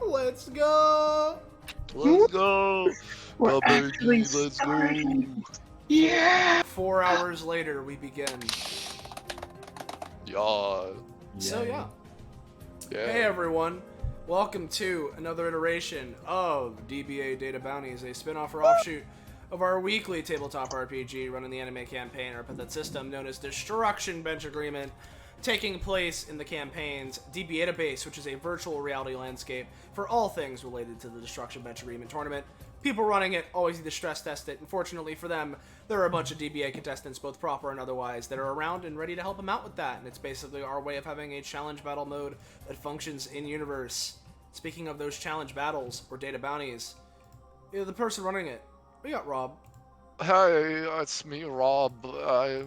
Let's go! Let's go! We're Baby, actually let's starting. go! Yeah! 4 hours later, we begin. Yeah. So yeah. Yeah. Hey everyone, welcome to another iteration of DBA Data Bounties, a spin-off or offshoot of our weekly tabletop RPG running the anime campaign or Epithet System known as Destruction Bench Agreement, taking place in the campaign's DBA database, which is a virtual reality landscape for all things related to the Destruction Bench Agreement tournament. People running it always need to stress test it, and fortunately for them, there are a bunch of DBA contestants, both proper and otherwise, that are around and ready to help them out with that, and it's basically our way of having a challenge battle mode that functions in-universe. Speaking of those challenge battles, or data bounties, the person running it, we got Rob. Hi, it's me, Rob. I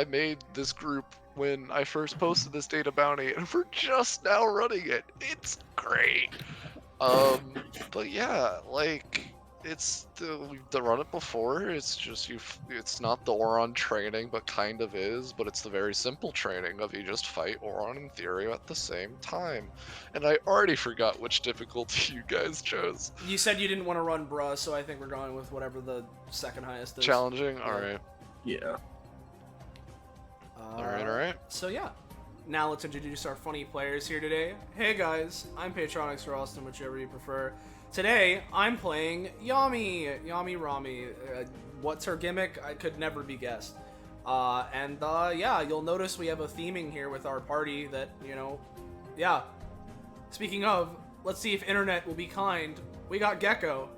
made this group when I first posted this data bounty, and we're just now running it. It's great. But yeah, like, we've run it before. It's just it's not the Oran training, but kind of is. But it's the very simple training of you just fight Oran and Theory at the same time. And I already forgot which difficulty you guys chose. You said you didn't want to run bruh, so I think we're going with whatever the second highest is. Challenging. Yeah. All right. Yeah. All right. So yeah, now let's introduce our funny players here today. Hey guys, I'm Patron or Austin, whichever you prefer. Today, I'm playing Yami Rami. What's her gimmick? I could never be guessed. Yeah, you'll notice we have a theming here with our party that, yeah. Speaking of, let's see if internet will be kind. We got Gecko.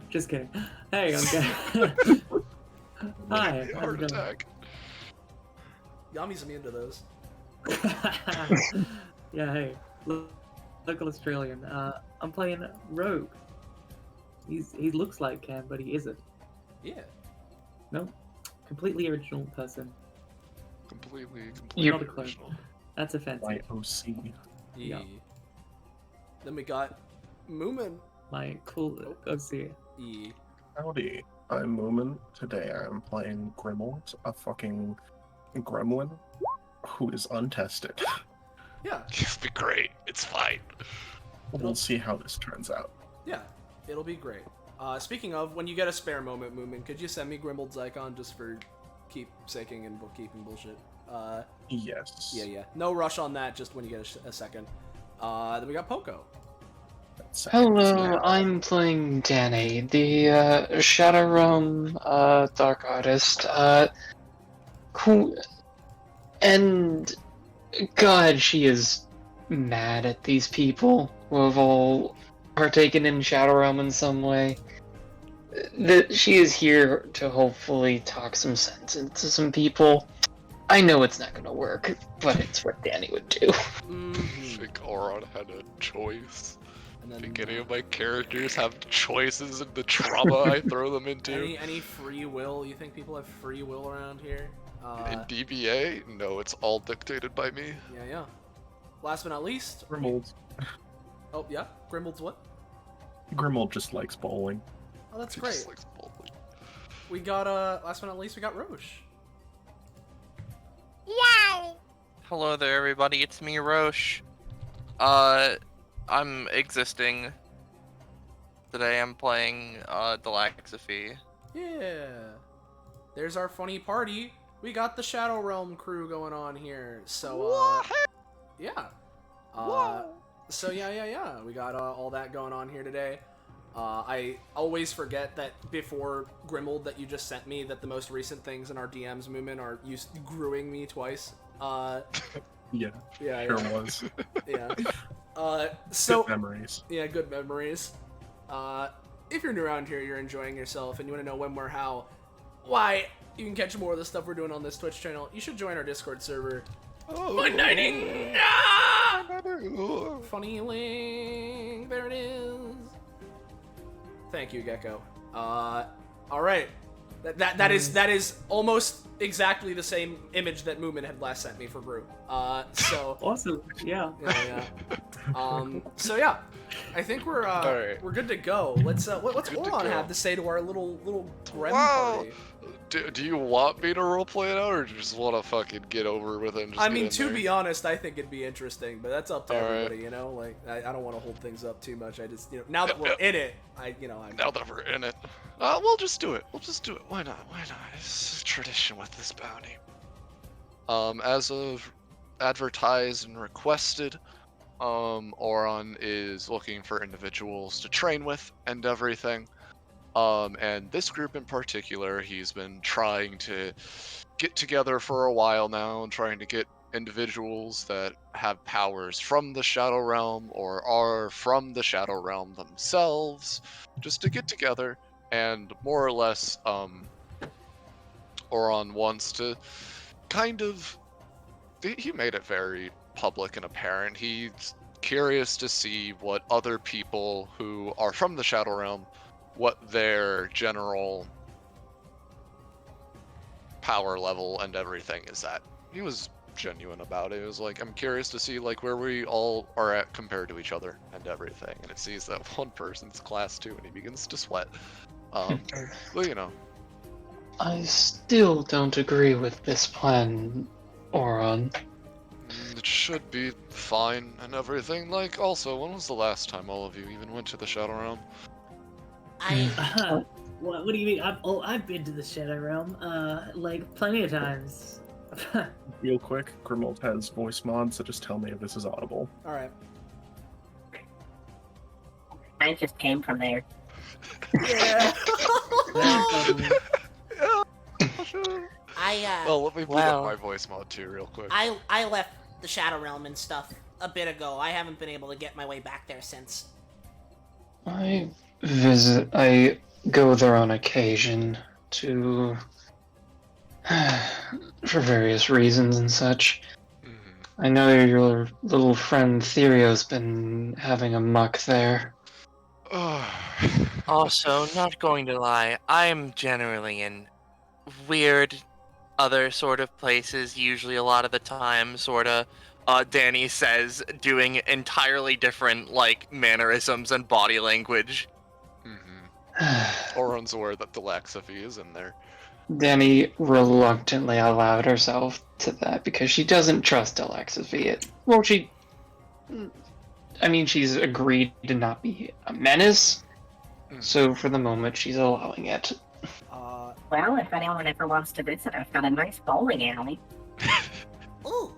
Just kidding. Hey, I'm good. Hi. Heart attack. Yami's immune to those. Yeah, hey. Local Australian. I'm playing Rogue. He looks like Cam, but he isn't. Yeah. No. Completely original person. Completely Not a clone. original. That's offensive. My OC. Yeah. Yeah. Then we got Moomin. My cool OC. Yeah. Howdy. I'm Moomin. Today I'm playing Grimald, a fucking gremlin who is untested. Yeah. It'll be great. It's fine. We'll see how this turns out. Yeah. It'll be great. Speaking of, when you get a spare moment, Moomin, could you send me Grimald's icon just for keepsaking and bookkeeping bullshit? Yes. Yeah. No rush on that, just when you get a second. Then we got Poco. Hello, I'm playing Danny, the Shadow Realm Dark Artist. And God, she is mad at these people who have all partaken in Shadow Realm in some way. She is here to hopefully talk some sense into some people. I know it's not gonna work, but it's what Danny would do. I think Oran had a choice. And I then, think any of my characters have choices in the trauma I throw them into. any free will? You think people have free will around here? In DBA, no, it's all dictated by me. Yeah. Last but not least. Grimald. Oh yeah, Grimald's what? Grimald just likes bowling. Oh, that's He great. just likes bowling. We got last but not least, we got Roche. Hello there, everybody. It's me, Roche. I'm existing. Today I'm playing Delaxophy. Yeah. There's our funny party. We got the Shadow Realm crew going on here. So yeah. So yeah. We got all that going on here today. I always forget that before Grimald that you just sent me that the most recent things in our DMs movement are you grewing me twice. Yeah. Yeah. Sure was. Yeah. So Good memories. yeah, good memories. If you're new around here, you're enjoying yourself, and you want to know when, where, how, why you can catch more of the stuff we're doing on this Twitch channel, you should join our Discord server. Fun dining! Funny link! There it is! Thank you, Gecko. Alright. That is almost exactly the same image that Moomin had last sent me for Brew. So... Awesome. Yeah. Yeah. So yeah, I think we're Alright. we're good to go. What's Good to Oran go. have to say to our little Grem Wow. party? Do you want me to roleplay it out, or do you just want to fucking get over with it and just I get mean, in to there? be honest, I think it'd be interesting, but that's up to All right. everybody, you know? Like, I don't want to hold things up too much. I just, now that we're in it, I'm... Now that we're in it, we'll just do it. We'll just do it. Why not? Why not? It's a tradition with this bounty. As of advertised and requested, Oran is looking for individuals to train with and everything. And this group in particular, he's been trying to get together for a while now and trying to get individuals that have powers from the Shadow Realm or are from the Shadow Realm themselves, just to get together and more or less, Oran wants to kind of, he made it very public and apparent. He's curious to see what other people who are from the Shadow Realm, what their general power level and everything is at. He was genuine about it. It was like, I'm curious to see like where we all are at compared to each other and everything. And it sees that one person's class 2 and he begins to sweat. Well, you know. I still don't agree with this plan, Oran. It should be fine and everything. Like, also, when was the last time all of you even went to the Shadow Realm? What do you mean? I've been to the Shadow Realm, like plenty of times. Real quick, Grimald has voice mod, so just tell me if this is audible. Alright. I just came from there. Yeah. Well, let me put up my voice mod too, real quick. I left the Shadow Realm and stuff a bit ago. I haven't been able to get my way back there since. I go there on occasion to, for various reasons and such. I know your little friend Therio's been having a muck there. Also, not going to lie, I'm generally in weird other sort of places, usually a lot of the time, sorta, Danny says, doing entirely different, like, mannerisms and body language. Oran's aware that the Laxaphy is in there. Danny reluctantly allowed herself to that because she doesn't trust Alexis. Well, she's agreed to not be a menace, so for the moment she's allowing it. Well, if anyone ever wants to visit, I've got a nice bowling alley. Ooh.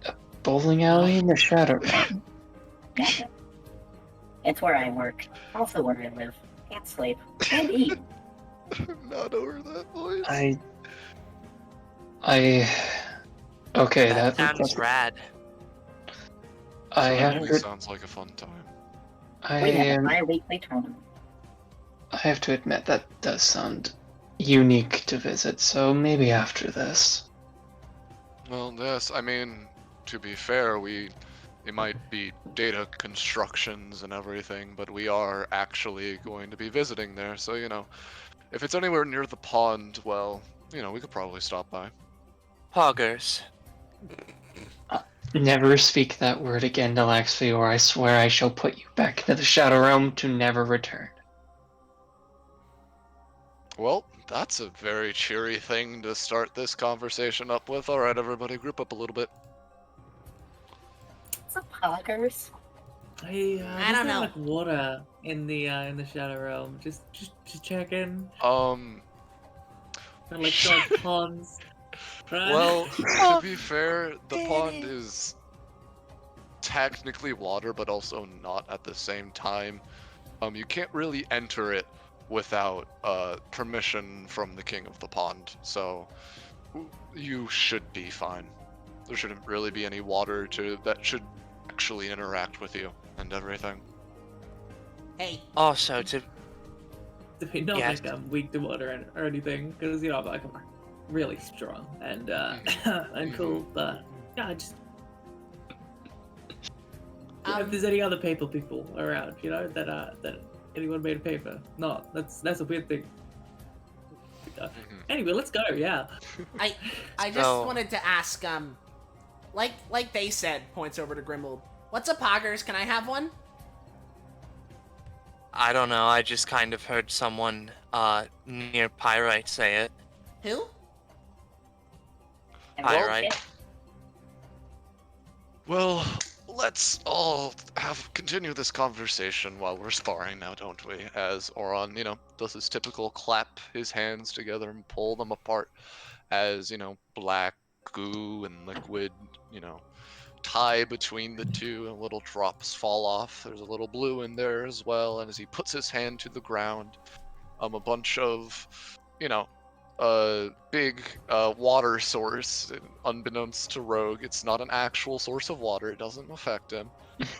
A bowling alley in the Shadow Realm? Yeah. It's where I work, also where I live, and sleep, and eat. Not over that voice. Okay, That that's sounds rad. I have Really to. sounds like a fun time. We have a bi-weekly tournament. I have to admit that does sound unique to visit. So maybe after this. Well, yes, I mean, to be fair, it might be data constructions and everything, but we are actually going to be visiting there, so, if it's anywhere near the pond, well, we could probably stop by. Poggers. Never speak that word again, Delaxby, or I swear I shall put you back into the Shadow Realm to never return. Well, that's a very cheery thing to start this conversation up with. Alright, everybody, group up a little bit. What's up, poggers? I don't know. Like water in the Shadow Realm. Just check in. Like ponds. Right? Well, to be fair, the pond is technically water, but also not at the same time. You can't really enter it without permission from the king of the pond, so you should be fine. There shouldn't really be any water that should actually interact with you and everything. Hey. Also, to Not Yes. like I'm weak to water or anything, because I'm like I'm really strong and and cool. But yeah, I just if there's any other people around, that anyone made a paper. No, that's a weird thing. Anyway, let's go. Yeah. I just So- wanted to ask, like they said, points over to Grimald. What's a poggers? Can I have one? I don't know. I just kind of heard someone near Pyrite say it. Who? And Pyrite. shit. Well, let's all continue this conversation while we're sparring now, don't we? As Oran, does his typical clap his hands together and pull them apart as, black goo and liquid, tie between the two and little drops fall off. There's a little blue in there as well, and as he puts his hand to the ground, a bunch of, a big water source, unbeknownst to Rogue, it's not an actual source of water, it doesn't affect him,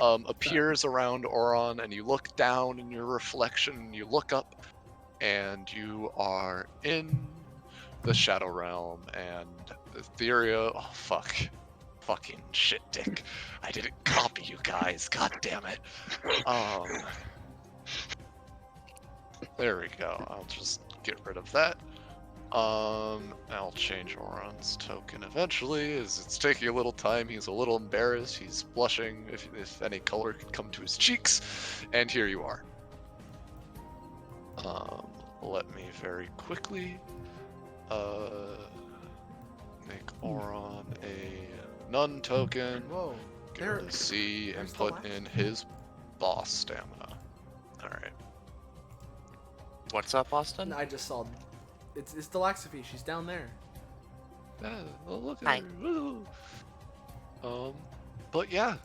appears around Oran, and you look down in your reflection, you look up, and you are in the Shadow Realm, and Etheria, oh fuck. Fucking shit, Dick. I didn't copy you guys, god damn it. There we go, I'll just get rid of that. I'll change Oran's token eventually, as it's taking a little time. He's a little embarrassed, he's blushing, if any color could come to his cheeks, and here you are. Let me very quickly, make Oran a none token, Whoa. give him the C, and put in his boss stamina. Alright. What's up, Austin? I just saw. It's Delaxophy. She's down there. Yeah, well, look at Hi. her. Woo. But yeah,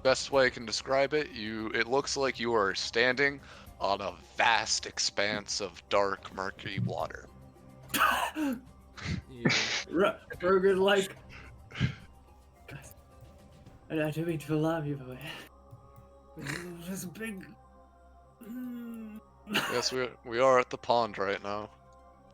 best way I can describe it, it looks like you are standing on a vast expanse of dark, murky water. Yeah. Rogue is like, guys, I don't mean to alarm you, but there's a big. Yes, we are at the pond right now.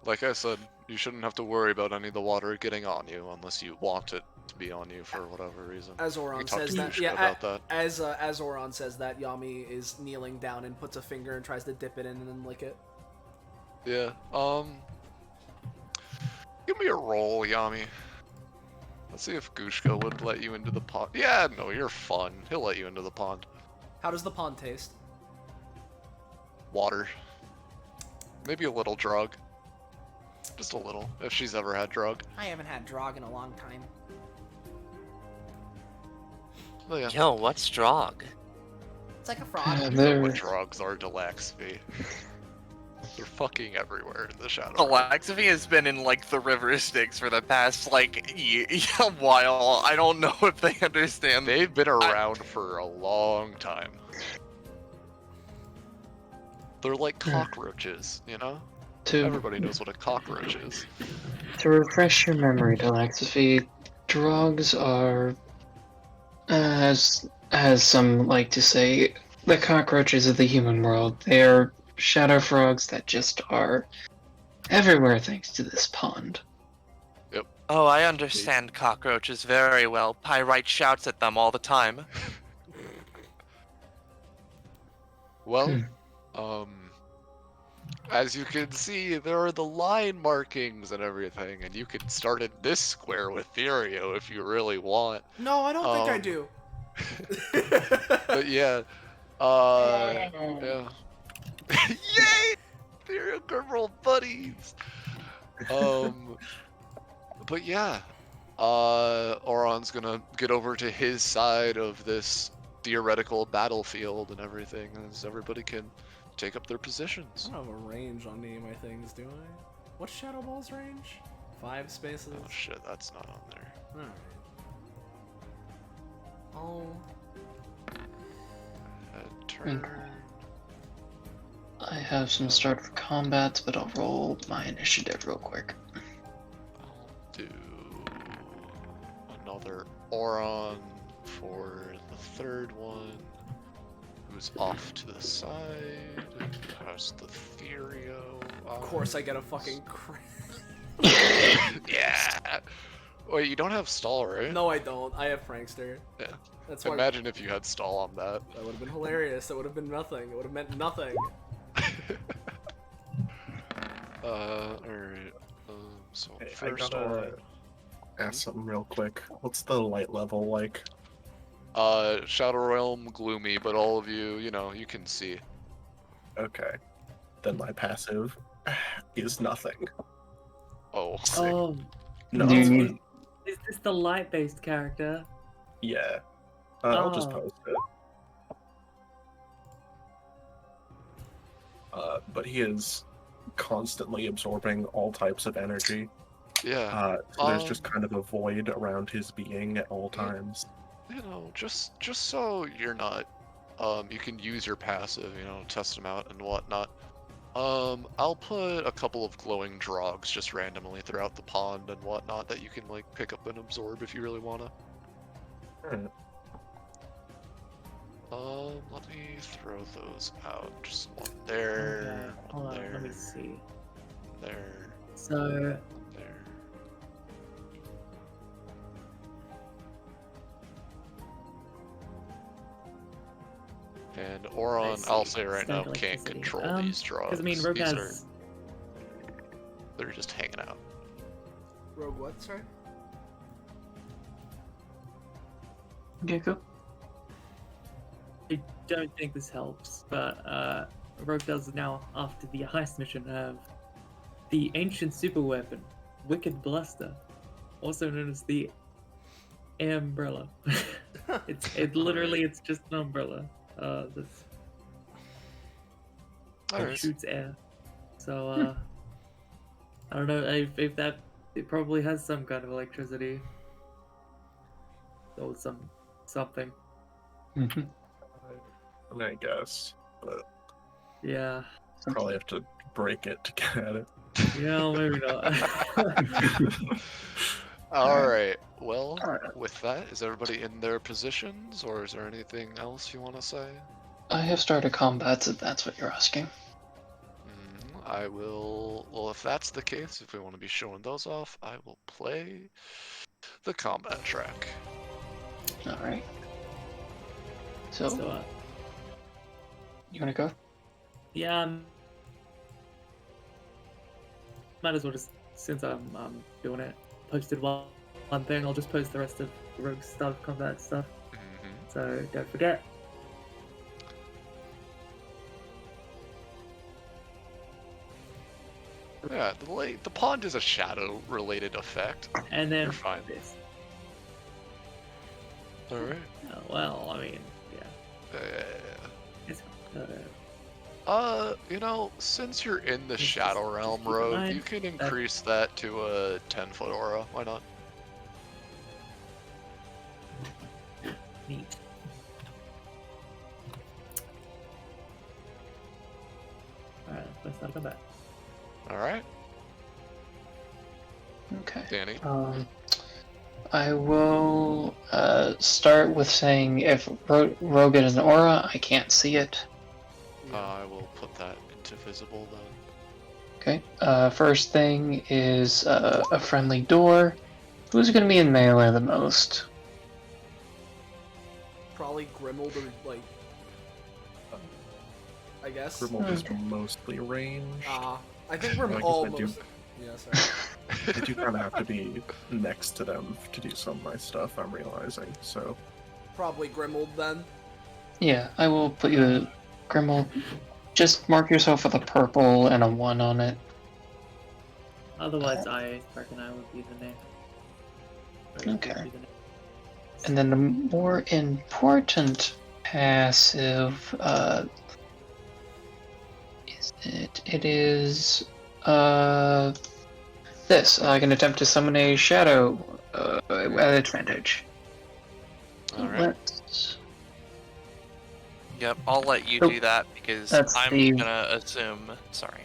Like I said, you shouldn't have to worry about any of the water getting on you unless you want it to be on you for whatever reason. As Oran We talked says to that, Yushka yeah. about that. As Oran says that, Yami is kneeling down and puts a finger and tries to dip it in and then lick it. Yeah. Give me a roll, Yami. Let's see if Gushka would let you into the pond. Yeah, no, you're fun. He'll let you into the pond. How does the pond taste? Water. Maybe a little drug. Just a little, if she's ever had drug. I haven't had drog in a long time. Oh yeah. Yo, what's Drog? It's like a frog. You know what drugs are, Delaxby. They're fucking everywhere in the Shadow Realm. Galaxy has been in like the river Styx for the past a while. I don't know if they understand. They've been around for a long time. They're like cockroaches, Everybody knows what a cockroach is. To refresh your memory, Delaxophy, drugs are, as some like to say, the cockroaches of the human world. They are shadow frogs that just are everywhere thanks to this pond. Yep. Oh, I understand cockroaches very well. Pyrite shouts at them all the time. Well, as you can see, there are the line markings and everything, and you can start in this square with Therio if you really want. No, I don't think I do. But yeah, yeah. Yay! Therio Grimroll buddies! But yeah, Oran's gonna get over to his side of this theoretical battlefield and everything, as everybody can take up their positions. I don't have a range on any of my things, do I? What's Shadow Ball's range? 5 spaces? Oh shit, that's not on there. Alright. Turn. I have some start for combat, but I'll roll my initiative real quick. I'll do another Oran for the third one, who's off to the side. How's the Therio? Of course I get a fucking crit. Yeah! Wait, you don't have stall, right? No, I don't. I have Prankster. Yeah. That's why. Imagine if you had stall on that. That would have been hilarious. That would have been nothing. It would have meant nothing. Alright. So Hey, first I gotta Oran. ask something real quick. What's the light level like? Shadow Realm gloomy, but all of you, you can see. Okay. Then my passive is nothing. Oh. Oh, No, Do you it's need- fine. is this the light-based character? Yeah. I'll just Oh. post it. But he is constantly absorbing all types of energy. Yeah. So there's just kind of a void around his being at all Yeah. times. You know, just so you're not, you can use your passive, you know, test them out and whatnot. I'll put a couple of glowing drogs just randomly throughout the pond and whatnot that you can like pick up and absorb if you really wanna. Alright. Let me throw those out. Just one there, Okay, hold one on, there, let me see. there, So, there. And Oran, see. I'll say right now, Standard can't electricity. control these drugs. because I mean, Rogue These has. they're just hanging out. Rogue what, sorry? Gecko? I don't think this helps, but Rogue does now, after the heist mission, have the ancient super weapon, Wicked Bluster, also known as the Umbrella. It's literally it's just an umbrella. This Alright. shoots air. So I don't know if that it probably has some kind of electricity or something. Mhm. I guess. But Yeah. probably have to break it to get at it. Yeah, maybe not. Alright, well, Alright. with that, is everybody in their positions, or is there anything else you want to say? I have started combats if that's what you're asking. I will, well, if that's the case, if we want to be showing those off, I will play the combat track. Alright. So, So you wanna go? yeah, might as well just since I'm doing it, posted one thing. I'll just post the rest of Rogue stuff, combat stuff. So don't forget. Yeah, the pond is a shadow-related effect. And then You're fine. this. Alright. Well, I mean, yeah. It's, You know, since you're in the Just- Shadow just Realm keep in road, mind you can that- increase that to a 10-foot aura. Why not? neat. Alright, let's start combat. Alright, Okay. Danny. I will start with saying if Rogue is an aura, I can't see it. I will put that into visible then. Okay. First thing is a friendly door. Who's gonna be in melee the most? Probably Grimald or, like... I guess. Grimald is mostly ranged. I think we're I guess I almost... do. Yeah, sorry. I do kind of have to be next to them to do some of my stuff, I'm realizing, so... Probably Grimald then. Yeah, I will put you a Grimmel. Just mark yourself with a purple and a 1 on it. Otherwise, I reckon I would be the name. Okay. And then the more important passive, it is, this. I can attempt to summon a shadow, at advantage. Alright. Let's- Yep, I'll let you Nope. do that because That's I'm the- gonna assume. Sorry.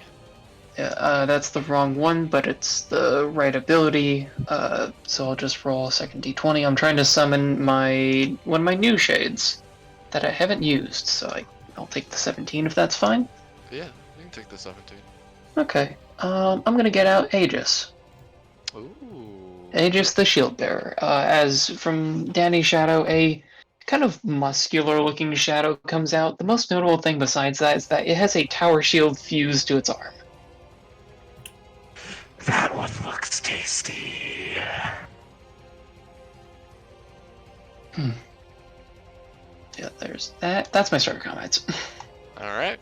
that's the wrong one, but it's the right ability, so I'll just roll a second d20. I'm trying to summon one of my new shades that I haven't used, so I'll take the 17 if that's fine. Yeah, you can take the 17. Okay, I'm gonna get out Aegis. Ooh. Aegis the Shield Bearer. As from Danny's shadow, a kind of muscular looking shadow comes out. The most notable thing besides that is that it has a tower shield fused to its arm. That one looks tasty. Yeah, there's that. That's my starter comments. Alright.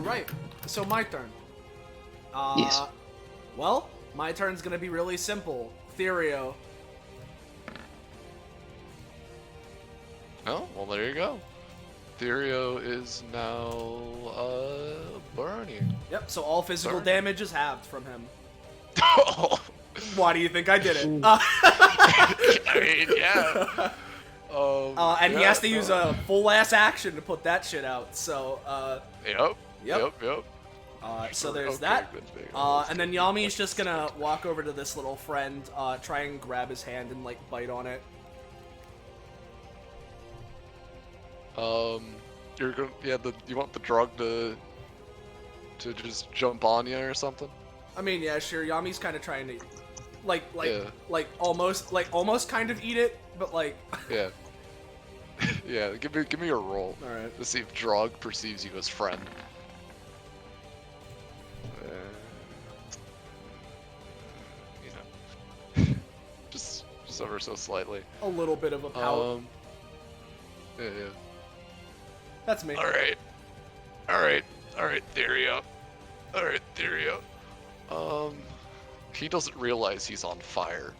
right. So my turn. Yes. Well, my turn's gonna be really simple. Therio. Oh, well, there you go. Therio is now burning. Yep, so all physical Burn. damage is halved from him. Oh, Why do you think I did it? I mean, yeah. And he has to use a full-ass action to put that shit out, so, Yep. so there's Okay, that. good thing. And then Yami's just gonna walk over to this little friend, try and grab his hand and, like, bite on it. You're gonna, you want the drug to just jump on you or something? I mean, yeah, sure, Yami's kind of trying to, Yeah. almost kind of eat it, but, like... Yeah. Yeah, give me a roll. Alright. To see if drug perceives you as friend. You know. just ever so slightly. A little bit of a pout. Yeah. That's me. Alright, Therio. He doesn't realize he's on fire.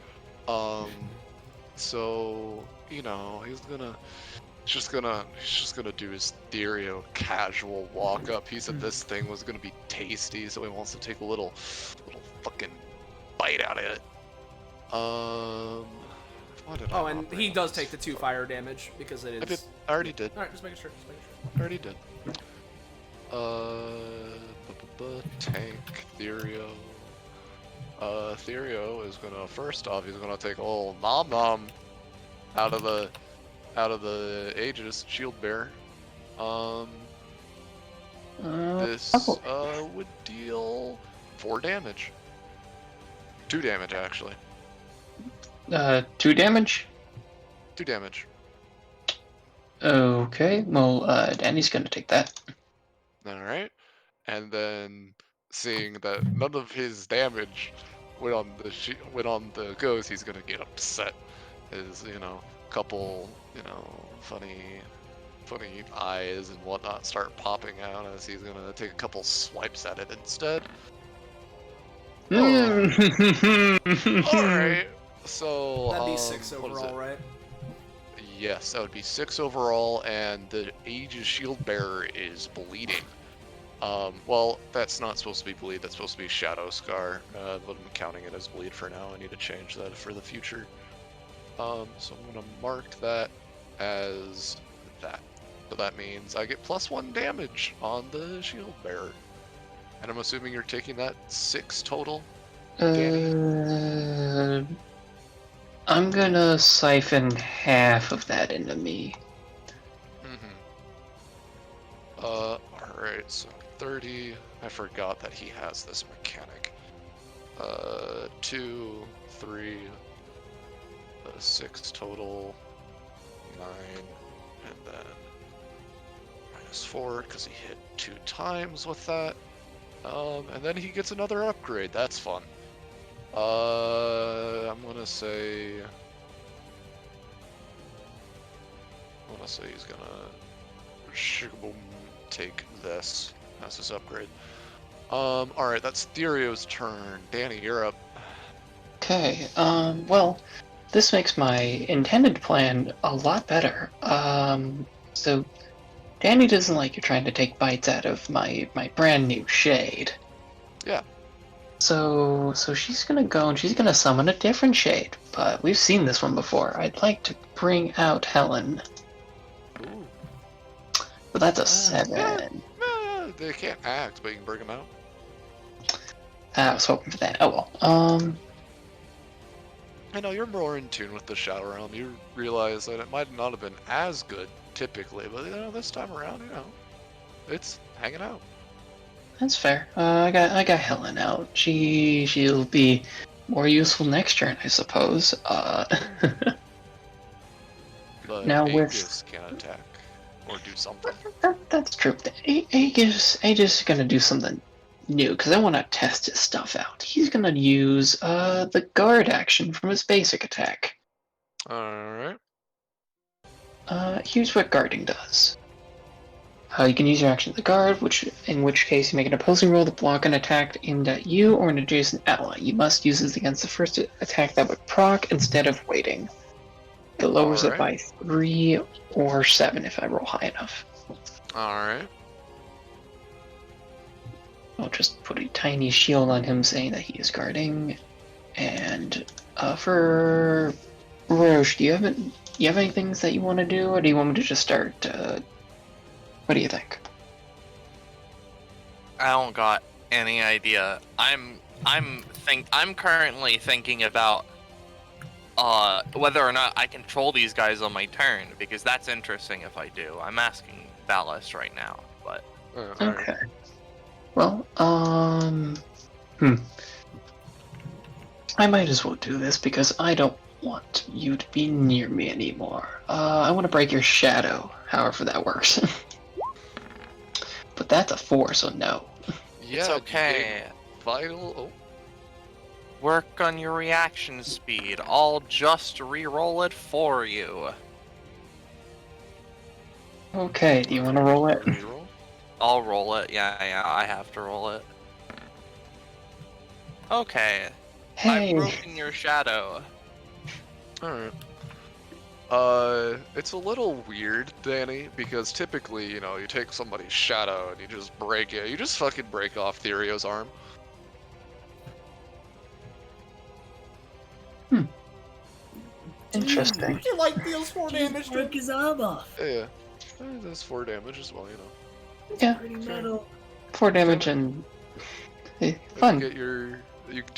So, you know, he's just gonna do his Therio casual walk up. He said this thing was gonna be tasty, so he wants to take a little fucking bite out of it. What did I And not he does realize? take the 2 fire damage because it is. I already did. Alright, just making sure. I already did. Tank Therio. Therio is gonna first off, he's gonna take a little nom nom out of the Aegis shield bearer. This would deal 4 damage. 2 damage actually. 2 damage? 2 damage. Okay, well, Danny's gonna take that. Alright. And then seeing that none of his damage went on the ghost, he's gonna get upset. His, couple, funny eyes and whatnot start popping out as he's gonna take a couple swipes at it instead. Alright. So That'd be 6 what is overall, it? right? Yes, that would be 6 overall, and the Aegis shield bearer is bleeding. Well, that's not supposed to be bleed, that's supposed to be shadow scar, but I'm counting it as bleed for now. I need to change that for the future. So I'm gonna mark that as that. So that means I get +1 damage on the shield bearer. And I'm assuming you're taking that 6 total? I'm gonna siphon half of that into me. Alright, so 30. I forgot that he has this mechanic. 2, 3, 6 total, 9, and then -4 because he hit 2 times with that. And then he gets another upgrade. That's fun. I'm gonna say he's gonna shigaboom take this as his upgrade. Alright, that's Therio's turn. Danny, you're up. Okay, well, this makes my intended plan a lot better. So Danny doesn't like you trying to take bites out of my brand new shade. Yeah. So she's gonna go and she's gonna summon a different shade, but we've seen this one before. I'd like to bring out Helen. Ooh. But that's a 7. They can't act, but you can bring them out. I was hoping for that. Oh well. I know you're more in tune with the Shadow Realm. You realize that it might not have been as good typically, but this time around, it's hanging out. That's fair. I got Helen out. She'll be more useful next turn, I suppose. But Now with- Aegis can attack or do something. That's true. Aegis is gonna do something new because I want to test his stuff out. He's gonna use the guard action from his basic attack. All right. Here's what guarding does. You can use your action to guard, in which case you make an opposing roll to block an attack aimed at you or an adjacent ally. You must use this against the first attack that would proc instead of waiting. It lowers it by 3 or 7 if I roll high enough. Alright. I'll just put a tiny shield on him saying that he is guarding. And for Roche, do you have any things that you want to do, or do you want me to just start? What do you think? I don't got any idea. I'm currently thinking about whether or not I control these guys on my turn, because that's interesting if I do. I'm asking Ballast right now, but Okay. Well, I might as well do this because I don't want you to be near me anymore. I want to break your shadow, however that works. But that's a 4, so no. Yeah, it's okay. Vital. Oh. Work on your reaction speed. I'll just re-roll it for you. Okay, do you want to roll it? Reroll? I'll roll it. Yeah, I have to roll it. Okay. Hey. I've broken your shadow. Alright. It's a little weird, Danny, because typically, you know, you take somebody's shadow and you just break it. You just fucking break off Therio's arm. Interesting. Would you like deals 4 damage to Broke his arm off. Yeah. That's 4 damage as well, you know. Yeah. Pretty metal. 4 damage and fun. Do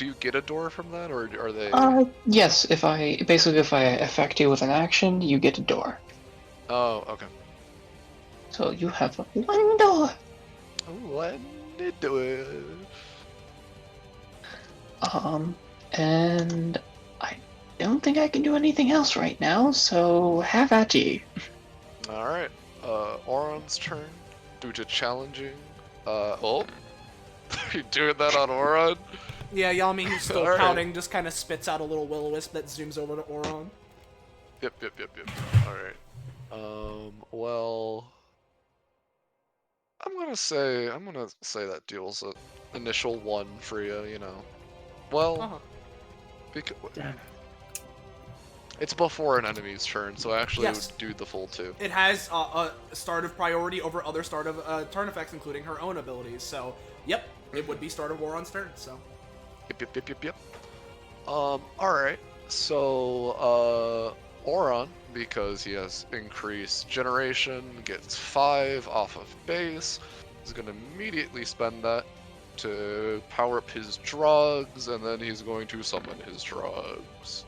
you get a door from that, or are they? Yes. If I affect you with an action, you get a door. Oh, okay. So you have 1 door. Let it do it. And I don't think I can do anything else right now. So have at ye. All right. Oran's turn. Due to challenging. Oh. You doing that on Oran? Yeah, Yami, who's still Alright. pouting, just kind of spits out a little will-o-wisp that zooms over to Oran. Yep. Alright. Well, I'm gonna say that deals an initial 1 for you know. Well, because Damn. it's before an enemy's turn, so I actually Yes. would do the full 2. It has a start of priority over other start of turn effects, including her own abilities. So, yep, it would be start of Oran's turn. So, Yep. Alright. So, Oran, because he has increased generation, gets 5 off of base. He's gonna immediately spend that to power up his drugs, and then he's going to summon his drugs.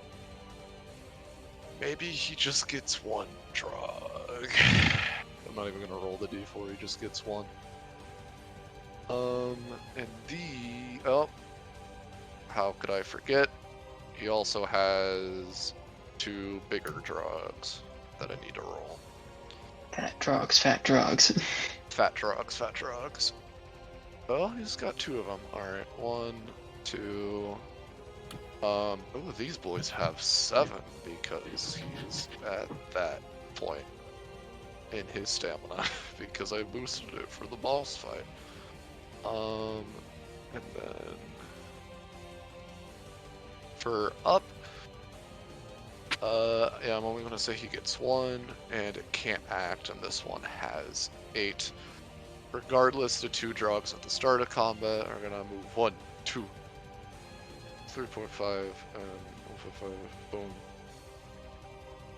Maybe he just gets 1 drug. I'm not even gonna roll the d4, he just gets 1. And how could I forget? He also has 2 bigger drugs that I need to roll. Fat drugs. Fat drugs. Oh, he's got 2 of them. Alright, 1, 2. Oh, these boys have 7 because he's at that point in his stamina because I boosted it for the boss fight. And then for up, yeah, I'm only gonna say he gets 1, and it can't act, and this one has 8. Regardless, the 2 drugs at the start of combat are gonna move 1, 2, 3.5, and 1.5.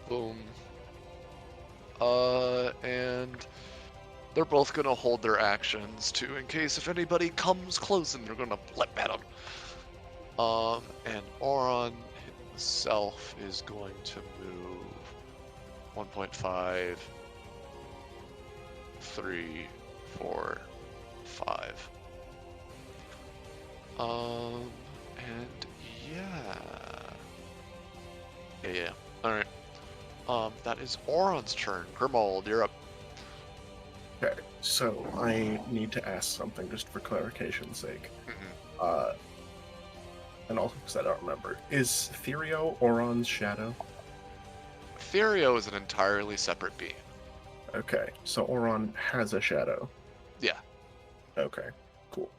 Boom. And they're both gonna hold their actions too, in case if anybody comes close, and they're gonna flip at them. And Oran himself is going to move 1.5, 3, 4, 5. And yeah. Alright. That is Oran's turn. Grimold, you're up. Okay, so I need to ask something just for clarification's sake. And also because I don't remember. Is Therio Oran's shadow? Therio is an entirely separate being. Okay, so Oran has a shadow. Yeah. Okay, cool.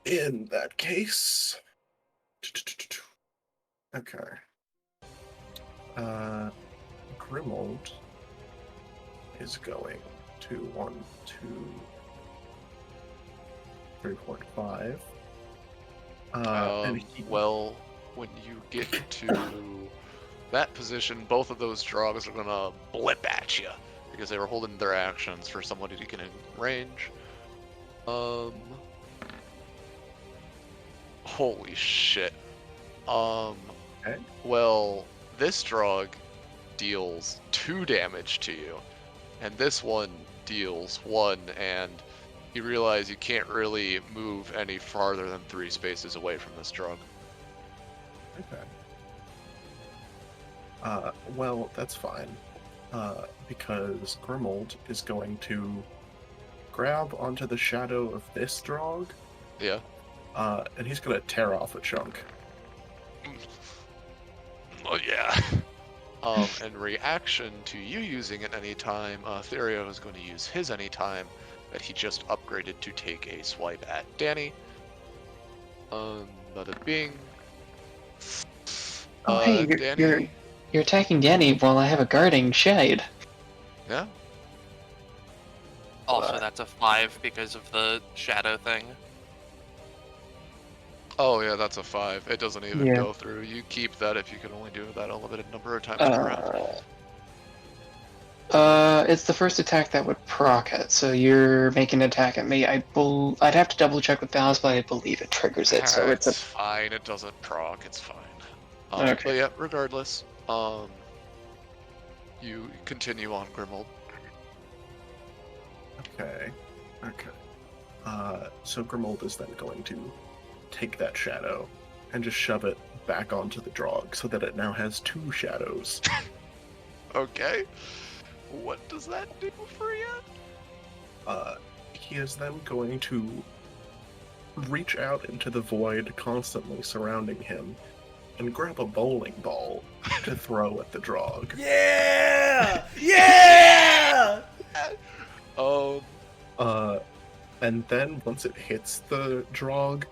In that case... Okay. Grimold is going to 1, 2, 3, 4, 5. Well, when you get to that position, both of those drugs are gonna blip at you because they were holding their actions for somebody to get in range. Holy shit. Okay. Well, this drug deals 2 damage to you, and this one deals 1, and you realize you can't really move any farther than 3 spaces away from this drug. Okay. Well, that's fine. Because Grimold is going to grab onto the shadow of this drog. Yeah. And he's gonna tear off a chunk. Oh yeah. In reaction to you using it anytime, Therio is going to use his anytime that he just upgraded to take a swipe at Danny. Bada bing. Oh, hey, Danny. you're attacking Danny while I have a guarding shade. Yeah. Also, that's a 5 because of the shadow thing. Oh yeah, that's a 5. It doesn't even Yeah. go through. You keep that if you can only do that a limited number of times in a round. It's the first attack that would proc it, so you're making an attack at me. I'd have to double check with Dallas, but I believe it triggers it, so it's fine. It doesn't proc. It's fine. Okay. But yeah, regardless, you continue on, Grimold. Okay. So Grimold is then going to take that shadow and just shove it back onto the drog so that it now has 2 shadows. Okay. What does that do for you? He is then going to reach out into the void constantly surrounding him and grab a bowling ball to throw at the drog. Yeah! Yeah! And then once it hits the drog,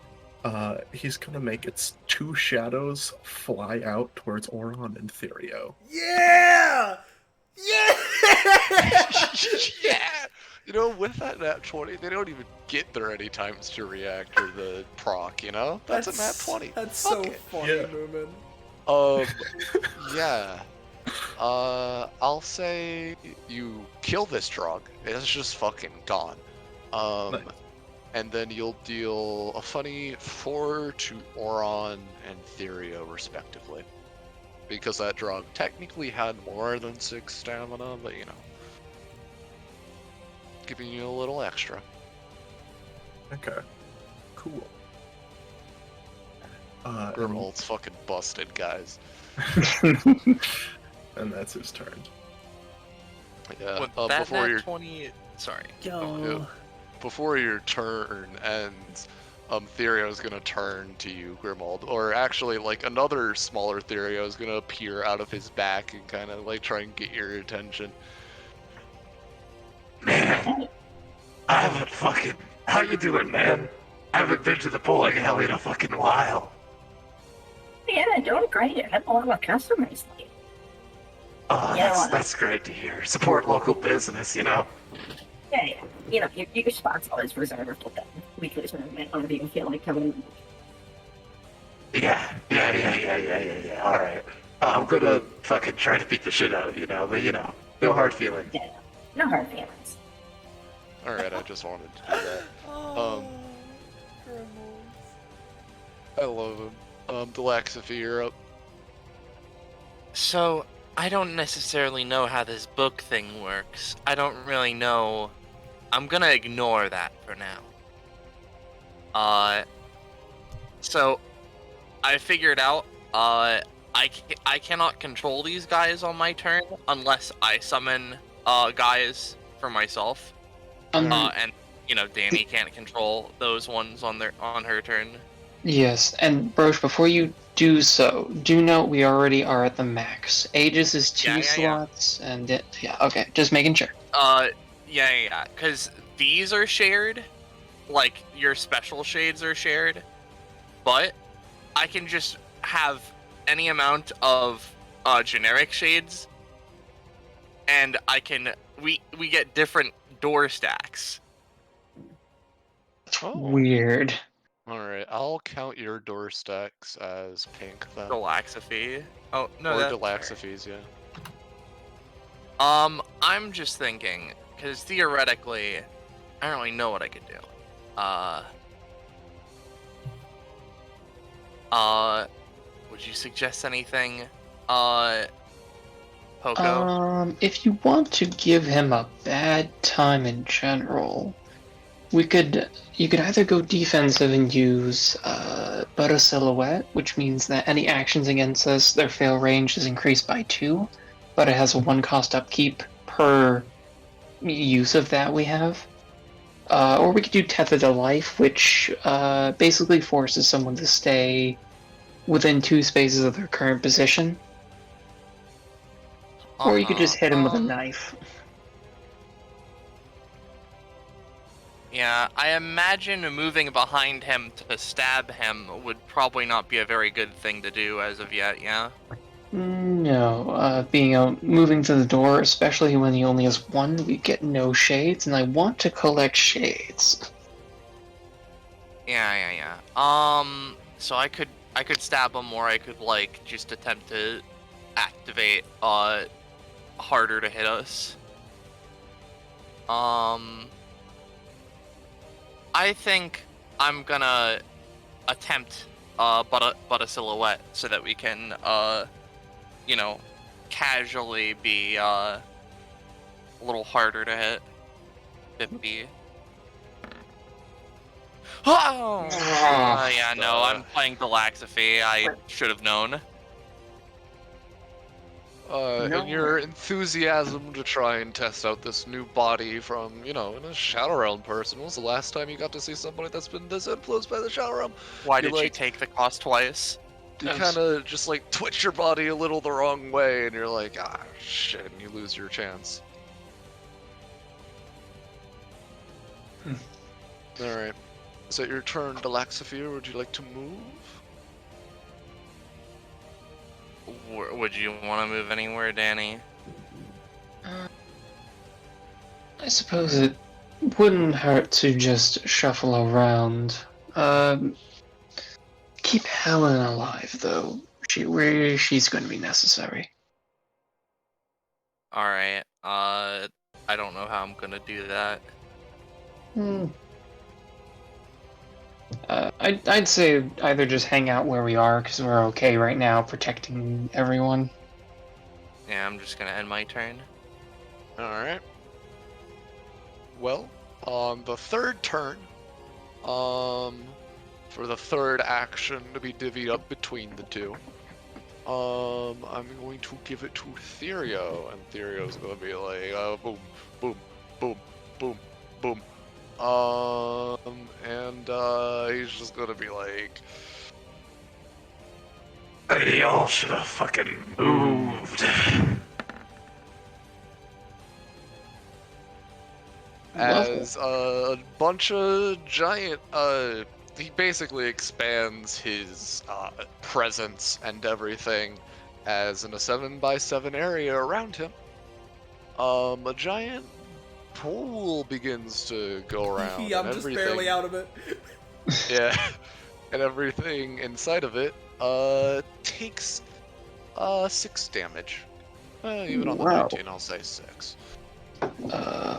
he's gonna make its 2 shadows fly out towards Oran and Therio. Yeah! Yeah! Yeah! You know, with that nat 20, they don't even get their any times to react or the proc, you know? That's a nat 20. That's Fuck so it. funny, Yeah. Moomin. Yeah. I'll say you kill this drug. It's just fucking gone. Nice. And then you'll deal a funny 4 to Oran and Therio, respectively. Because that drug technically had more than 6 stamina, but you know. Giving you a little extra. Okay. Cool. Grimold's fucking busted, guys. And that's his turn. Yeah. With that before nat your 20... Sorry. Yo. before your turn ends, Therio is gonna turn to you, Grimold, or actually, like, another smaller Therio is gonna appear out of his back and kind of like try and get your attention. Man, I haven't fucking... How you doing, man? I haven't been to the bowling alley in a fucking while. Yeah, doing great. I have a lot of customers. Oh, Yeah. that's great to hear. Support local business, you know? Yeah. You know, your spot's always reserved with that weekly tournament whenever you feel like coming. Yeah. Alright. I'm gonna fucking try to beat the shit out of you now, but you know, no hard feelings. Yeah. No hard feelings. Alright, I just wanted to do that. Oh, I love him. Delaxify, you're up. So, I don't necessarily know how this book thing works. I don't really know. I'm gonna ignore that for now. So, I figured out, I cannot control these guys on my turn unless I summon, guys for myself. And, you know, Danny can't control those ones on her turn. Yes, and Broche, before you do so, do note we already are at the max. Aegis is 2 Yeah. slots, and yeah, okay, just making sure. Yeah. Because these are shared, like your special shades are shared, but I can just have any amount of generic shades, and we get different door stacks. Oh. Weird. Alright, I'll count your door stacks as pink then. Delaxophy. Oh no, Or that's Delaxophies, yeah. I'm just thinking, because theoretically, I don't really know what I could do. Would you suggest anything? Poco? If you want to give him a bad time in general, you could either go defensive and use Butter Silhouette, which means that any actions against us, their fail range is increased by 2, but it has a 1 cost upkeep per use of that we have. Or we could do Tether to Life, which basically forces someone to stay within 2 spaces of their current position. Or you could just hit him with a knife. Yeah, I imagine moving behind him to stab him would probably not be a very good thing to do as of yet, yeah? No, moving to the door, especially when he only has 1, we get no shades, and I want to collect shades. Yeah. So I could stab him, or I could like just attempt to activate harder to hit us. I think I'm gonna attempt but a silhouette so that we can casually be a little harder to hit. 50. Oh! Yeah, no, I'm playing Delaxophy. I should have known. And your enthusiasm to try and test out this new body from, a Shadow Realm person. When was the last time you got to see somebody that's been this influenced by the Shadow Realm? Why did you take the cost twice? You kind of just twitch your body a little the wrong way, and you're like, shit, and you lose your chance. Alright. Is that your turn, Delaxophy, or would you like to move? Would you want to move anywhere, Danny? I suppose it wouldn't hurt to just shuffle around. Keep Helen alive, though. She's going to be necessary. Alright, I don't know how I'm gonna do that. I'd say either just hang out where we are, because we're okay right now, protecting everyone. Yeah, I'm just gonna end my turn. Alright. Well, on the third turn, for the third action to be divvied up between the two, I'm going to give it to Therio, and Therio's gonna be like, boom, boom, boom, boom, boom. He's just gonna be like, They all should have fucking moved. as a bunch of giant, he basically expands his presence and everything as in a 7x7 area around him. A giant pool begins to go around. I'm just barely out of it. Yeah, and everything inside of it takes 6 damage. Even on the 19, I'll say 6.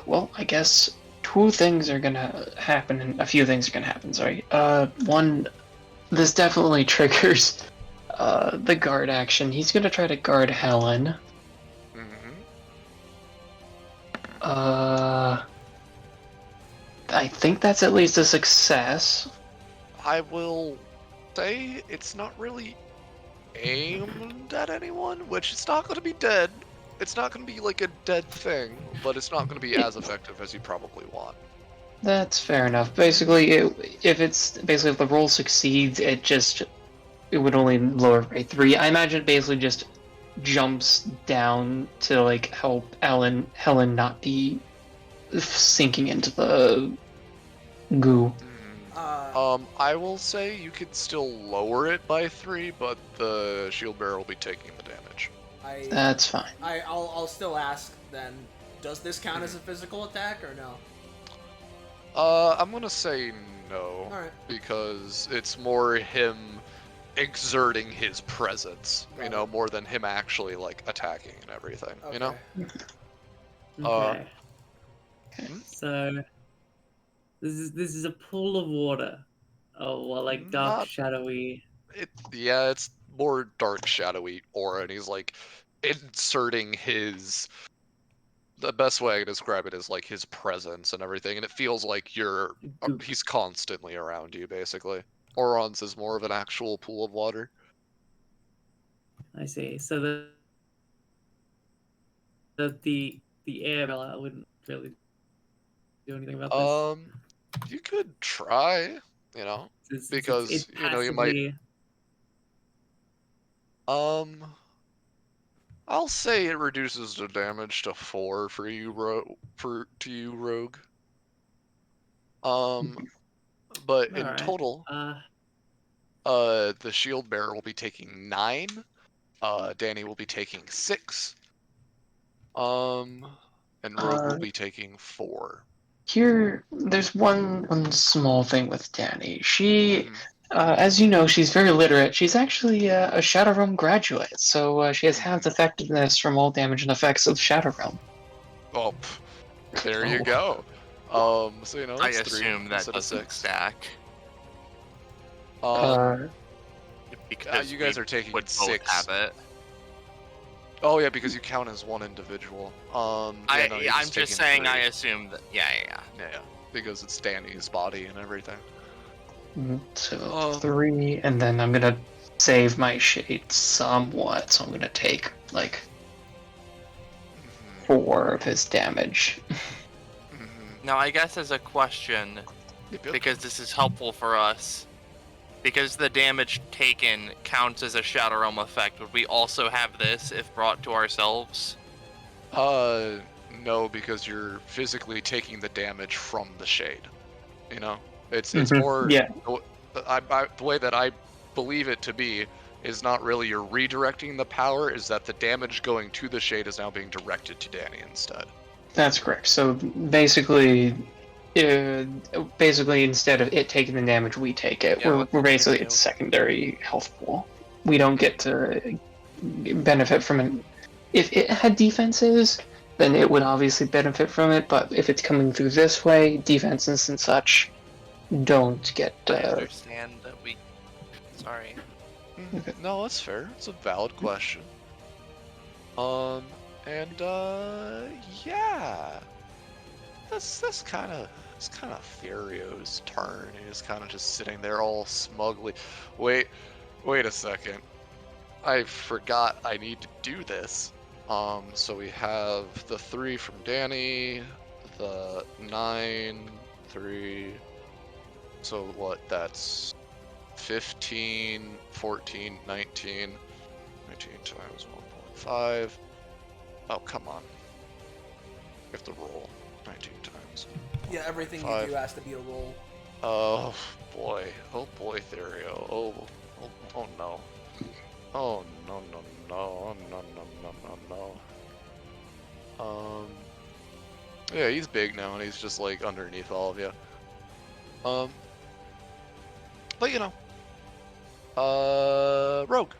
Well, I guess 2 things are gonna happen, and a few things are gonna happen, sorry. One, this definitely triggers the guard action. He's gonna try to guard Helen. I think that's at least a success. I will say it's not really aimed at anyone, which it's not going to be dead. It's not going to be like a dead thing, but it's not going to be as effective as you probably want. That's fair enough. Basically, if the roll succeeds, it would only lower by 3. I imagine it basically just jumps down to like help Helen not be sinking into the goo. I will say you could still lower it by 3, but the shield bearer will be taking the damage. That's fine. I'll still ask then. Does this count as a physical attack or no? I'm gonna say no, Alright. because it's more him exerting his presence, Got you know, it. more than him actually like attacking and everything, you know. Okay. Hmm? So this is a pool of water. Oh, well, like dark, Not- shadowy. It's more dark, shadowy aura, and he's like inserting his. The best way I can describe it is like his presence and everything, and it feels like Goop. he's constantly around you, basically. Oran's is more of an actual pool of water. I see. So the air wouldn't really do anything about this. You could try, you know, because It's you know you might. passively- I'll say it reduces the damage to 4 for you, Rogue. But in Alright. total, the shield bearer will be taking 9. Danny will be taking 6. And Rogue will be taking 4. There's one small thing with Danny. She, as you know, she's very literate. She's actually a Shadow Realm graduate, so she has half effectiveness from all damage and effects of Shadow Realm. Oh, there you go. So you know, I that's 3 assume that instead of doesn't 6. stack. Because you guys we are taking would 6. both have it. Oh yeah, because you count as one individual. Yeah, no, you're I'm just taking saying 3. I assume that. Yeah. Yeah, because it's Danny's body and everything. So 3, and then I'm gonna save my shade somewhat, so I'm gonna take like 4 of his damage. Now I guess as a question, because this is helpful for us, because the damage taken counts as a Shadow Realm effect, would we also have this if brought to ourselves? No, because you're physically taking the damage from the shade. You know, it's Mhm, more. yeah. The way that I believe it to be is not really you're redirecting the power. Is that the damage going to the shade is now being directed to Danny instead. That's correct. So basically, instead of it taking the damage, we take it. Yeah, We're basically its secondary health pool. We don't get to benefit from it. If it had defenses, then it would obviously benefit from it. But if it's coming through this way, defenses and such don't get. I understand that we. Sorry. No, that's fair. It's a valid question. Yeah, that's kind of Therio's turn. He's kind of just sitting there all smugly. Wait a second. I forgot I need to do this. So we have the 3 from Danny, the 9, 3. So what? That's 15, 14, 19. 19 times 1.5. Oh, come on. You have to roll 19 times. Yeah, everything you 5. do has to be a roll. Oh boy, Therio. Oh no. Oh no. Yeah, he's big now, and he's just like underneath all of you. But you know, Rogue.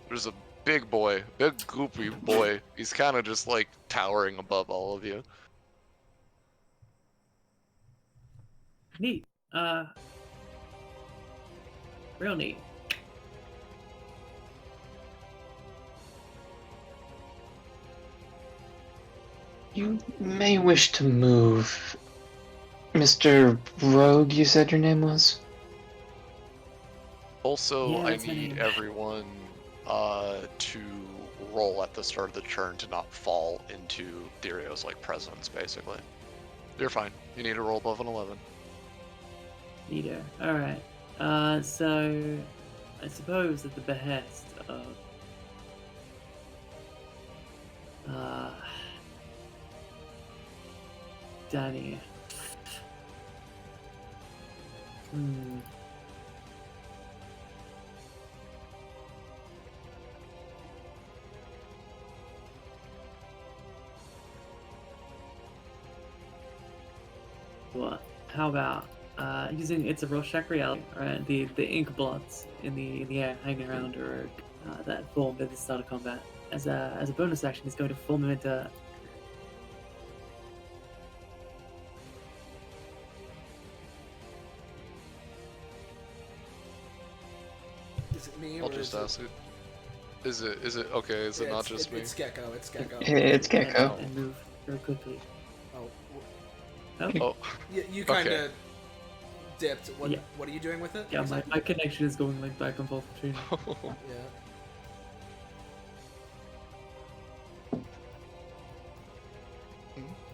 There's a big boy, big goopy boy. He's kind of just like towering above all of you. Neat. Real neat. You may wish to move. Mr. Rogue, you said your name was? Also, Yeah, I that's my need name. everyone to roll at the start of the turn to not fall into Therio's like presence, basically. You're fine. You need to roll above an 11. Neato. Alright. So I suppose at the behest of Danny. What? How about using It's a Rorschach reality, right? The ink blots in the air hanging around Rogue that formed at the start of combat. As a bonus action, he's going to form them into Is it me I'll or just is ask it. Is it okay? Is it not just me? It's Gecko. It's Gecko. It's Gecko. and move very quickly. Oh, Oh, you kind of Okay. dipped. What Yeah. What are you doing with it? Yeah, my connection is going like back and forth between. Yeah.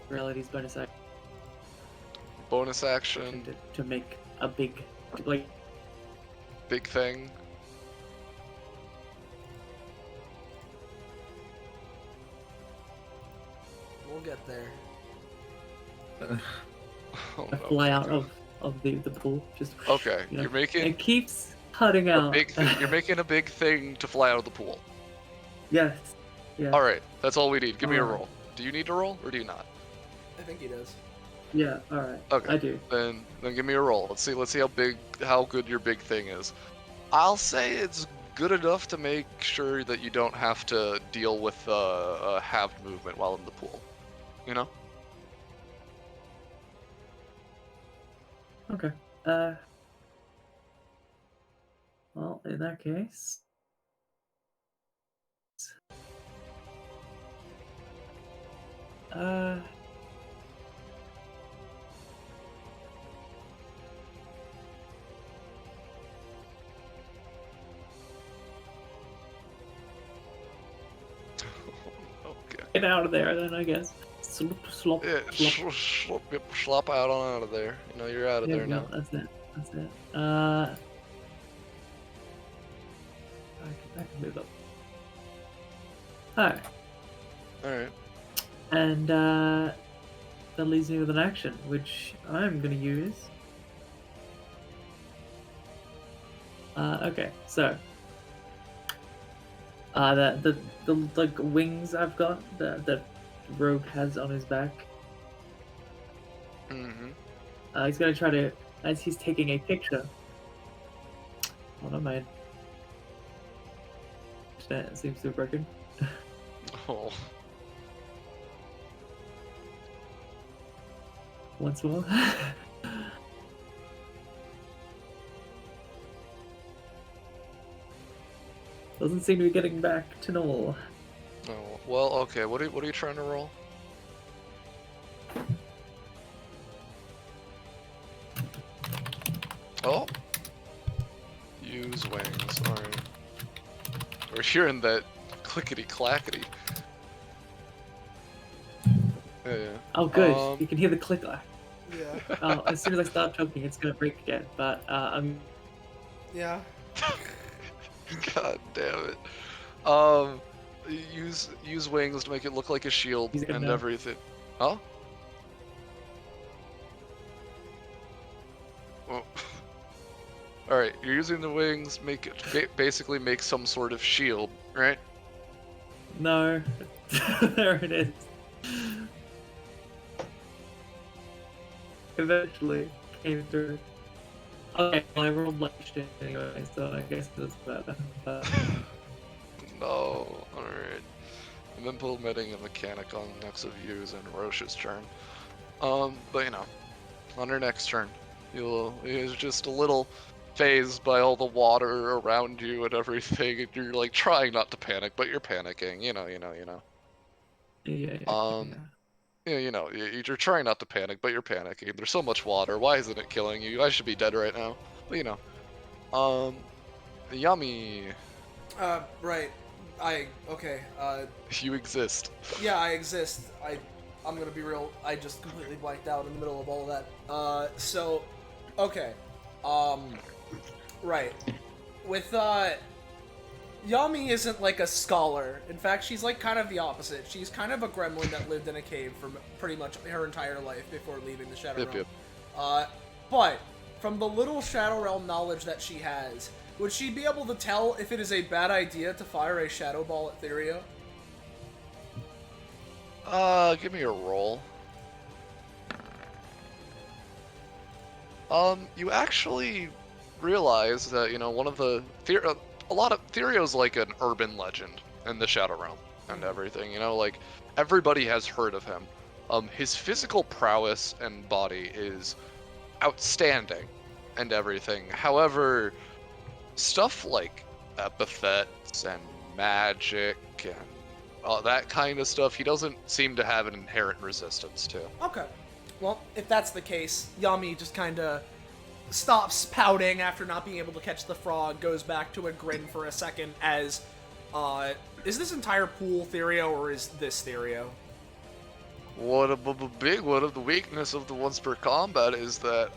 Reality's bonus action bonus action, to make a big, like, big thing. We'll get there. Oh, a no. fly out of the pool. Just Okay, you know, you're making it keeps cutting a out. big. You're making a big thing to fly out of the pool. Yes. Yeah. All right, that's all we need. Give me a Alright. roll. Do you need to roll or do you not? I think he does. Yeah. All right. Okay. I do. Then give me a roll. Let's see how good your big thing is. I'll say it's good enough to make sure that you don't have to deal with a halved movement while in the pool. You know? Okay. Well, in that case. Okay. Get out of there then, I guess. Slop. Yeah, slop out on out of there. You know, you're out of there now. That's it. That's it. I can move up. Alright. Alright. And that leaves me with an action, which I'm gonna use. Okay, so the like wings I've got that Rogue has on his back. Mm-hmm. He's gonna try to, as he's taking a picture. Oh no, man. That seems to have broken. Oh. Once more. Doesn't seem to be getting back to normal. Oh. Well, okay. What are you trying to roll? Oh. Use wings. Alright. We're hearing that clickety clackety. Yeah. Oh, good. Um, You can hear the click. Yeah. Oh, as soon as I start choking, it's gonna break again. But I'm. Yeah. God damn it. Use wings to make it look like a shield He's gonna and know. everything. Huh? Well, all right, you're using the wings. Make it basically make some sort of shield, right? No. There it is. Eventually came through. Okay, well, I rolled like shit anyway, so I guess that's better. No. All right. I'm implementing a mechanic on next of Yu's and Roche's turn. But you know, on her next turn, it's just a little phased by all the water around you and everything, and you're like trying not to panic, but you're panicking. You know. Yeah. Yeah, you're trying not to panic, but you're panicking. There's so much water. Why isn't it killing you? I should be dead right now. But you know, yummy. Right. Okay. You exist. Yeah, I exist. I'm gonna be real. I just completely blanked out in the middle of all of that. So, okay. Right. With, Yami isn't like a scholar. In fact, she's like kind of the opposite. She's kind of a gremlin that lived in a cave for pretty much her entire life before leaving the Shadow Realm. But from the little Shadow Realm knowledge that she has, would she be able to tell if it is a bad idea to fire a Shadow Ball at Therio? Give me a roll. You actually realize that, you know, one of the a lot of Therio's like an urban legend in the Shadow Realm and everything, you know, like everybody has heard of him. His physical prowess and body is outstanding and everything. However, stuff like epithets and magic and that kind of stuff, he doesn't seem to have an inherent resistance to. Okay. Well, if that's the case, Yami just kind of stops pouting after not being able to catch the frog, goes back to a grin for a second as, is this entire pool Therio or is this Therio? One of the weakness of the once per combat is that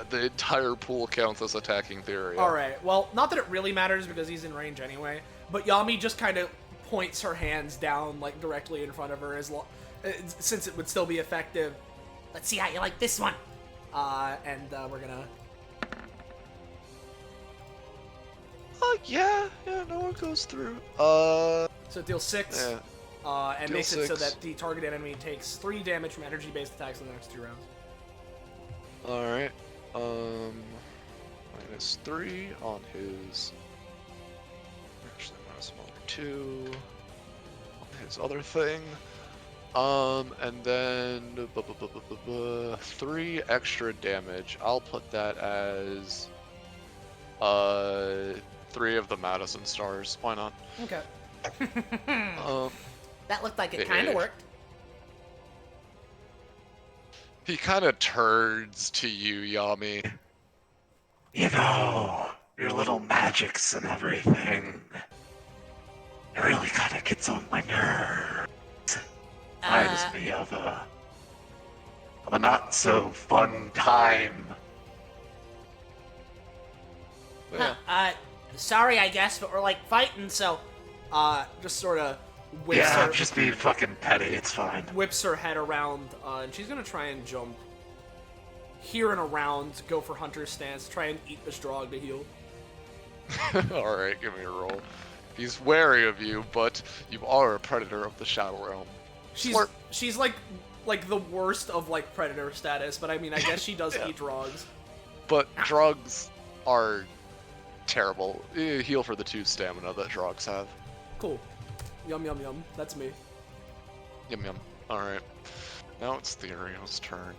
the entire pool counts as attacking Therio. Alright, well, not that it really matters because he's in range anyway, but Yami just kind of points her hands down, like, directly in front of her, since it would still be effective. Let's see how you like this one. And we're gonna... Yeah, no one goes through. So it deals 6, and Deal makes it so 6. that the target enemy takes 3 damage from energy-based attacks in the next 2 rounds. Alright, minus 3 on his... Actually, minus 1 or 2 on his other thing. And then 3 extra damage. I'll put that as 3 of the Madison stars. Why not? Okay. That looked like it kind of worked. He kind of turns to you, Yami. You know, your little magics and everything. It really kind of gets on my nerves. Reminds me of a not so fun time. Sorry, I guess, but we're like fighting, so Just sort of whips Yeah, her, I'm just being fucking petty, it's fine. whips her head around, and she's gonna try and jump here and around, go for Hunter's stance, try and eat this Drog to heal. Alright, give me a roll. He's wary of you, but you are a predator of the Shadow Realm. She's like the worst of like predator status, but I mean I guess she does eat Drogs. But drugs are terrible. Heal for the 2 stamina that drugs have. Cool. Yum yum yum. That's me. Yum yum. Alright. Now it's Therio's turn.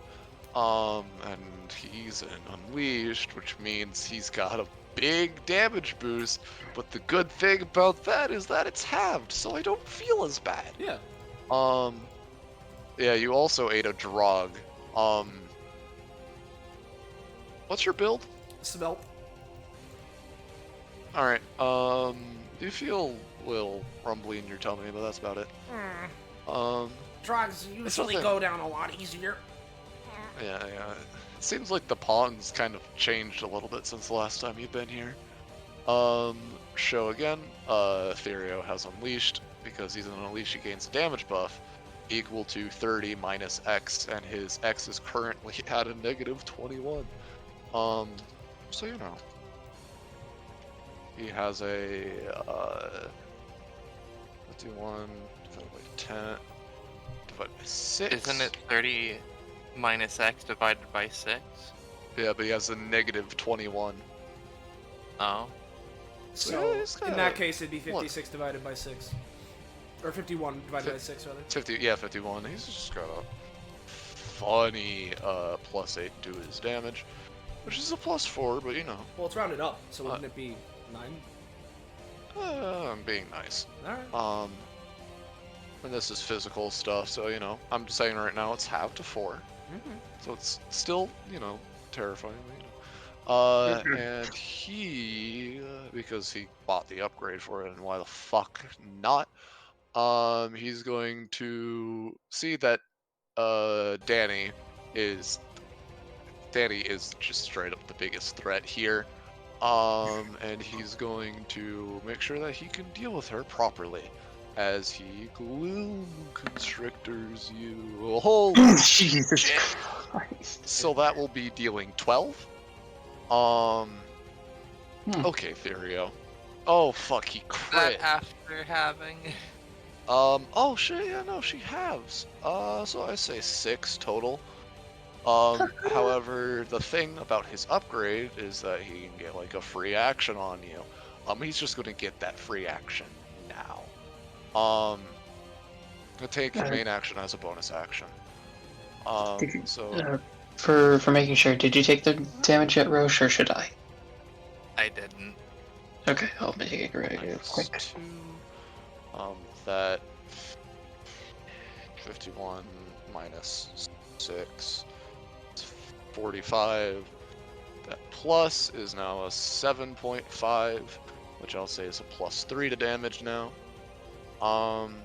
And he's in Unleashed, which means he's got a big damage boost, but the good thing about that is that it's halved, so I don't feel as bad. Yeah. Yeah, you also ate a drug. What's your build? Svelte. Alright, do you feel a little rumbly in your tummy, but that's about it. drugs usually nothing. go down a lot easier. Yeah. It seems like the pond's kind of changed a little bit since the last time you've been here. Show again. Therio has Unleashed. Because he's in Unleashed, he gains a damage buff equal to 30 minus X, and his X is currently at a negative 21. So you know. He has a 51 divided by 10 divided by 6. Isn't it 30 minus X divided by 6? Yeah, but he has a negative 21. Oh. So Yeah, it's in kinda- that case, it'd be 56 divided by 6, or 51 divided by 6 rather. 51. He's just got a funny +8 to his damage, which is a +4, but you know, Well, it's rounded up, so wouldn't it be 9? I'm being nice. All right. And this is physical stuff, so you know, I'm just saying right now it's halved to 4, Mm-hmm. so it's still, you know, terrifying. You know. And he, because he bought the upgrade for it, and why the fuck not? He's going to see that Danny is just straight up the biggest threat here. And he's going to make sure that he can deal with her properly as he gloom constrictors you. Holy Jesus shit. Christ. So that will be dealing 12. Okay, Therio. Oh fuck, he crit. That after having. Oh shit, yeah, no, she halves. So I say 6 total. However, the thing about his upgrade is that he can get like a free action on you. He's just gonna get that free action now. To take the main action as a bonus action. So For making sure, did you take the damage yet, Roche, or should I? I didn't. Okay, I'll make it quick. -2. That 51 minus 6. 45. That plus is now a 7.5, which I'll say is a +3 to damage now. Alright,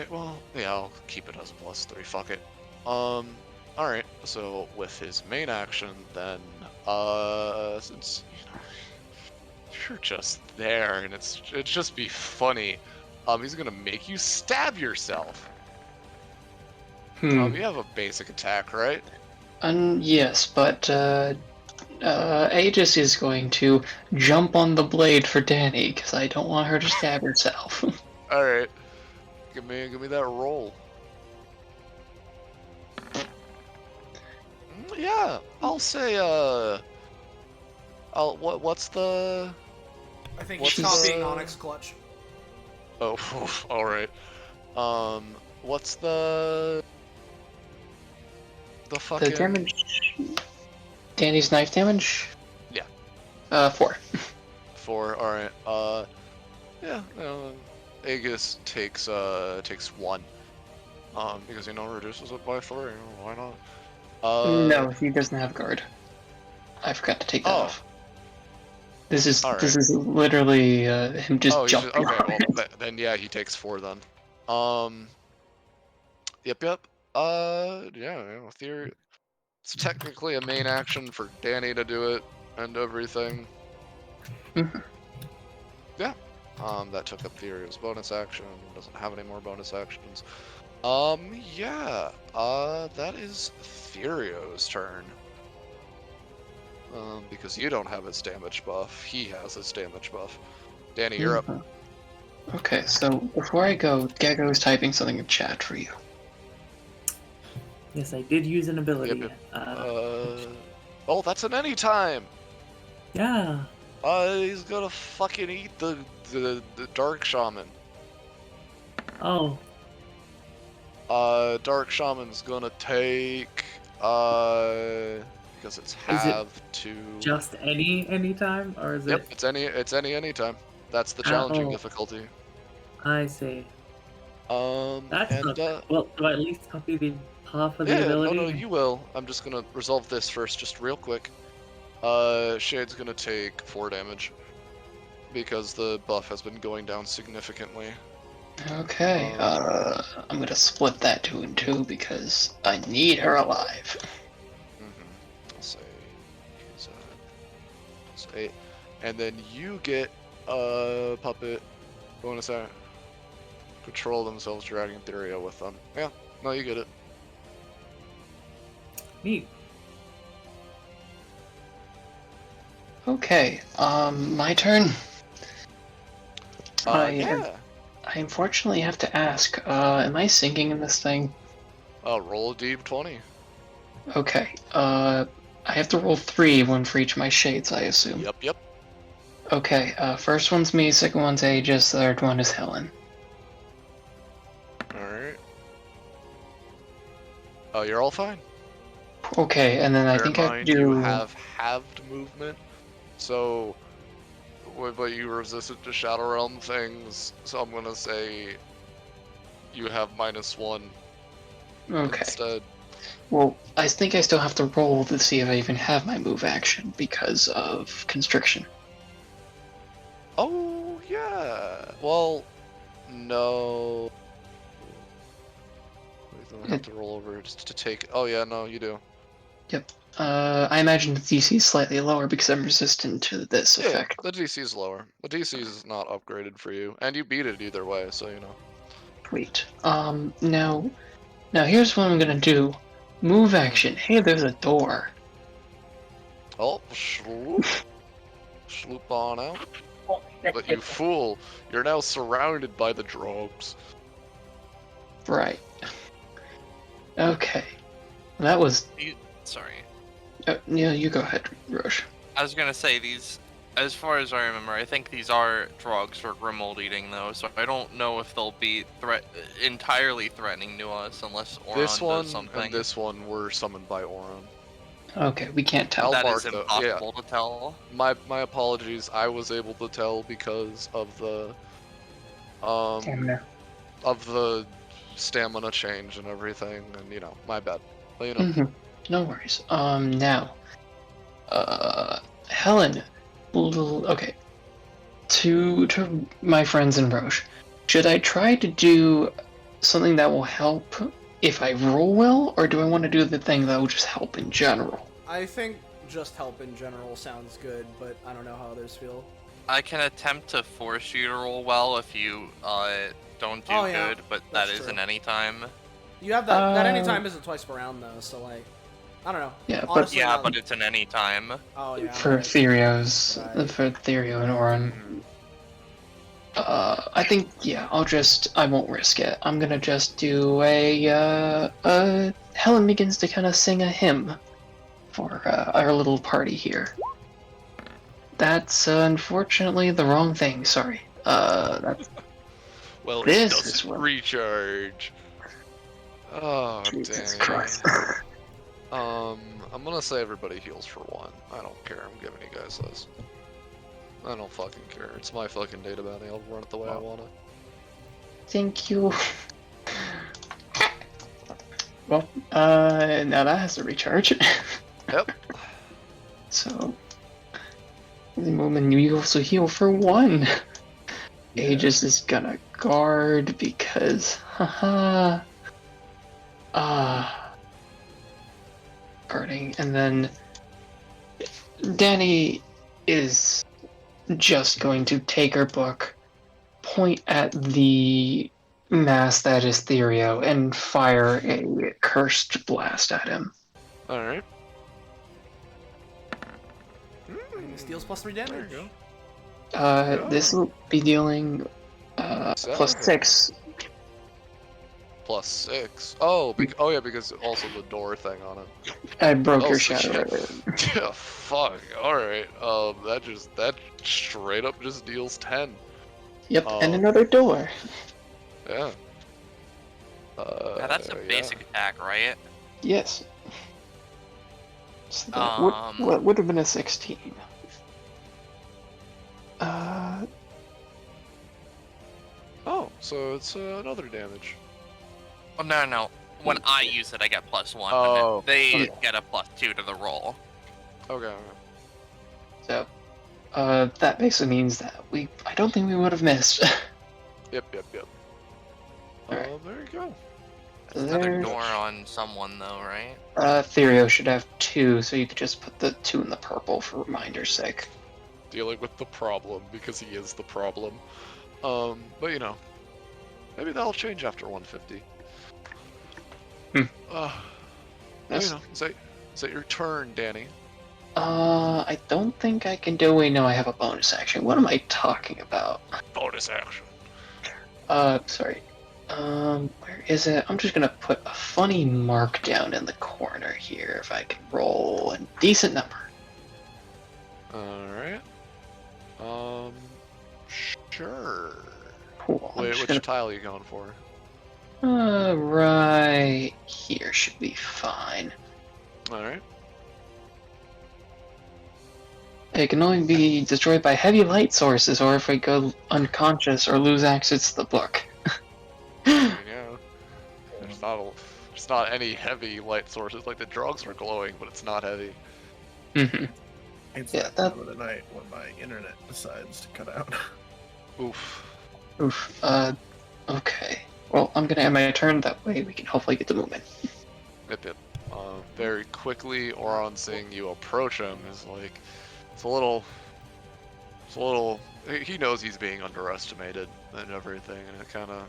well, yeah, I'll keep it as a +3, fuck it. Alright, so with his main action, then, since, you're just there, and it's just be funny, he's gonna make you stab yourself. You have a basic attack, right? Yes, but Aegis is going to jump on the blade for Danny because I don't want her to stab herself. All right, give me that roll. Yeah, I'll say what's the? I think What's she's the- copying Onyx Clutch. Oh, all right. What's the fucking The damage. Danny's knife damage. Yeah. 4. 4. All right. Yeah. Aegis takes 1. Because reduces it by 3. Why not? No, he doesn't have guard. I forgot to take that Oh. off. This is All right. this is literally him just Oh, jumping. okay. on Well, it. then yeah, he takes 4 then. Yep. Yeah. Theory. It's technically a main action for Danny to do it and everything. Mhm. Yeah. That took up Theorio's bonus action. Doesn't have any more bonus actions. Yeah. That is Theorio's turn. Because you don't have his damage buff. He has his damage buff. Danny, you're up. Mhm. Okay, so before I go, Gecko is typing something in chat for you. Yes, I did use an ability. Yep. Oh, that's an anytime. Yeah. He's gonna fucking eat the Dark Shaman. Oh, Dark Shaman's gonna take, because it's halved to... just any time, or is Yep, it? it's anytime. That's the challenging Oh. difficulty. I see. That's and, not. Well, do I at least copy the half of the yeah, ability? no, you will. I'm just gonna resolve this first, just real quick. Shade's gonna take 4 damage. Because the buff has been going down significantly. Okay, I'm gonna split that 2 and 2 because I need her alive. I'll say he's 8. And then you get puppet bonus act. Control themselves, dragging Therio with them. Yeah, no, you get it. Neat. Okay, my turn. Yeah. I unfortunately have to ask, am I sinking in this thing? Roll a d20. Okay, I have to roll 3, one for each of my shades, I assume. Yep. Okay, first one's me, second one's Aegis, third one is Helen. Alright. Oh, you're all fine. Okay, and then I Bear think in I have mind, to do... you have halved movement, so but you resisted to Shadow Realm things, so I'm gonna say you have -1 Okay. instead. Well, I think I still have to roll to see if I even have my move action because of constriction. Oh, yeah. Well, no. have to roll over just to take. Oh yeah, no, you do. Yep. I imagine the DC is slightly lower because I'm resistant to this Yeah, effect. the DC is lower. The DC is not upgraded for you, and you beat it either way, so you know. Sweet. Now here's what I'm gonna do. Move action. Hey, there's a door. Oh, sloop. Sloop on out. But you fool, you're now surrounded by the drogs. Right. Okay. That was. Sorry. Yeah, you go ahead, Roche. I was gonna say these, as far as I remember, I think these are drogs for Grimold eating though, so I don't know if they'll be entirely threatening to us unless Oran This one does something. and this one were summoned by Oran. Okay, we can't tell. That Mark is the- impossible to tell. My apologies. I was able to tell because of the of the stamina change and everything, and you know, my bad. But, you know, No worries. Now, Helen, okay. To my friends in Roche, should I try to do something that will help if I roll well, or do I want to do the thing that will just help in general? I think just help in general sounds good, but I don't know how others feel. I can attempt to force you to roll well if you don't do Oh, yeah. good, but That's that true. isn't any time. You have that anytime isn't twice per round though, so like, I don't know. Yeah, but- Honestly, Yeah, not- but it's an any time. Oh yeah. For right. Therio and Oran. Mhm. I think, yeah, I won't risk it. I'm gonna just do Helen begins to kind of sing a hymn for our little party here. That's unfortunately the wrong thing, sorry. That's well, This it is doesn't what- recharge. Oh, Jesus dang. Christ. I'm gonna say everybody heals for 1. I don't care. I'm giving you guys this. I don't fucking care. It's my fucking data bounty. I'll run it the way I want it. Thank you. Well, now that has to recharge. Yep. So, the moment you also heal for 1. Aegis is gonna guard because, haha. Guarding, and then Danny is just going to take her book, point at the mass that is Therio, and fire a cursed blast at him. Alright. Steals +3 damage. There you go. This will be dealing plus 6. +6. Oh, oh yeah, because also the door thing on it. I broke Oh, your so shadow. Yeah, fuck. Alright. That straight up just deals 10. Yep, and another door. Yeah. Yeah, that's a basic attack, right? Yes. So that what would have been a 16? Oh, so it's another damage. Oh, no. When I use it, I get +1. Oh. But they Okay. get a +2 to the roll. Okay. So, that basically means that I don't think we would have missed. Yep. Alright. There you go. There's another There's- door on someone, though, right? Therio should have 2, so you could just put the 2 in the purple for reminder's sake. Dealing with the problem because he is the problem. But you know, maybe that'll change after 150. That's- You know, is that your turn, Danny? I don't think I can do. Wait, no, I have a bonus action. What am I talking about? Bonus action. Sorry. Where is it? I'm just gonna put a funny mark down in the corner here if I can roll a decent number. Alright. Sure. Cool. I'm Wait, just which gonna... tile are you going for? Right here should be fine. Alright. It can only be destroyed by heavy light sources or if I go unconscious or lose access to the book. There you go. There's not any heavy light sources. Like the drugs are glowing, but it's not heavy. Mhm. It's Yeah, that that- time of the night when my internet decides to cut out. Oof. Oof. Okay. Well, I'm gonna end my turn. That way we can hopefully get the movement. Yep, yep. Very quickly, Oran seeing you approach him is like, it's a little. He knows he's being underestimated and everything, and it kind of.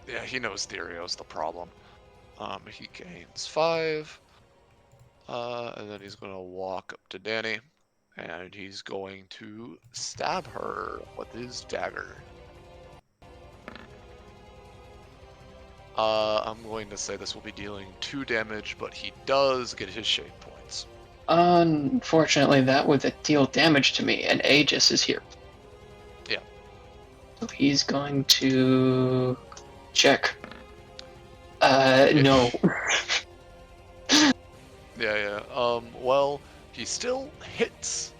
Yeah, he knows Therio's the problem. He gains 5. And then he's gonna walk up to Danny, and he's going to stab her with his dagger. I'm going to say this will be dealing 2 damage, but he does get his shade points. Unfortunately, that would deal damage to me, and Aegis is here. Yeah. So he's going to check. No. Yeah. Well, he still hits.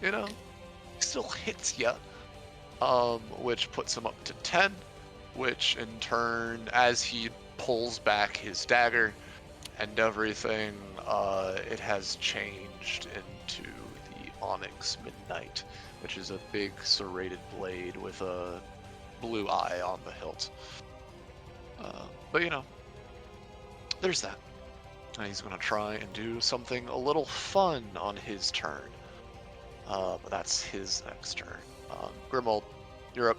You know, he still hits ya. Which puts him up to 10. Which in turn, as he pulls back his dagger and everything, it has changed into the Onyx Midnight, which is a big serrated blade with a blue eye on the hilt. But you know, there's that. And he's gonna try and do something a little fun on his turn. But that's his next turn. Grimold, you're up.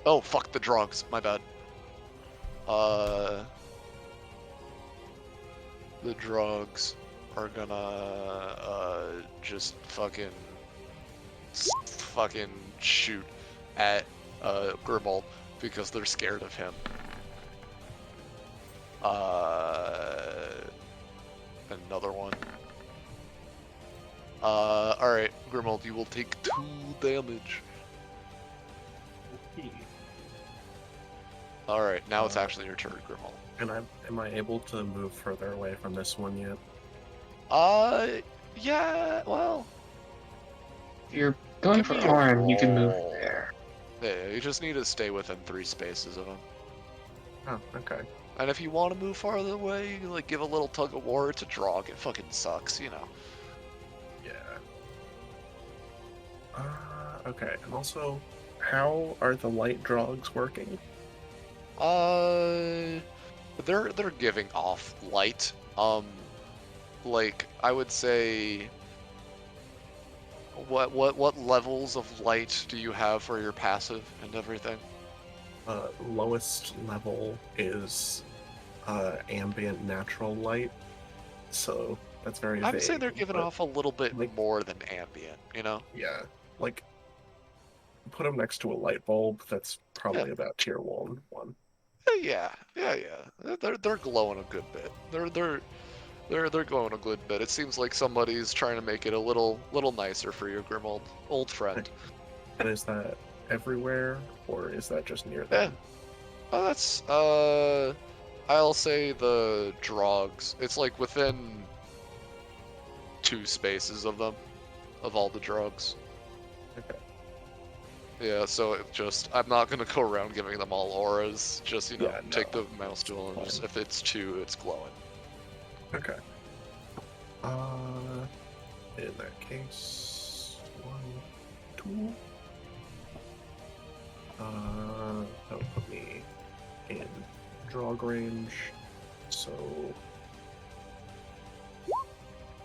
Oh, fuck the drugs. My bad. The drugs are gonna just fucking shoot at Grimold because they're scared of him. Another one. Alright, Grimold, you will take 2 damage. Alright, now it's actually your turn, Grimold. And am I able to move further away from this one yet? Yeah, well... If you're going for Oran, you can move there. Yeah, you just need to stay within 3 spaces of him. Oh, okay. And if you want to move farther away, like give a little tug of war to Drog. It fucking sucks, you know. Yeah. Okay, and also, how are the light drogs working? They're giving off light. Like I would say, what levels of light do you have for your passive and everything? Lowest level is ambient natural light, so that's very I would vague, say they're giving but, off a little bit like, more than ambient, you know? yeah, like put them next to a light bulb. That's probably about tier 1. Yeah. They're glowing a good bit. They're glowing a good bit. It seems like somebody's trying to make it a little nicer for your Grimold, old friend. And is that everywhere, or is that just near Yeah. them? Oh, that's I'll say the drogs. It's like within 2 spaces of them, of all the drugs. Okay. Yeah, so it just, I'm not gonna go around giving them all auras. Just, you know, Yeah, take no. the mouse tool and just, if it's 2, it's glowing. Okay. In that case, 1, 2. That'll put me in drog range. So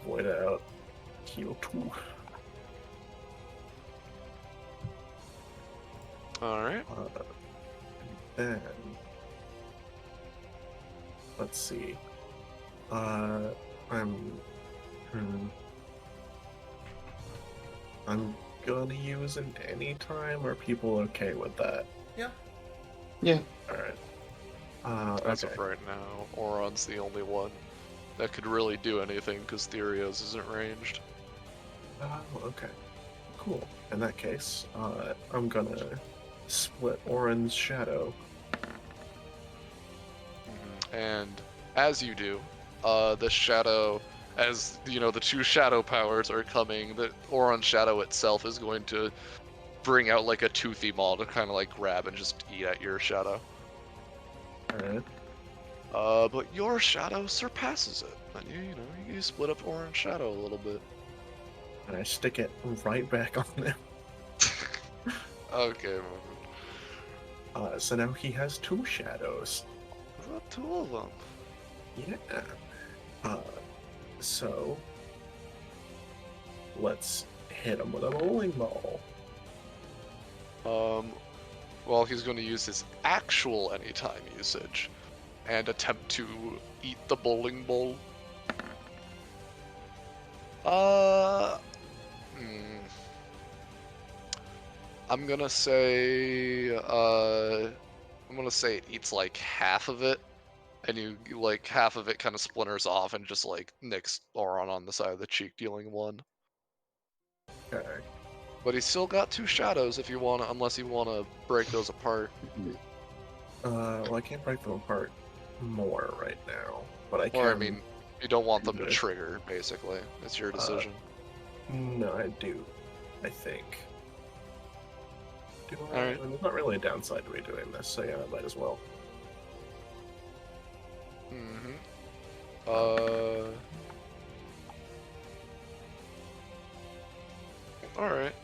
void out, heal 2. Alright. Then let's see. I'm gonna use an anytime. Are people okay with that? Yeah. Yeah. Alright. As Okay. of right now, Oron's the only one that could really do anything because Therios isn't ranged. Oh, okay. Cool. In that case, I'm gonna split Oran's shadow. And as you do, the shadow, as you know, the 2 shadow powers are coming. The Oron shadow itself is going to bring out like a toothy maw to kind of like grab and just eat at your shadow. Alright. But your shadow surpasses it, and you split up Oran's shadow a little bit. And I stick it right back on them. Okay. So now he has 2 shadows. Is that 2 of them? Yeah. So let's hit him with a bowling ball. Well, he's going to use his actual anytime usage and attempt to eat the bowling ball. I'm gonna say, it eats like half of it, and you like half of it kind of splinters off and just like nicks Oran on the side of the cheek, dealing 1. Okay. But he's still got 2 shadows if you want to, unless you want to break those apart. Well, I can't break them apart more right now, but I can. Or I mean, you don't want them to trigger, basically. It's your decision. No, I do. I think. Do I? Alright. I mean, there's not really a downside to me doing this, so yeah, I might as well. Alright.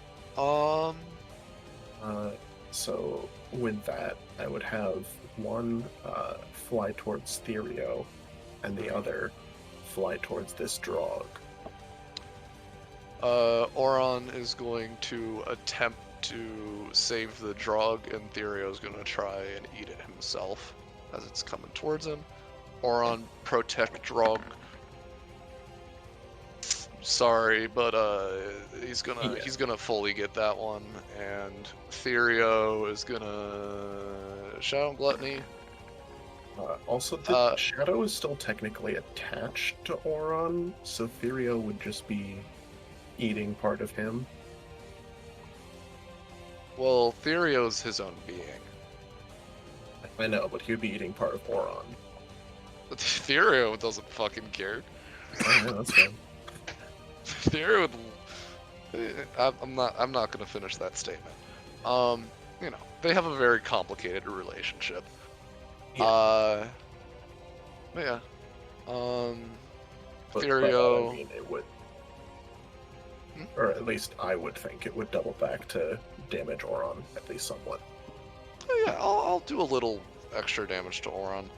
So with that, I would have one fly towards Therio, and the other fly towards this Drog. Oran is going to attempt to save the Drog, and Therio is going to try and eat it himself as it's coming towards him. Oran, protect Drog. Sorry, but he's gonna fully get that one, and Therio is gonna Shadow Gluttony. Also, the Shadow is still technically attached to Oran, so Therio would just be eating part of him. Well, Therio's his own being. I know, but he would be eating part of Oran. But Therio doesn't fucking care. Oh, yeah, that's fine. Therio would... I'm not gonna finish that statement. You know, they have a very complicated relationship. Yeah. But yeah. But, Therio... I mean, it would... Or at least I would think it would double back to damage Oran, at least somewhat. Oh yeah, I'll do a little extra damage to Oran.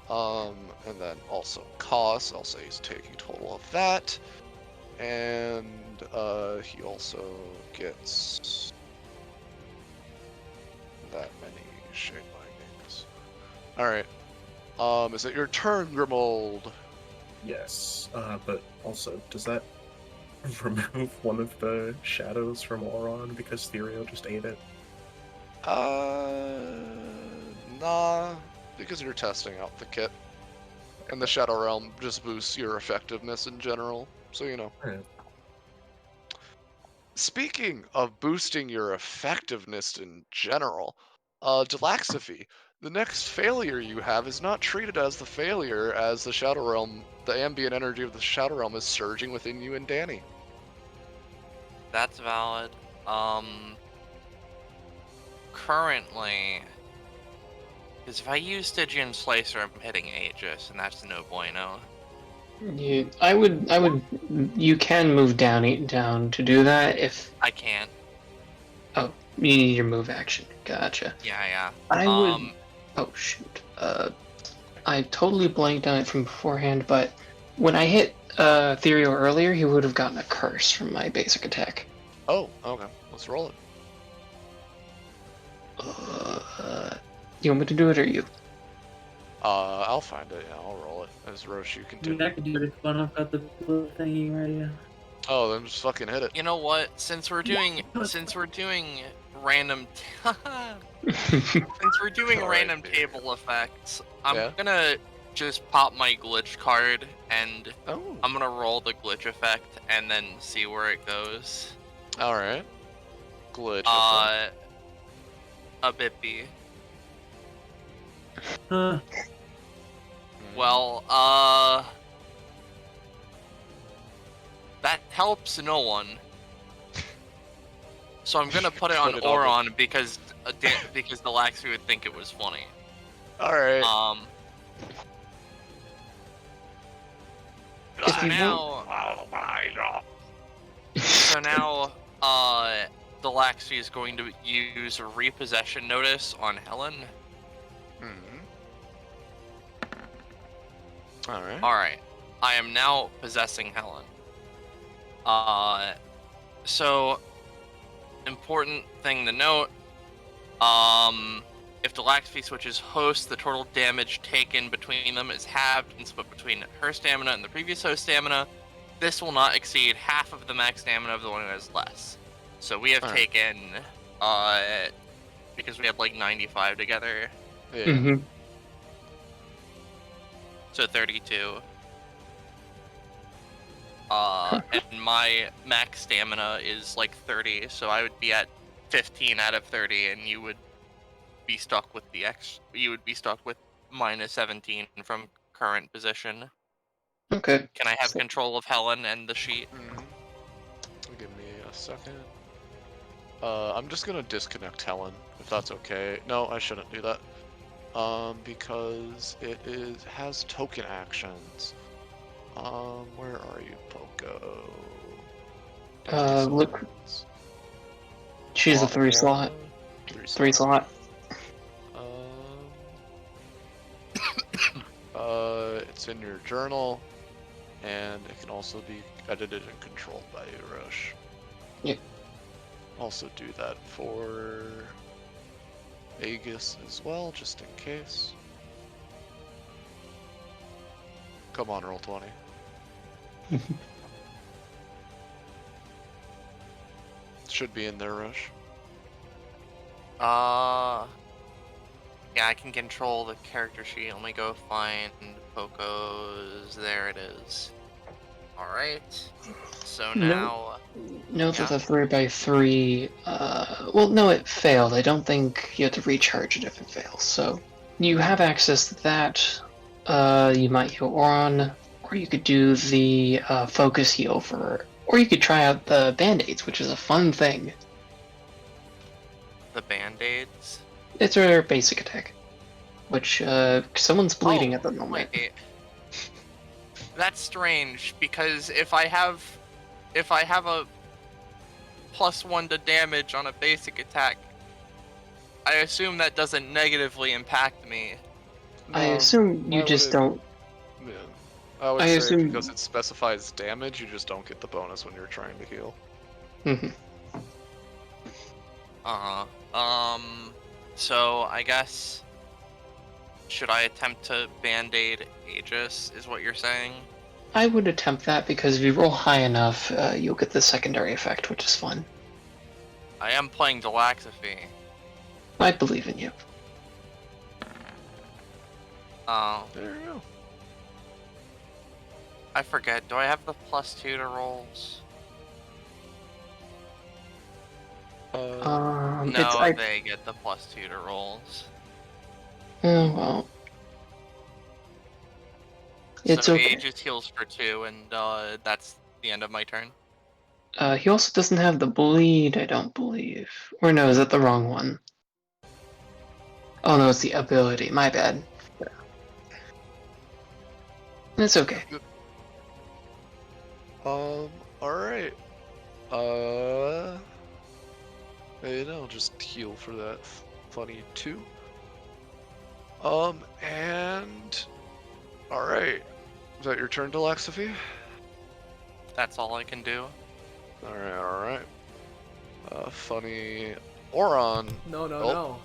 And then also cost, I'll say he's taking total of that. And he also gets that many shape bindings. Alright. Is it your turn, Grimold? Yes, but also, does that remove one of the shadows from Oran because Therio just ate it? Nah, because you're testing out the kit. And the Shadow Realm just boosts your effectiveness in general, so you know. Right. Speaking of boosting your effectiveness in general, Delaxophy, the next failure you have is not treated as the failure, as the Shadow Realm, the ambient energy of the Shadow Realm is surging within you and Danny. That's valid. Currently, because if I use Stygian Slicer, I'm hitting Aegis, and that's no bueno. You can move down to do that if... I can't. Oh, you need your move action. Gotcha. Yeah. I would... Oh, shoot. I totally blanked on it from beforehand, but when I hit Therio earlier, he would have gotten a curse from my basic attack. Oh, okay. Let's roll it. You want me to do it or you? I'll find it. Yeah, I'll roll it. As Roche, you can do I can do it when I've got the blue thingy ready. Oh, then just fucking hit it. You know what? Since we're doing random, random table effects, I'm gonna just pop my glitch card and I'm gonna roll the glitch effect and then see where it goes. All right. Glitch effect. A bit B. Huh. Well, that helps no one. So I'm gonna put it on Oran because the Laxi would think it was funny. All right. So now, Delaxi is going to use a repossession notice on Helen. Alright. Alright. I am now possessing Helen. So, important thing to note, if Delaxi switches hosts, the total damage taken between them is halved and split between her stamina and the previous host stamina. This will not exceed half of the max stamina of the one who has less. So we have taken, because we had like 95 together, Yeah. so 32. And my max stamina is like 30, so I would be at 15 out of 30, and you would be stuck with you would be stuck with minus 17 from current position. Okay. Can I have control of Helen and the sheet? Give me a second. I'm just gonna disconnect Helen, if that's okay. No, I shouldn't do that. Because it has token actions. Where are you, Poco? Look. She's a 3 slot. 3 slot. It's in your journal, and it can also be edited and controlled by you, Roche. Yep. Also do that for Aegis as well, just in case. Come on, roll 20. Should be in there, Rush. Yeah, I can control the character sheet. Let me go find Poco's. There it is. Alright. So now... Note that the 3x3, well, no, it failed. I don't think you have to recharge it if it fails. So, you have access to that. You might heal Oran, or you could do the focus heal or you could try out the band-aids, which is a fun thing. The band-aids? It's her basic attack, which someone's bleeding at the moment. Wait. That's strange, because if I have a +1 to damage on a basic attack, I assume that doesn't negatively impact me. I assume you just don't. Yeah. I would I say assume- because it specifies damage, you just don't get the bonus when you're trying to heal. So I guess, should I attempt to band-aid Aegis, is what you're saying? I would attempt that because if you roll high enough, you'll get the secondary effect, which is fun. I am playing Delaxi. I believe in you. Oh. There you go. I forget, do I have the +2 to rolls? No, they get the +2 to rolls. Oh, well. It's so okay. Aegis heals for 2, and that's the end of my turn. He also doesn't have the bleed, I don't believe. Or no, is that the wrong one? Oh no, it's the ability. My bad. It's okay. Alright. And I'll just heal for that funny 2. And... Alright. Is that your turn, Delaxi? That's all I can do. Alright. Funny... Oran. No.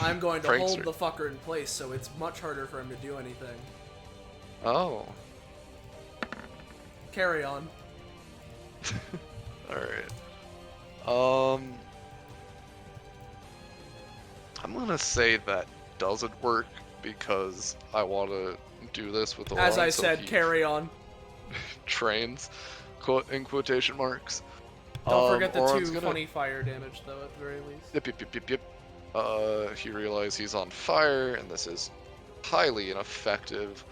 I'm going to Frank's hold the fucker in place, so it's much harder for him to do anything. Oh. Carry on. Alright. I'm gonna say that doesn't work because I want to do this with Oran. As I so said, he carry on. trains, in quotation marks. Don't forget the Oran's 2 gonna... funny fire damage, though, at the very least. Yep. He realizes he's on fire, and this is highly ineffective.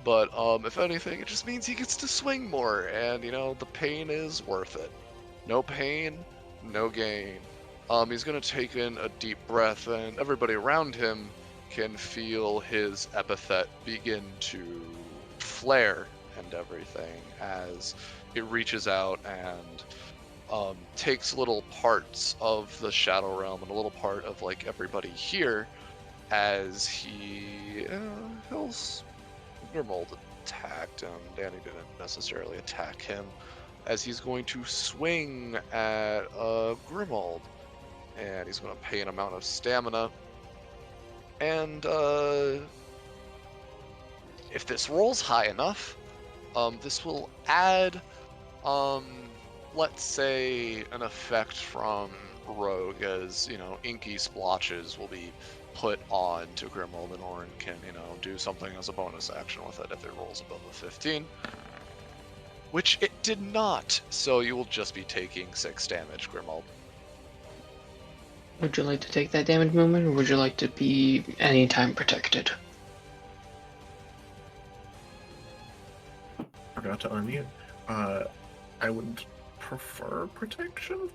But if anything, it just means he gets to swing more, and the pain is worth it. No pain, no gain. He's gonna take in a deep breath, and everybody around him can feel his epithet begin to flare and everything as it reaches out and takes little parts of the Shadow Realm and a little part of like everybody here, as Grimald attacked him. Danny didn't necessarily attack him, as he's going to swing at Grimald, and he's going to pay an amount of stamina. And if this rolls high enough, this will add, let's say, an effect from Rogue, as, you know, inky splotches will be put on to Grimald, and Oran can, you know, do something as a bonus action with it if it rolls above a 15. Which it did not, so you will just be taking 6 damage, Grimald. Would you like to take that damage movement, or would you like to be anytime protected? Forgot to unmute. I would prefer protection.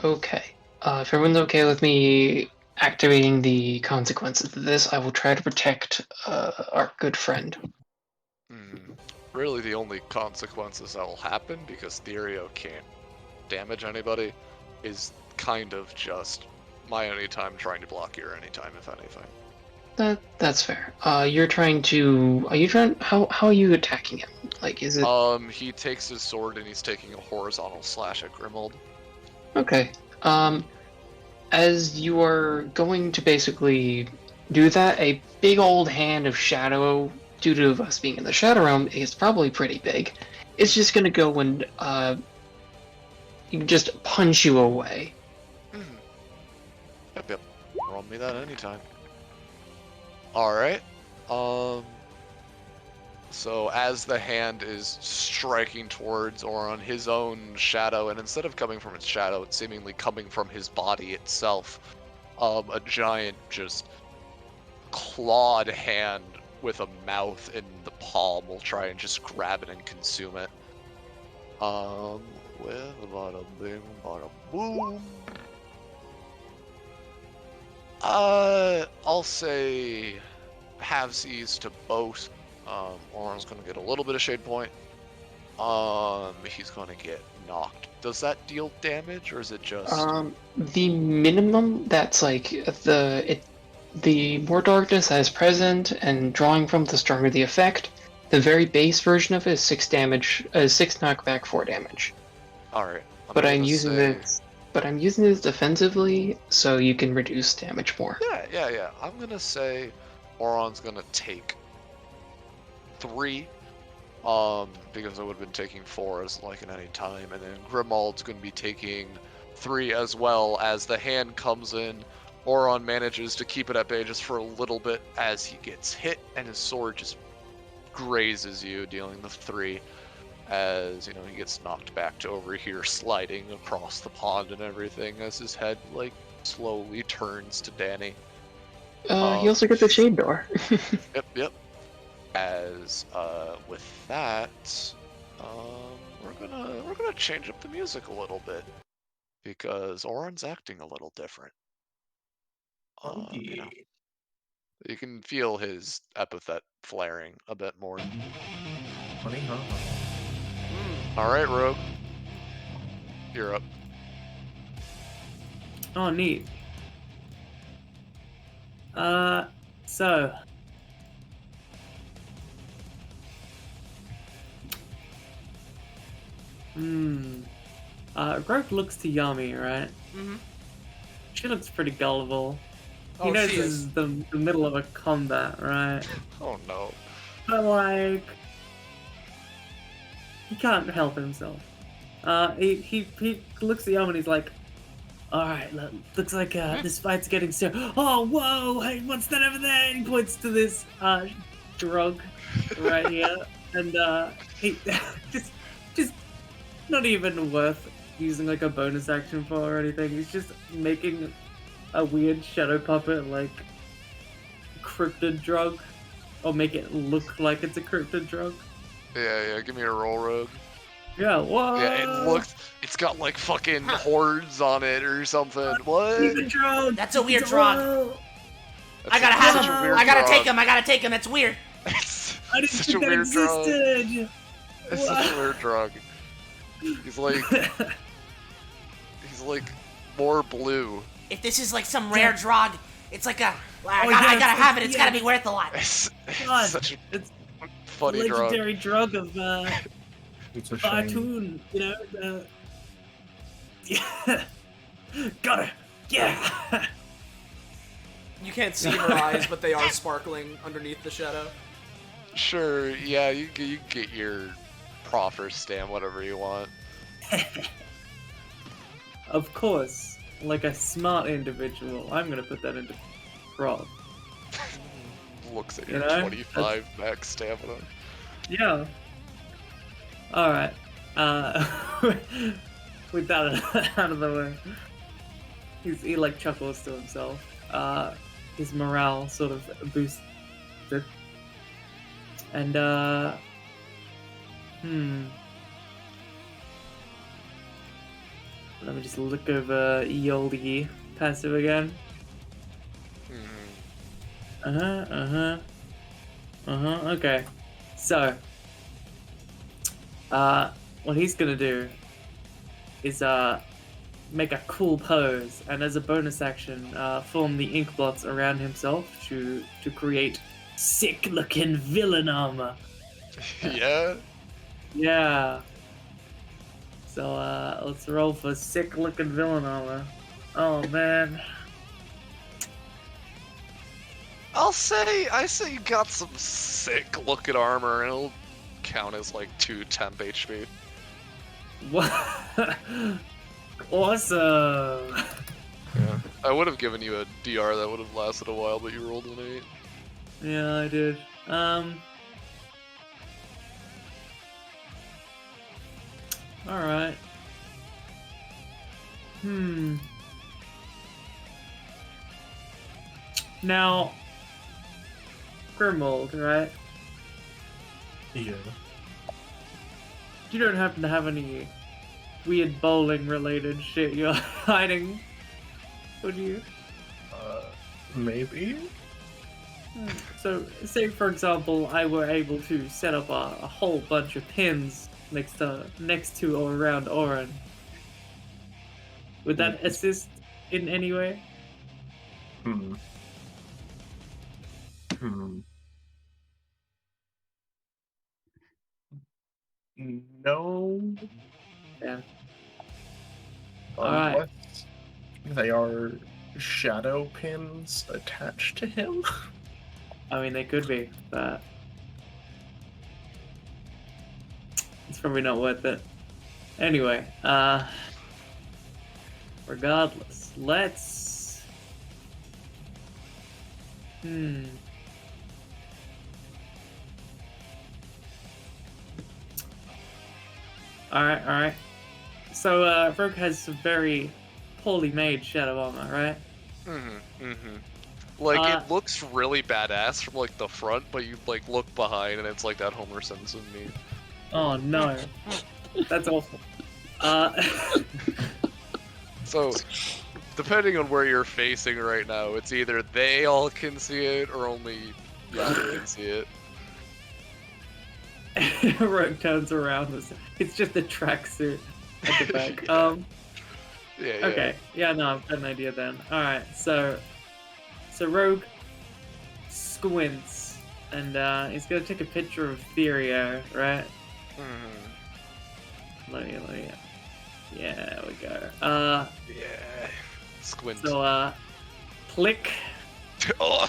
Okay. If everyone's okay with me activating the consequences of this, I will try to protect our good friend. Really, the only consequences that will happen, because Therio can't damage anybody, is kind of just my anytime trying to block your anytime, if anything. That's fair. Are you trying? How are you attacking him? Like, is it? He takes his sword and he's taking a horizontal slash at Grimald. Okay. As you are going to basically do that, a big old hand of shadow, due to us being in the Shadow Realm, is probably pretty big. It's just gonna go and just punch you away. Yep. Roll me that anytime. Alright. So as the hand is striking towards Oran, his own shadow, and instead of coming from its shadow, it's seemingly coming from his body itself. A giant, just clawed hand with a mouth in the palm will try and just grab it and consume it. With bada bing, bada boom. I'll say halvesies to both. Oran's gonna get a little bit of shade point. He's gonna get knocked. Does that deal damage, or is it just? The minimum that's like the more darkness that is present and drawing from, the stronger the effect. The very base version of it is 6 damage, 6 knockback, 4 damage. All right. But I'm using this defensively, so you can reduce damage more. Yeah. I'm gonna say Oran's gonna take 3, because I would have been taking 4 as like at any time, and then Grimald's gonna be taking 3 as well. As the hand comes in, Oran manages to keep it at bay just for a little bit as he gets hit, and his sword just grazes you, dealing the 3. As, you know, he gets knocked back to over here, sliding across the pond and everything, as his head, like, slowly turns to Danny. He also gets a shade door. Yep. As, with that, we're gonna change up the music a little bit, because Oran's acting a little different. You know, you can feel his epithet flaring a bit more. Funny, huh? Alright, Rogue. You're up. Oh, neat. So. Rogue looks to Yami, right? Mm-hmm. She looks pretty gullible. Oh, He knows she this is. is the middle of a combat, right? Oh no. But like, he can't help himself. He looks at Yami and he's like, "All right, looks like this fight's getting serious. Oh, whoa! Hey, what's that over there?" And he points to this drug right here, and he just not even worth using like a bonus action for or anything. He's just making a weird shadow puppet like cryptid drug, or make it look like it's a cryptid drug. Yeah, give me a roll, Rogue. Yeah, whoa! Yeah, it's got like fucking hordes on it or something. What? He's a drug! That's a weird It's drug. whoa. I gotta have such him. a weird I gotta drug. take him. I gotta take him. That's weird. It's I didn't such think a that weird drug. existed! It's such a weird drug. He's like, He's like more blue. If this is like some rare drug, it's like a. I Oh, gotta yeah, have it. It's yeah. gotta be worth a lot. It's God, such a it's funny drug. legendary drug of It's a shame. Patron, you know. Yeah, got it. Yeah. You can't see her eyes, but they are sparkling underneath the shadow. Sure, yeah, you get your proffer stamp, whatever you want. Of course, like a smart individual, I'm gonna put that into prop. Looks at You your know, 25 max stamina. Yeah. Alright. With that out of the way. He like chuckles to himself. His morale sort of boosted. And let me just look over Yoldi passive again. Okay. So, what he's gonna do is make a cool pose, and as a bonus action, form the ink blots around himself to create sick-looking villain armor. Yeah? Yeah. So let's roll for sick-looking villain armor. Oh man. I say you got some sick looking armor, and it'll count as like 2 temp HP. What? Awesome. Yeah. I would have given you a DR that would have lasted a while, but you rolled an 8. Yeah, I did. Alright. Now, Grimwald, right? Yeah. You don't happen to have any weird bowling related shit you're hiding, would you? Maybe? So, say for example, I were able to set up a whole bunch of pins next to or around Oran. Would that assist in any way? No. Yeah. Unless they are shadow pins attached to him. I mean, they could be, but it's probably not worth it. Anyway, regardless, let's... Alright. So, Rogue has some very poorly made shadow armor, right? Like, it looks really badass from, like, the front, but you, like, look behind and it's like that Homer Simpson meme. Oh, no. That's awful. So, depending on where you're facing right now, it's either they all can see it or only you can see it. Rogue turns around. It's just a tracksuit at the back. Yeah. Okay. Yeah, no, I've got an idea then. Alright, so Rogue squints, and he's gonna take a picture of Therio, right? Let me. Yeah, there we go. Yeah. Squint. So, click. Oh,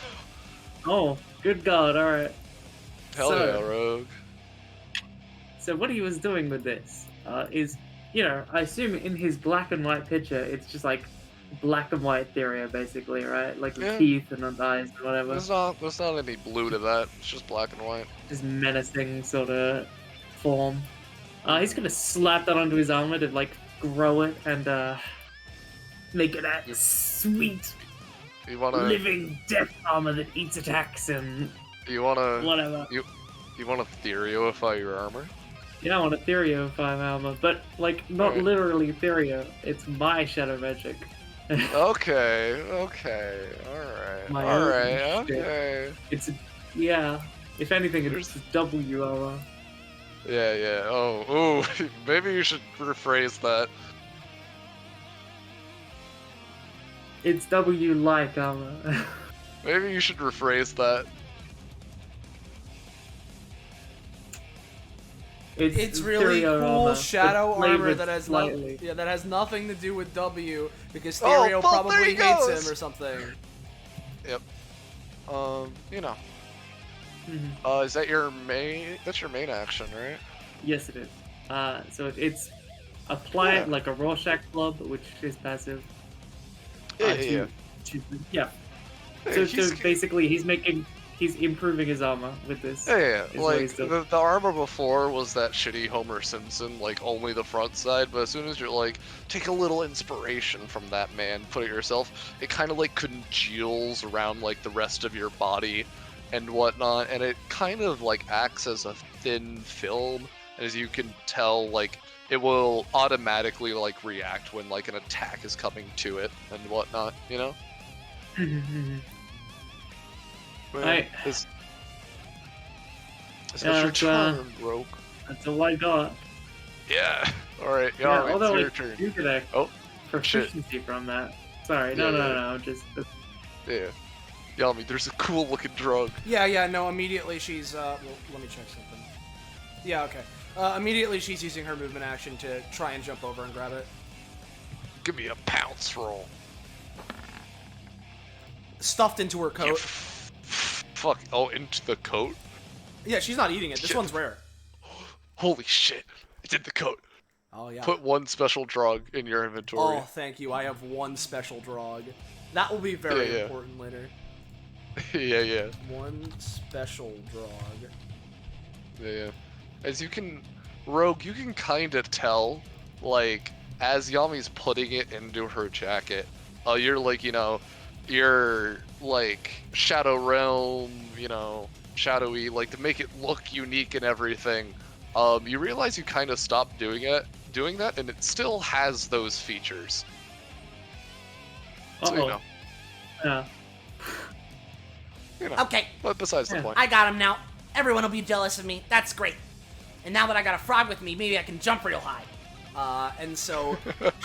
Oh, good God, alright. hell yeah, Rogue. So what he was doing with this is, I assume in his black and white picture, it's just like black and white Therio, basically, right? Like the teeth and the eyes and whatever. There's not any blue to that. It's just black and white. Just menacing sort of form. He's gonna slap that onto his armor to like grow it and make it that sweet You wanna living death armor that eats attacks and whatever. You wanna Theorioify your armor? Yeah, I want a Therio 5 armor, but like not Right. literally Therio. It's my shadow magic. Okay, My alright, own shit. okay. If anything, it's W armor. Yeah. Oh, ooh, maybe you should rephrase that. It's W like armor. Maybe you should rephrase that. It's really Ethereal cool armor, shadow but armor flavored that has slightly. that has nothing to do with W because Oh, Therio well, there probably he hates goes. him or something. Yep. You know. Mhm. Is that your main? That's your main action, right? Yes, it is. So it's apply it Yeah. like a Rorschach club, which is passive. Yeah, to- yeah. yeah. Yeah, So he's- basically, he's improving his armor with this. Yeah, is what he's like doing. the armor before was that shitty Homer Simpson, like only the front side. But as soon as you're like, take a little inspiration from that man, put it yourself, it kind of like congeals around like the rest of your body and whatnot, and it kind of like acts as a thin film. As you can tell, like it will automatically like react when like an attack is coming to it and whatnot. You know. I- It's Yeah, your it's, turn, Rogue. That's all I got. Yeah. All right. Yeah, Yeah. although It's your I turn. do get a Oh, proficiency from that. Sorry, no, Yeah, no, yeah. no, just Yeah. Yummy. There's a cool looking drug. Yeah, no, immediately she's, well, let me check something. Yeah, okay. Immediately she's using her movement action to try and jump over and grab it. Give me a pounce roll. Stuffed into her You coat. fuck. Oh, into the coat? Yeah, she's not eating it. This Shit. one's rare. Holy shit. It's in the coat. Oh, yeah. Put one special drug in your inventory. Oh, thank you. I have one special drog. That will be very Yeah. important later. Yeah. One special drog. Yeah. As you can, Rogue, you can kind of tell, like, as Yami's putting it into her jacket, you're like, you're like Shadow Realm, shadowy, like to make it look unique and everything. You realize you kind of stopped doing that, and it still has those features. So, uh-oh. Yeah. Okay, But besides the Yeah. point. I got him now. Everyone will be jealous of me. That's great. And now that I got a frog with me, maybe I can jump real high. And so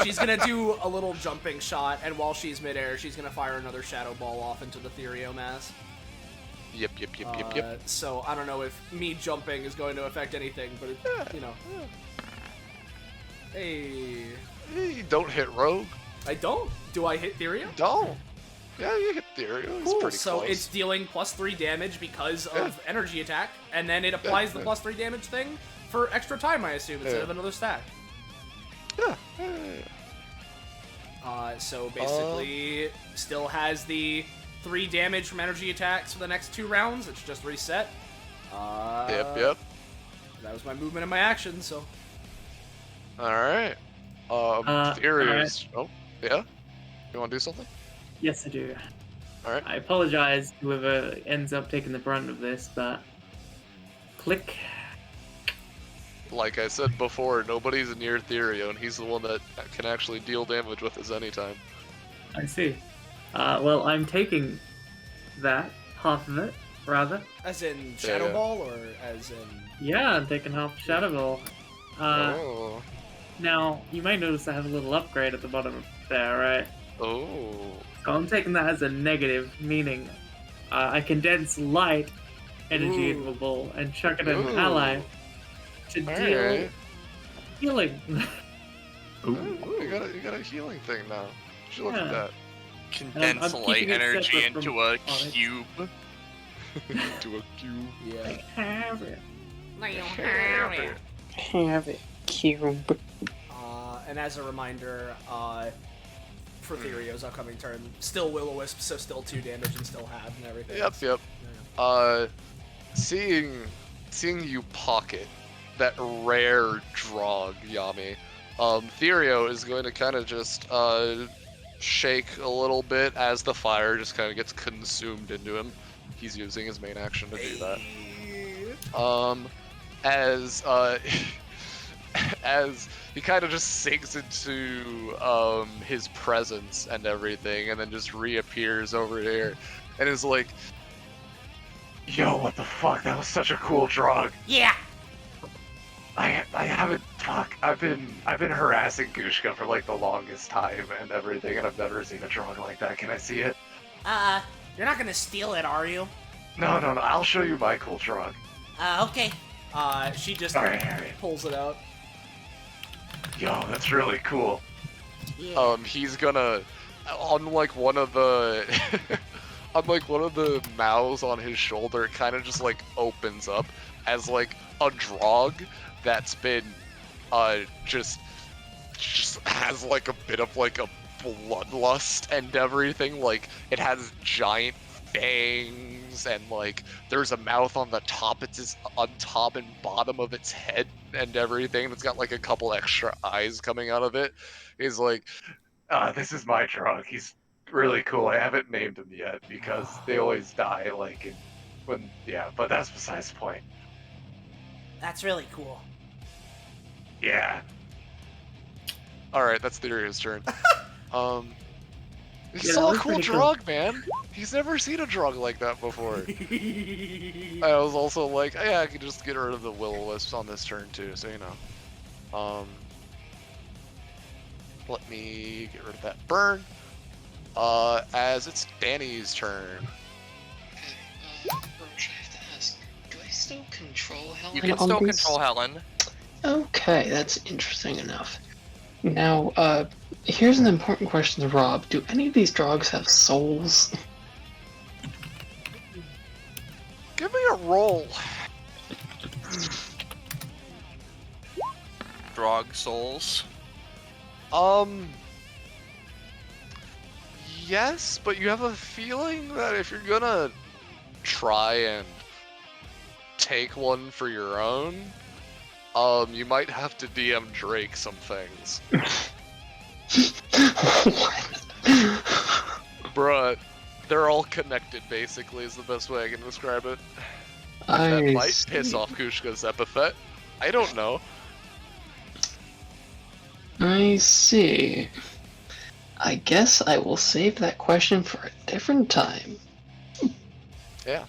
she's gonna do a little jumping shot, and while she's midair, she's gonna fire another shadow ball off into the Therio mass. Yep. So I don't know if me jumping is going to affect anything, but it, Hey, Hey, don't hit Rogue. I don't. Do I hit Therio? Don't. Yeah, you hit Therio. He's Cool. pretty So close. it's dealing +3 damage because of energy attack, and then it applies the yeah. +3 damage thing for extra time, I assume, instead Yeah. of another stack. Yeah. So basically, still has the 3 damage from energy attacks for the next 2 rounds. It's just reset. Yep. That was my movement and my action, so. Alright. Theories. Oh, yeah? You want to do something? Yes, I do. Alright. I apologize to whoever ends up taking the brunt of this, but click. Like I said before, nobody's near Therio, and he's the one that can actually deal damage with us anytime. I see. Well, I'm taking that, half of it, rather. As in Shadow yeah. Ball, or as in. Yeah, I'm taking half Shadow Ball. Oh. Now, you may notice I have a little upgrade at the bottom there, right? Oh. So I'm taking that as a negative, meaning I condense light energy into a ball and chuck it at an Ooh. ally to deal Alright. healing. Ooh. Oh, you got a healing thing now. You should look at Yeah. that. Condense I'm light keeping it energy separate from into a onyx. cube. To a cube. Yeah. Have it. Have it, cube. And as a reminder, for Therio's upcoming turn, still Will-O-Wisp, so still 2 damage and still have and everything. Yep. Yeah. Seeing you pocket that rare drog, Yami, Therio is going to kind of just shake a little bit as the fire just kind of gets consumed into him. He's using his main action to do that. As he kind of just sinks into his presence and everything, and then just reappears over here, and is like, Yo, what the fuck? That was such a cool drug. Yeah. I haven't fuck, I've been harassing Gushka for like the longest time and everything, and I've never seen a drawing like that. Can I see it? You're not gonna steal it, are you? No, I'll show you my cool drawing. Okay. She just Alright. pulls it out. Yo, that's really cool. Yeah. He's gonna, on like one of the, on like one of the mouths on his shoulder, it kind of just like opens up as like a drog that's been, just has like a bit of like a bloodlust and everything. Like it has giant fangs and like there's a mouth on the top. It's on top and bottom of its head and everything. It's got like a couple extra eyes coming out of it. He's like, This is my drug. He's really cool. I haven't named him yet because they always die, like, but that's besides the point. That's really cool. Yeah. alright, that's Theria's turn. He's Yeah, still a that's cool pretty cool. drug, man. He's never seen a drug like that before. I was also like, yeah, I could just get rid of the will-o-wisps on this turn too, so you know. Let me get rid of that burn. As it's Danny's turn. Roach, I have to ask, do I still control Helen? You can still control Helen. Okay, that's interesting enough. Now, here's an important question to Rob. Do any of these dogs have souls? Give me a roll. Drog souls. Yes, but you have a feeling that if you're gonna try and take one for your own, you might have to DM Drake some things. Bruh, they're all connected, basically, is the best way I can describe it. That might piss off Kushka's epithet. I don't know. I see. I guess I will save that question for a different time. Yeah.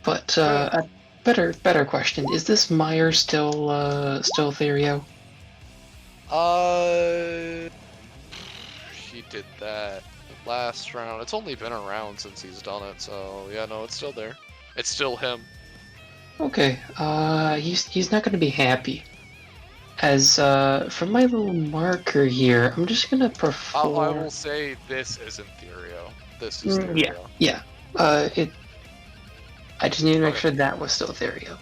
But, a better question. Is this Meyer still Therio? He did that last round. It's only been around since he's done it, so yeah, no, it's still there. It's still him. Okay, he's not gonna be happy. As, for my little marker here, I'm just gonna perform... I will say this isn't Therio. This is Therio. Yeah. I just need to make sure that was still Therio.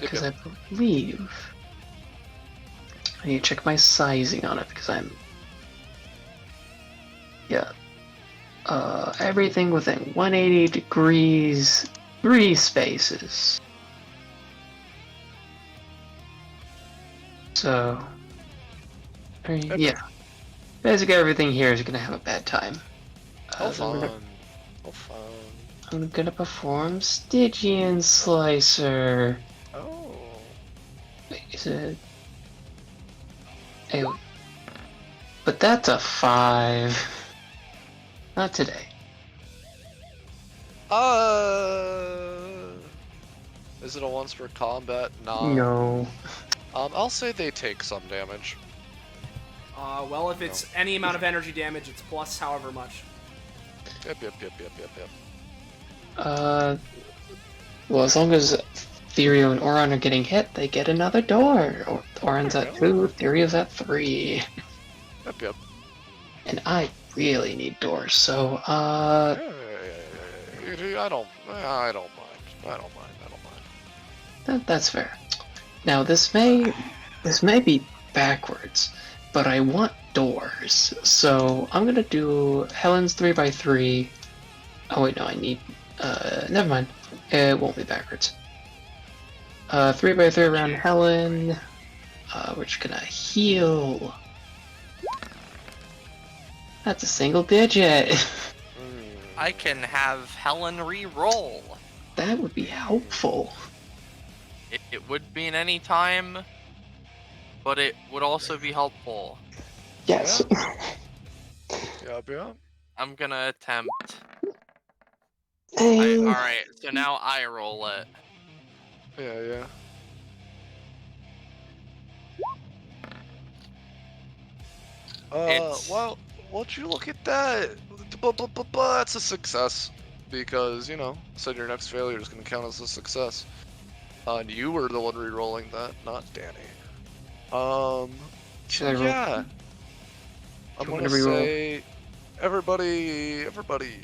Because I believe... I need to check my sizing on it, because I'm... Yeah. Everything within 180 degrees, 3 spaces. So... yeah. Basically everything here is gonna have a bad time. I'm gonna perform Stygian Slicer. Oh. Wait, is it... Hey, but that's a 5. Not today. Is it a once for combat? Nah. No. I'll say they take some damage. Well, if it's any amount of energy damage, it's plus however much. Yep. Well, as long as Therio and Oran are getting hit, they get another door. Oran's at 2, Therio's at 3. Yep. And I really need doors, so, I don't mind. That's fair. Now, this may be backwards, but I want doors. So, I'm gonna do Helen's 3x3. Oh wait, no, I need, never mind. It won't be backwards. 3x3 around Helen. We're just gonna heal. That's a single digit. I can have Helen re-roll. That would be helpful. It would be in any time, but it would also be helpful. Yes. Yep. I'm gonna attempt. Hey. Alright, so now I roll it. Yeah. Well, won't you look at that? That's a success. Because, you know, said your next failure is going to count as a success. And you were the one re-rolling that, not Danny. Should I roll? Yeah. I'm You going want to to reroll? say, everybody,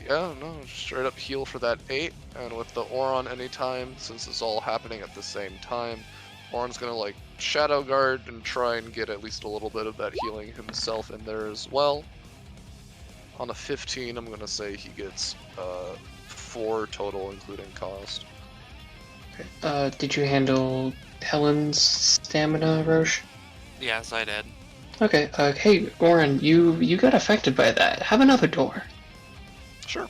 yeah, no, straight up heal for that 8. And with the Oran anytime, since it's all happening at the same time, Oran's going to, like, Shadow Guard and try and get at least a little bit of that healing himself in there as well. On a 15, I'm going to say he gets 4 total, including cost. Did you handle Helen's stamina, Roche? Yes, I did. Okay, hey, Oran, you got affected by that. Have another door. Sure.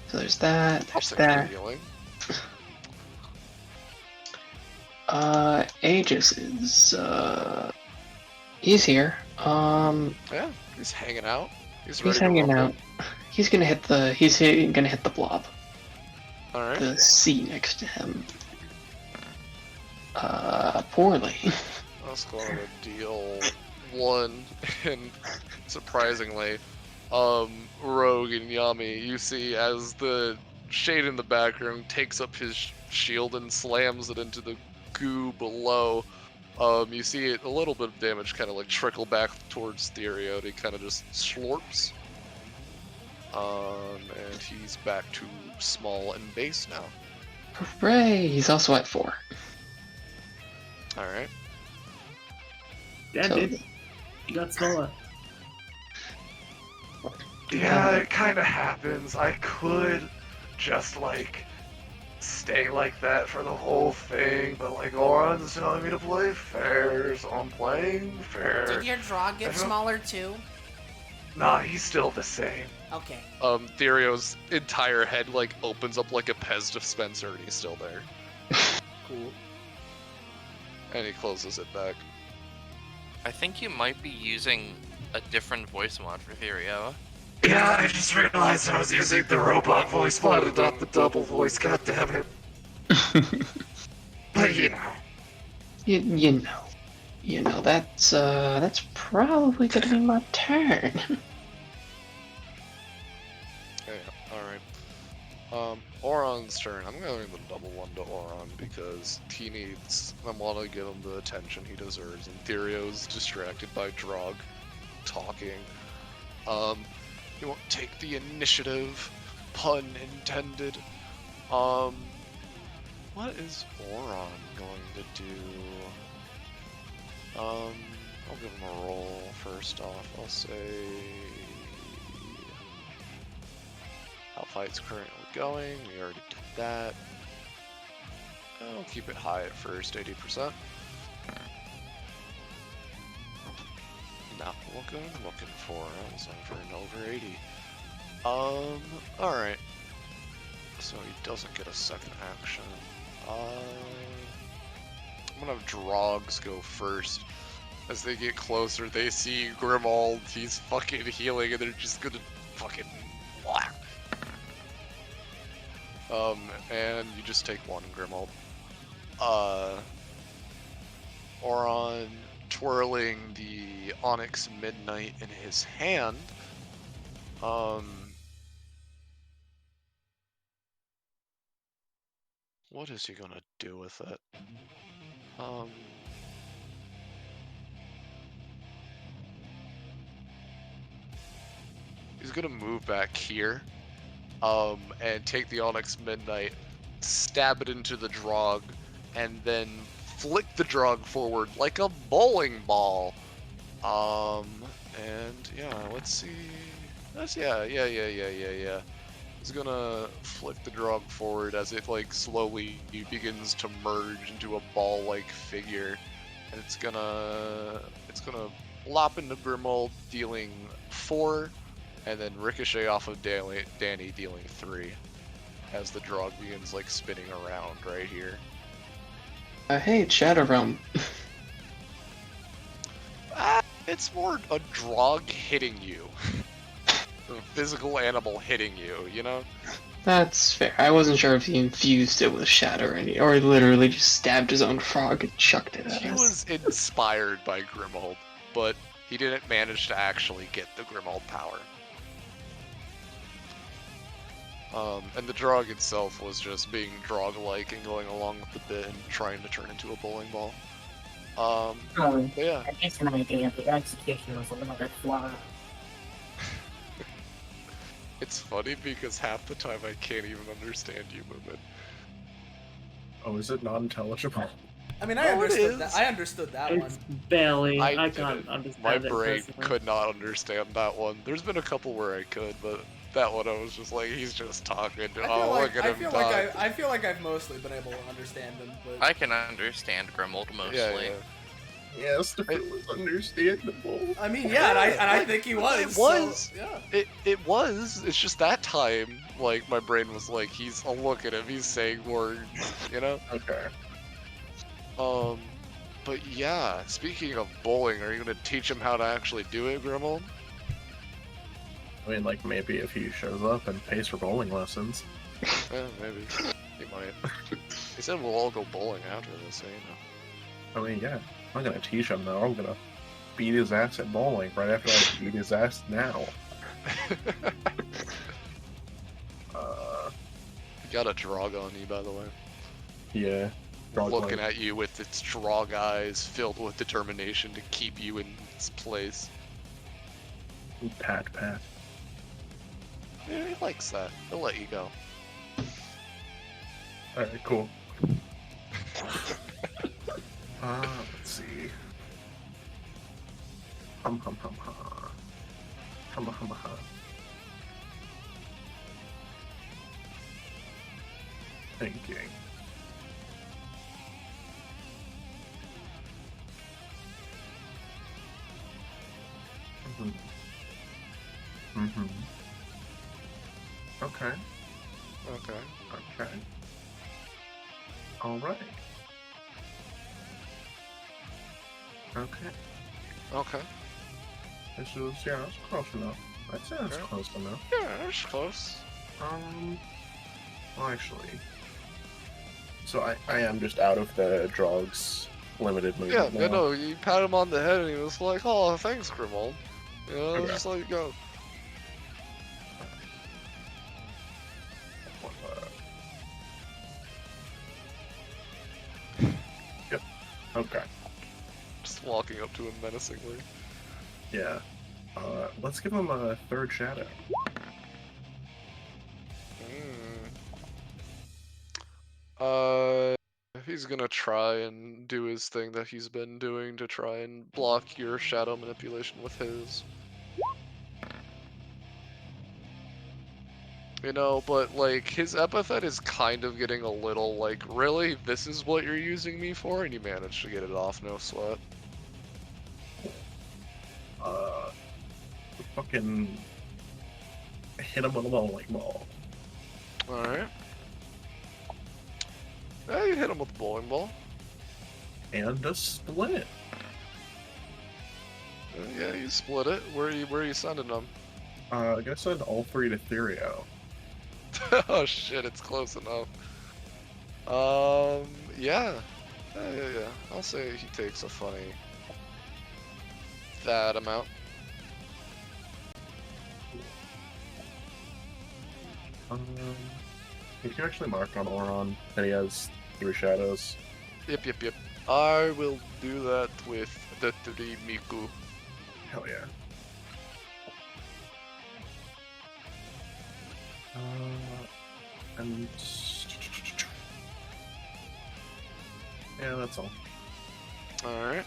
So there's that, I'll there's take that. healing. Aegis is, he's here. Yeah, he's hanging out. He's ready He's to hanging rumble. out. He's gonna hit the blob. Alright. The C next to him. Poorly. Let's go to deal 1, and surprisingly, Rogue and Yami, you see as the shade in the background takes up his shield and slams it into the goo below. You see it, a little bit of damage kind of like trickle back towards Therio, and he kind of just slurps. And he's back to small and base now. Hooray! He's also at 4. Alright. Damn, So- dude. You got smaller. Yeah, it kind of happens. I could just, like, stay like that for the whole thing, but, like, Oran's telling me to play fair, so I'm playing fair. Did your draw get I don't- smaller too? Nah, he's still the same. Okay. Therio's entire head, like, opens up like a Pez dispenser, and he's still there. Cool. And he closes it back. I think you might be using a different voice mod for Therio. Yeah, I just realized I was using the robot voice mod and not the double voice, god damn it. But you know. You know, that's probably gonna be my turn. Yeah, alright. Oran's turn. I'm going to double 1 to Oran because he needs, I want to give him the attention he deserves, and Therio's distracted by Drog talking. He won't take the initiative, pun intended. What is Oran going to do? I'll give him a roll first off. I'll say how fight's currently going. We already did that. I'll keep it high at first, 80%. Not what I'm looking for. I was looking for an over 80. Alright. So he doesn't get a second action. I'm gonna have Drogs go first. As they get closer, they see Grimald, he's fucking healing, and they're just gonna fucking whack. And you just take 1, Grimald. Oran twirling the Onyx Midnight in his hand. What is he gonna do with it? He's gonna move back here, and take the Onyx Midnight, stab it into the Drog, and then flick the Drog forward like a bowling ball. And yeah, let's see. Yeah. He's gonna flick the Drog forward as it like slowly begins to merge into a ball-like figure, and it's gonna lop into Grimald, dealing 4, and then ricochet off of Danny, dealing 3, as the Drog begins like spinning around right here. Hey, it's Shadow Realm. It's more a Drog hitting you. A physical animal hitting you, you know? That's fair. I wasn't sure if he infused it with shadow or literally just stabbed his own frog and chucked it at He us. was inspired by Grimald. but he didn't manage to actually get the Grimald power. And the Drog itself was just being Drog-like and going along with the bit and trying to turn into a bowling ball. But yeah. I guess my idea of the execution was a little bit flawed. It's funny because half the time I can't even understand you, Moomin. Oh, is it not intelligible? I mean, I understood that. I understood that one. It's barely. I didn't. can't understand My it brain personally. could not understand that one. There's been a couple where I could, but that one I was just like, he's just talking. Look at him talk. I feel like I've mostly been able to understand him, but I can understand Grimald mostly. Yeah. Yes, if it was understandable. I mean, yeah, and I think he was. It was. So, yeah. It was. It's just that time, like, my brain was like, oh, look at him, he's saying words, you know? Okay. But yeah, speaking of bowling, are you gonna teach him how to actually do it, Grimald? I mean, like, maybe if he shows up and pays for bowling lessons. Yeah, maybe. He might. He said we'll all go bowling after this, so you know. I mean, yeah. I'm not gonna teach him, though. I'm gonna beat his ass at bowling right after I beat his ass now. Got a Drog on you, by the way. Yeah. Looking at you with its Drog eyes filled with determination to keep you in its place. Pat. Yeah, he likes that. He'll let you go. Alright, cool. Let's see. Hum. Thinking. Okay. Alright. Okay. This is, yeah, that's close enough. I'd say that's close enough. Yeah, that's close. Well, actually. So I am just out of the drugs limited movement. Yeah, no, you pat him on the head and he was like, oh, thanks, Grimald. You know, Okay. just let it go. Yep. Okay. Just walking up to him menacingly. Yeah. Let's give him a third shadow. He's gonna try and do his thing that he's been doing to try and block your shadow manipulation with his. You know, but like, his epithet is kind of getting a little like, really? This is what you're using me for? And you managed to get it off, no sweat. Fucking hit him with a bowling ball. Alright. Yeah, you hit him with a bowling ball. And a split. Yeah, you split it. Where are you sending them? I guess send all three to Therio. Oh shit, it's close enough. Yeah. Yeah. I'll say he takes a funny that amount. You can actually mark on Oran that he has 3 shadows. Yep. I will do that with the 3 Miku. Hell yeah. And yeah, that's all. Alright.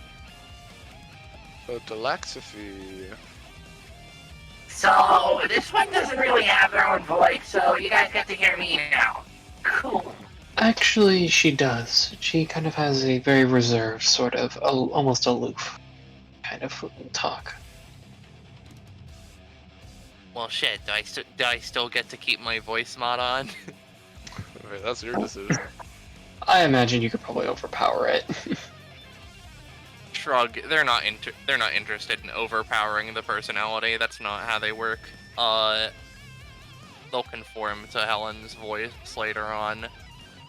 The Delaxophy. So, this one doesn't really have their own voice, so you guys get to hear me now. Cool. Actually, she does. She kind of has a very reserved, sort of, almost aloof kind of talk. Well, shit. Do I still get to keep my voice mod on? Alright, that's your decision. I imagine you could probably overpower it. Shrug. They're not interested in overpowering the personality. That's not how they work. They'll conform to Helen's voice later on.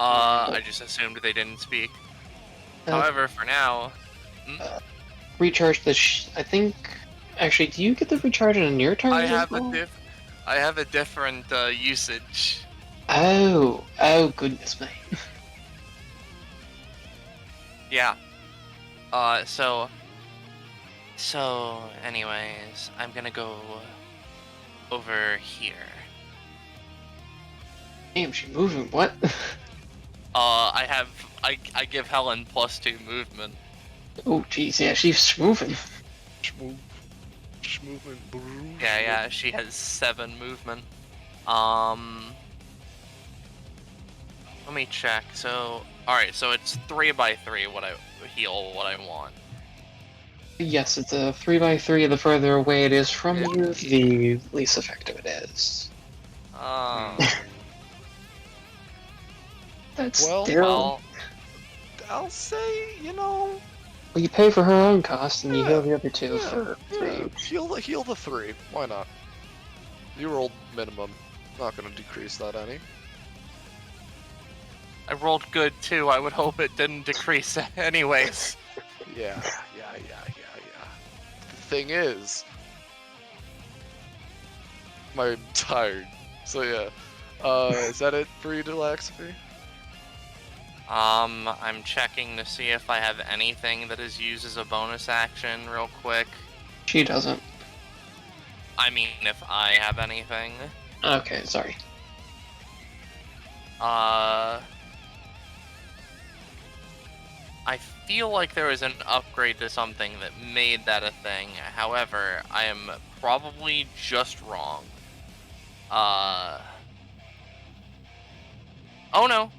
I just assumed they didn't speak. However, for now, recharge the. I think. Actually, do you get the recharge on your turn? I have a different usage. Oh goodness me. Yeah. So anyways, I'm gonna go over here. Damn, she moving. What? I give Helen +2 movement. Oh jeez, yeah, she's moving. Yeah, she has 7 movement. Let me check. So, alright, so it's 3x3 what I want. Yes, it's a 3x3. The further away it is from you, the least effective it is. That's Well, still. I'll say, you know. Well, you pay for her own cost, and you Yeah, heal the other 2 yeah, for 3. Heal the 3. Why not? You rolled minimum. Not gonna decrease that any. I rolled good too. I would hope it didn't decrease anyways. Yeah. The thing is, I'm tired. So yeah. Is that it for you, Delaxaphy? I'm checking to see if I have anything that is used as a bonus action real quick. She doesn't. I mean, if I have anything. Okay, sorry. I feel like there was an upgrade to something that made that a thing. However, I am probably just wrong. Oh no.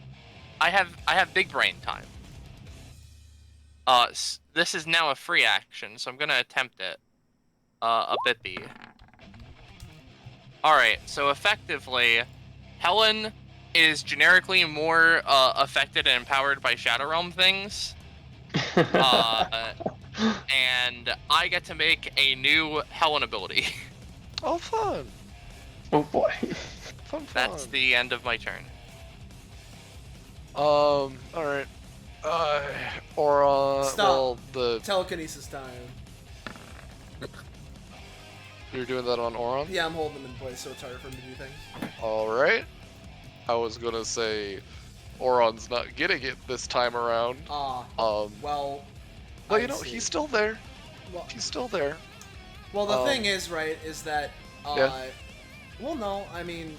I have big brain time. This is now a free action, so I'm gonna attempt it. A bitty. Alright, so effectively, Helen is generically more affected and empowered by Shadow Realm things. And I get to make a new Helen ability. Oh, fun. Oh boy. Fun. That's the end of my turn. Alright. Stop. Well, the... Telekinesis time. You're doing that on Oran? Yeah, I'm holding them in place so it's harder for him to do things. Alright. I was gonna say Oran's not getting it this time around. Well... But you know, he's still there. Well, He's still there. well the thing is, right, is that... Yeah. Well, no, I mean...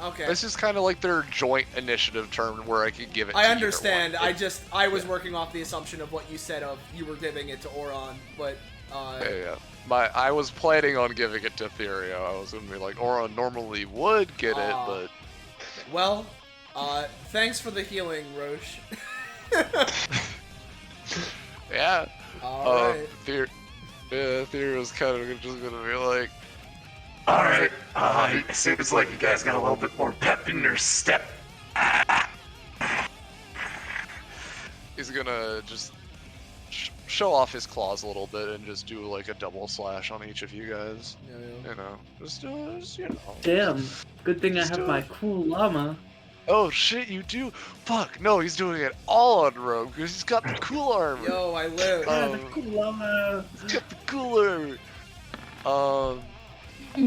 Okay. This is kind of like their joint initiative turn where I could give it to I either understand. one. I was working off the assumption of what you said of you were giving it to Oran, but Yeah. I was planning on giving it to Ethereal. I was gonna be like, Oran normally would get it, but... Well, thanks for the healing, Roche. Yeah. Alright. Ethereal's kind of just gonna be like... Alright, it seems like you guys got a little bit more pep in your step. He's gonna just show off his claws a little bit and just do like a double slash on each of you guys. Yeah. You know, just you know. Damn, good thing I Just have do my it. cool llama. Oh shit, you do? Fuck, no, he's doing it all on Rogue because he's got the cool armor. Yo, I live. Yeah, the cool llama. He's got the cool armor. I was Good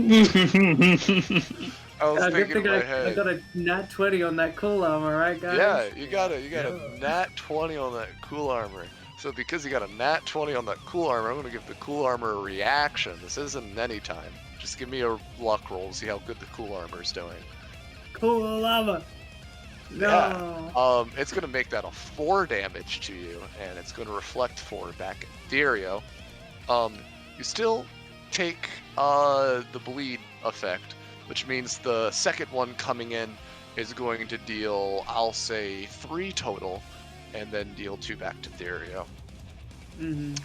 thinking thing in my I head. got a nat 20 on that cool llama, right, guys? Yeah, you got a nat 20 on that cool armor. So because you got a nat 20 on that cool armor, I'm gonna give the cool armor a reaction. This isn't any time. Just give me a luck roll, see how good the cool armor's doing. Cool llama. No. Yeah. It's gonna make that a 4 damage to you, and it's gonna reflect 4 back at Therio. You still take the bleed effect, which means the second one coming in is going to deal, I'll say, 3 total, and then deal 2 back to Therio.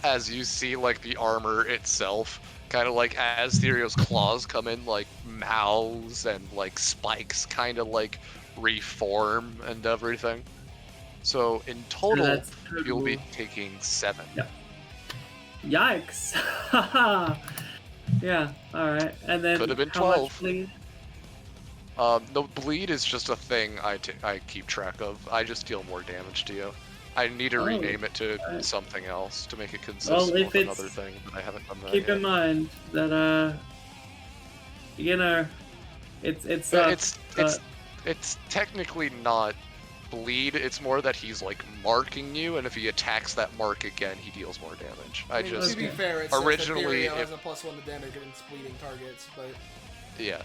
As you see, like, the armor itself, kind of like as Therio's claws come in, like, mouths and, like, spikes kind of, like, reform and everything. So, in total, That's you'll be cool. taking 7. Yikes. Yeah, alright. And then Could have been how much 12. bleed? The bleed is just a thing I keep track of. I just deal more damage to you. I need to Oh, rename it to alright. something else to make it Well, consistent if with it's- another thing, but I haven't done that Keep yet. in mind that you know, it's Yeah, but it's technically not bleed. It's more that he's like marking you, and if he attacks that mark again, he deals more damage. I mean, just to be Okay. fair, it says originally that Ethereal has it- a +1 to damage against bleeding targets, but yeah.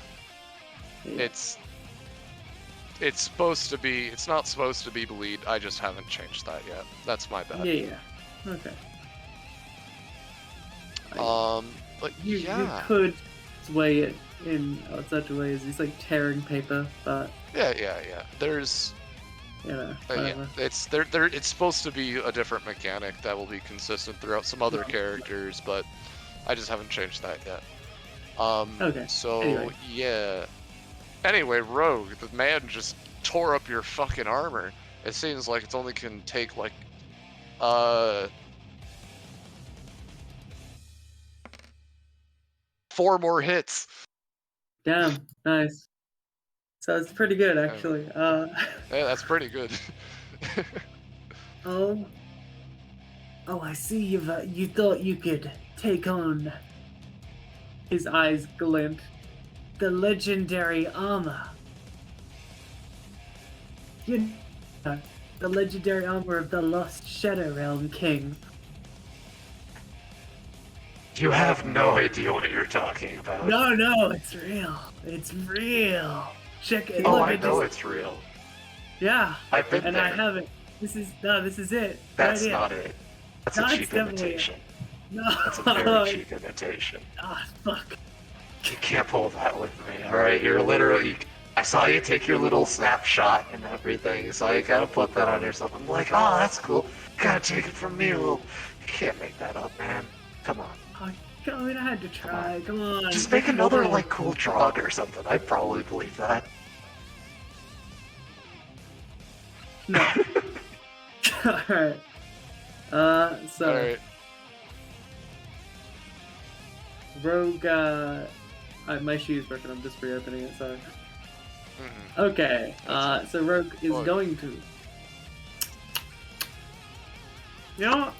yeah. It's supposed to be. It's not supposed to be bleed. I just haven't changed that yet. That's my bad. Yeah. Okay. But You yeah. could sway it in such a way as he's like tearing paper, but Yeah. There's you know, yeah. whatever. It's it's supposed to be a different mechanic that will be consistent throughout some other characters, but I just haven't changed that yet. Okay. So Anyway. yeah. Anyway, Rogue, the man just tore up your fucking armor. It seems like it's only can take like 4 more hits. Damn, nice. So it's pretty good actually. Yeah, that's pretty good. Oh, I see you thought you could take on. His eyes glint. The legendary armor. You know, the legendary armor of the Lost Shadow Realm King. You have no idea what you're talking about. No, it's real. It's real. Check it. Oh, Look, I know just, it's real. Yeah, I've been and there. I haven't. This is it. That's right here. not it. That's No, a it's cheap definitely it. imitation. No. That's a very cheap imitation. Ah, fuck. You can't pull that with me, alright? You're literally... I saw you take your little snapshot and everything, so you gotta put that on yourself. I'm like, oh, that's cool. Gotta take it from me, little... You can't make that up, man. Come on. I mean, I had to try. Come on. Just make another, like, cool drug or something. I'd probably believe that. No. Alright. So Alright. Rogue. My shoe's broken. I'm just reopening it. Sorry. Mhm. Okay. So Rogue is What? going to. You know what?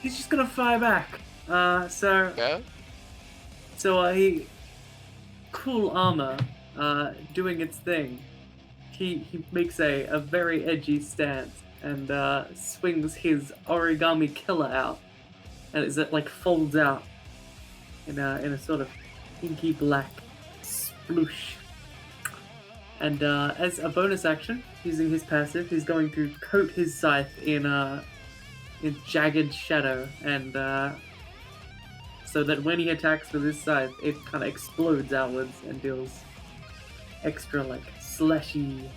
He's just gonna fire back. So Yeah? he. Cool armor. Doing its thing. He makes a very edgy stance and swings his origami killer out, and it like folds out in a sort of inky black sploosh. And as a bonus action, using his passive, he's going to coat his scythe in jagged shadow, and so that when he attacks with his scythe, it kind of explodes outwards and deals extra like slashy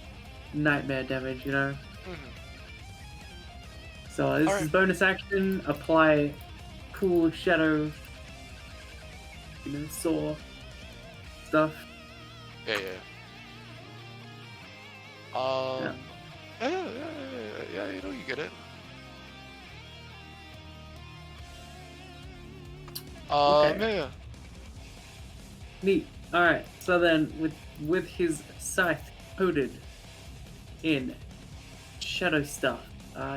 nightmare damage, you know. Mhm. So this is Alright. bonus action. Apply cool shadow, saw stuff. Yeah. Yeah, you know, you get it. Okay. Yeah. Neat. All right. So then, with his scythe coated in shadow stuff,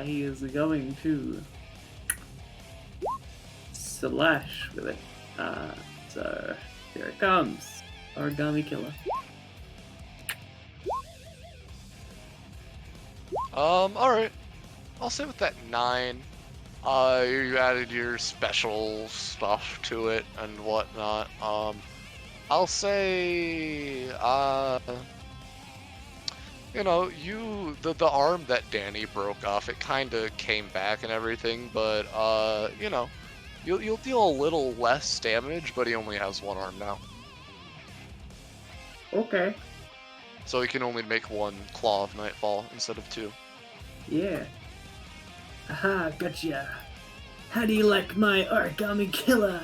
he is going to slash with it. So here it comes, origami killer. Alright. I'll say with that 9, you added your special stuff to it and whatnot. I'll say, you know, the arm that Danny broke off, it kind of came back and everything, but, you know, you'll deal a little less damage, but he only has 1 arm now. Okay. So he can only make 1 Claw of Nightfall instead of 2. Yeah. Aha, gotcha. How do you like my origami killer?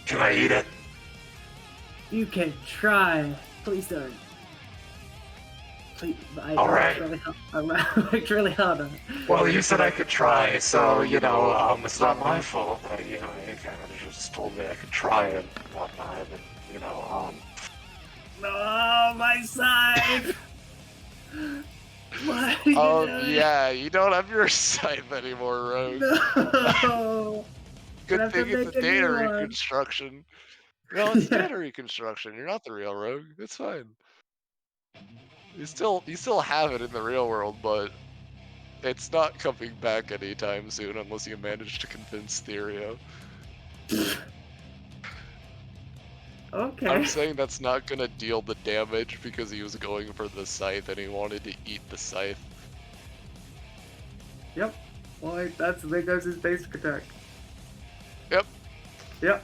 Can I eat it? You can try. Please don't. Please, All right. I worked really hard on it. Well, you said I could try, so, you know, it's not my fault that, you know, you kind of just told me I could try it and whatnot, and, you know, Oh, my side! What are you doing? Yeah, you don't have your scythe anymore, Rogue. No. Good have to thing it's a make a data new one. reconstruction. No, it's Yeah. data reconstruction. You're not the real Rogue. It's fine. You still have it in the real world, but it's not coming back anytime soon unless you manage to convince Therio. Okay. I'm saying that's not gonna deal the damage because he was going for the scythe and he wanted to eat the scythe. Yep. Well, there goes his basic attack. Yep. Yep.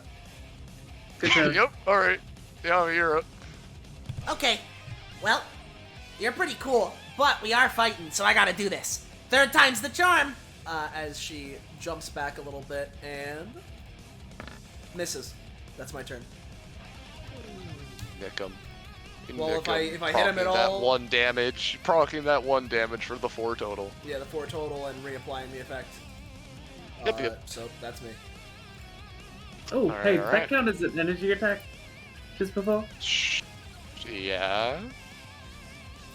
Good job. Yep. All right. Yeah, you're up. Okay, well, you're pretty cool, but we are fighting, so I gotta do this. Third time's the charm! As she jumps back a little bit and misses. That's my turn. Nick him. Well, if I hit him at all, that one damage, proccing that one damage for the 4 total. Yeah, the 4 total and reapplying the effect. Yep. So that's me. Oh, Alright, hey, alright. that count as an energy attack? Just before? Yeah.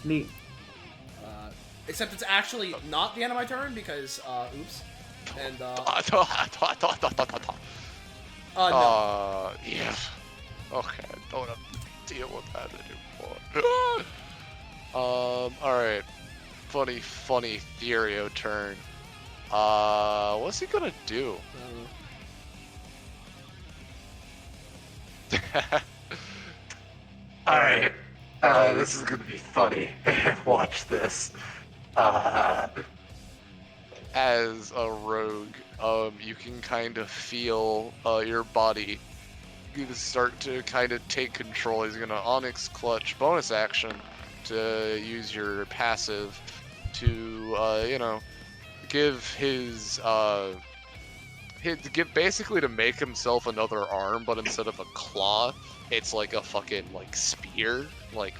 Neat. Except it's actually not the end of my turn because, oops. And, no. Yeah. Okay, don't have to deal with that anymore. Alright. Funny Therio turn. What's he gonna do? Alright. This is gonna be funny. Watch this. As a rogue, you can kind of feel your body start to kind of take control. He's gonna Onyx Clutch bonus action to use your passive to, give his, basically to make himself another arm, but instead of a claw, it's like a fucking, like, spear. Like,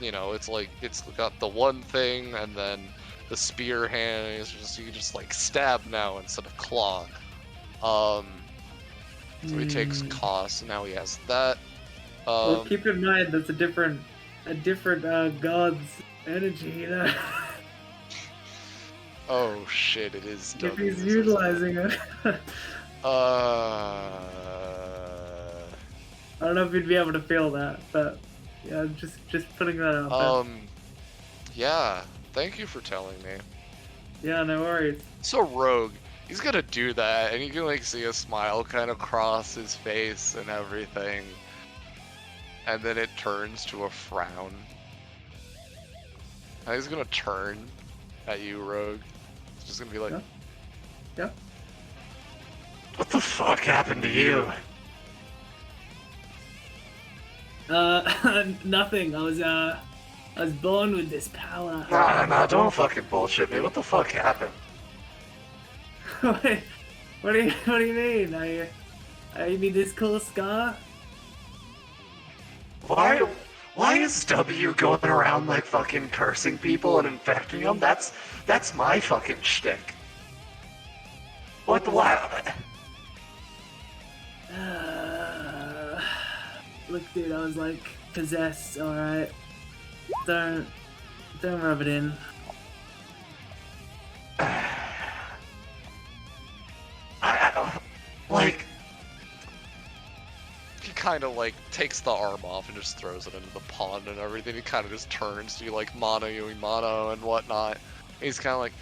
it's got the one thing, and then the spear hand, you can just, like, stab now instead of claw. So he takes cost, now he has that. Well, keep in mind that's a different god's energy. Oh shit, it is If W, he's isn't utilizing it. I I don't know if you'd be able to feel that, but yeah, just putting that out there. Yeah, thank you for telling me. Yeah, no worries. So Rogue, he's gonna do that, and you can like see a smile kind of cross his face and everything. And then it turns to a frown. And he's gonna turn at you, Rogue. He's just gonna be like, Yeah. What the fuck happened to you? Nothing. I was born with this power. Nah, don't fucking bullshit me. What the fuck happened? what do you mean? Are you this cool scar? Why is W going around like fucking cursing people and infecting them? That's my fucking shtick. What the Look, dude, I was like possessed. All right, don't rub it in. I don't like. he kind of like takes the arm off and just throws it into the pond and everything. He kind of just turns to you like mono and whatnot. He's kind of like,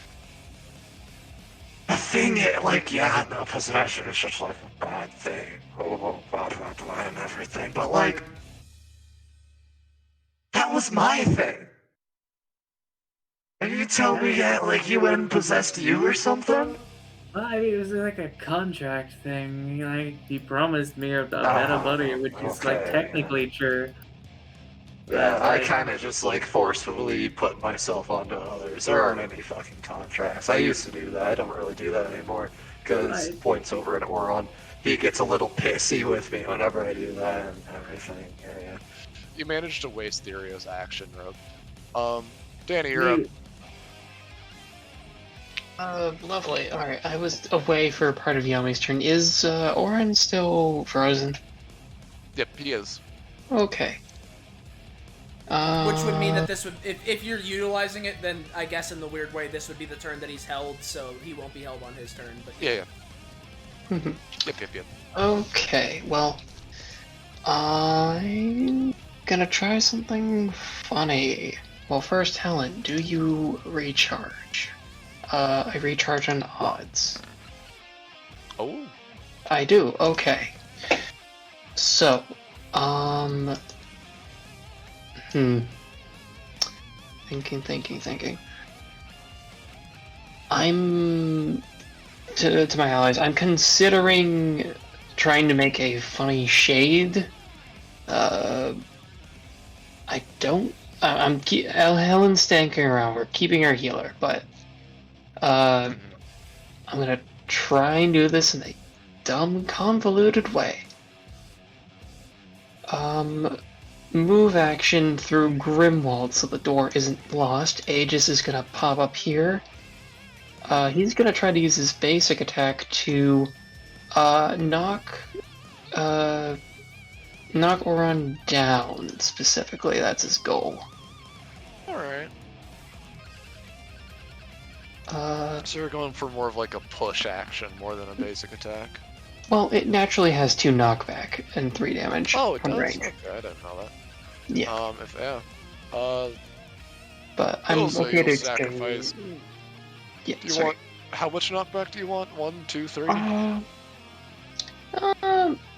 The thing is, like, yeah, no, possession is just like a bad thing. Oh, blah, blah, blah, and everything. But, like, that was my thing. And you tell me that, like, you went and possessed you or something? Well, I mean, it was like a contract thing. Like, he promised me a better buddy, which is like okay. technically true. Yeah, I kind of just, like, forcefully put myself onto others. There aren't any fucking contracts. I used to do that. I don't really do that anymore. Because points over at Oran, he gets a little pissy with me whenever I do that and everything. Yeah. you managed to waste Therio's action, Rogue. Danny, you're up. Lovely. Alright, I was away for part of Yami's turn. Is Oran still frozen? Yep, he is. Okay. Which would mean that this would, if you're utilizing it, then I guess in the weird way, this would be the turn that he's held, so he won't be held on his turn. But Yeah. Yep. Okay, well, I'm gonna try something funny. Well, first, Helen, do you recharge? I recharge on odds. Oh. I do, okay. So, Thinking. To my allies, I'm considering trying to make a funny shade. Helen's stanking around, we're keeping her healer, but, I'm gonna try and do this in a dumb, convoluted way. Move action through Grimwald so the door isn't lost. Aegis is gonna pop up here. He's gonna try to use his basic attack to knock Oran down specifically. That's his goal. Alright. So you're going for more of like a push action more than a basic attack? Well, it naturally has 2 knockback and 3 damage. Oh, it from does? range. Okay, I didn't know that. Yeah. But I'm also okay you'll to sacrifice. Yeah, Do you sorry. want how much knockback do you want? 1, 2, 3?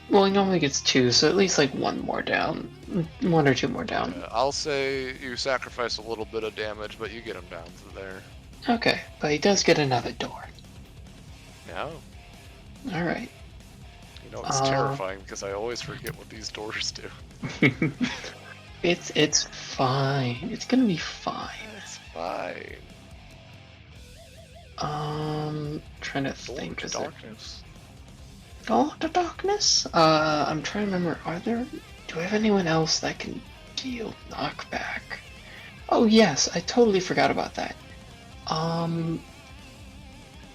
Well, he normally gets 2, so at least like 1 more down. 1 or 2 more down. Yeah, I'll say you sacrifice a little bit of damage, but you get him down to there. Okay, but he does get another door. Yeah. Alright. You know, it's terrifying because I always forget what these doors do. It's fine. It's gonna be fine. It's fine. Trying to Door think. to Is there darkness. Door to darkness? I'm trying to remember. Do I have anyone else that can deal knockback? Oh yes, I totally forgot about that.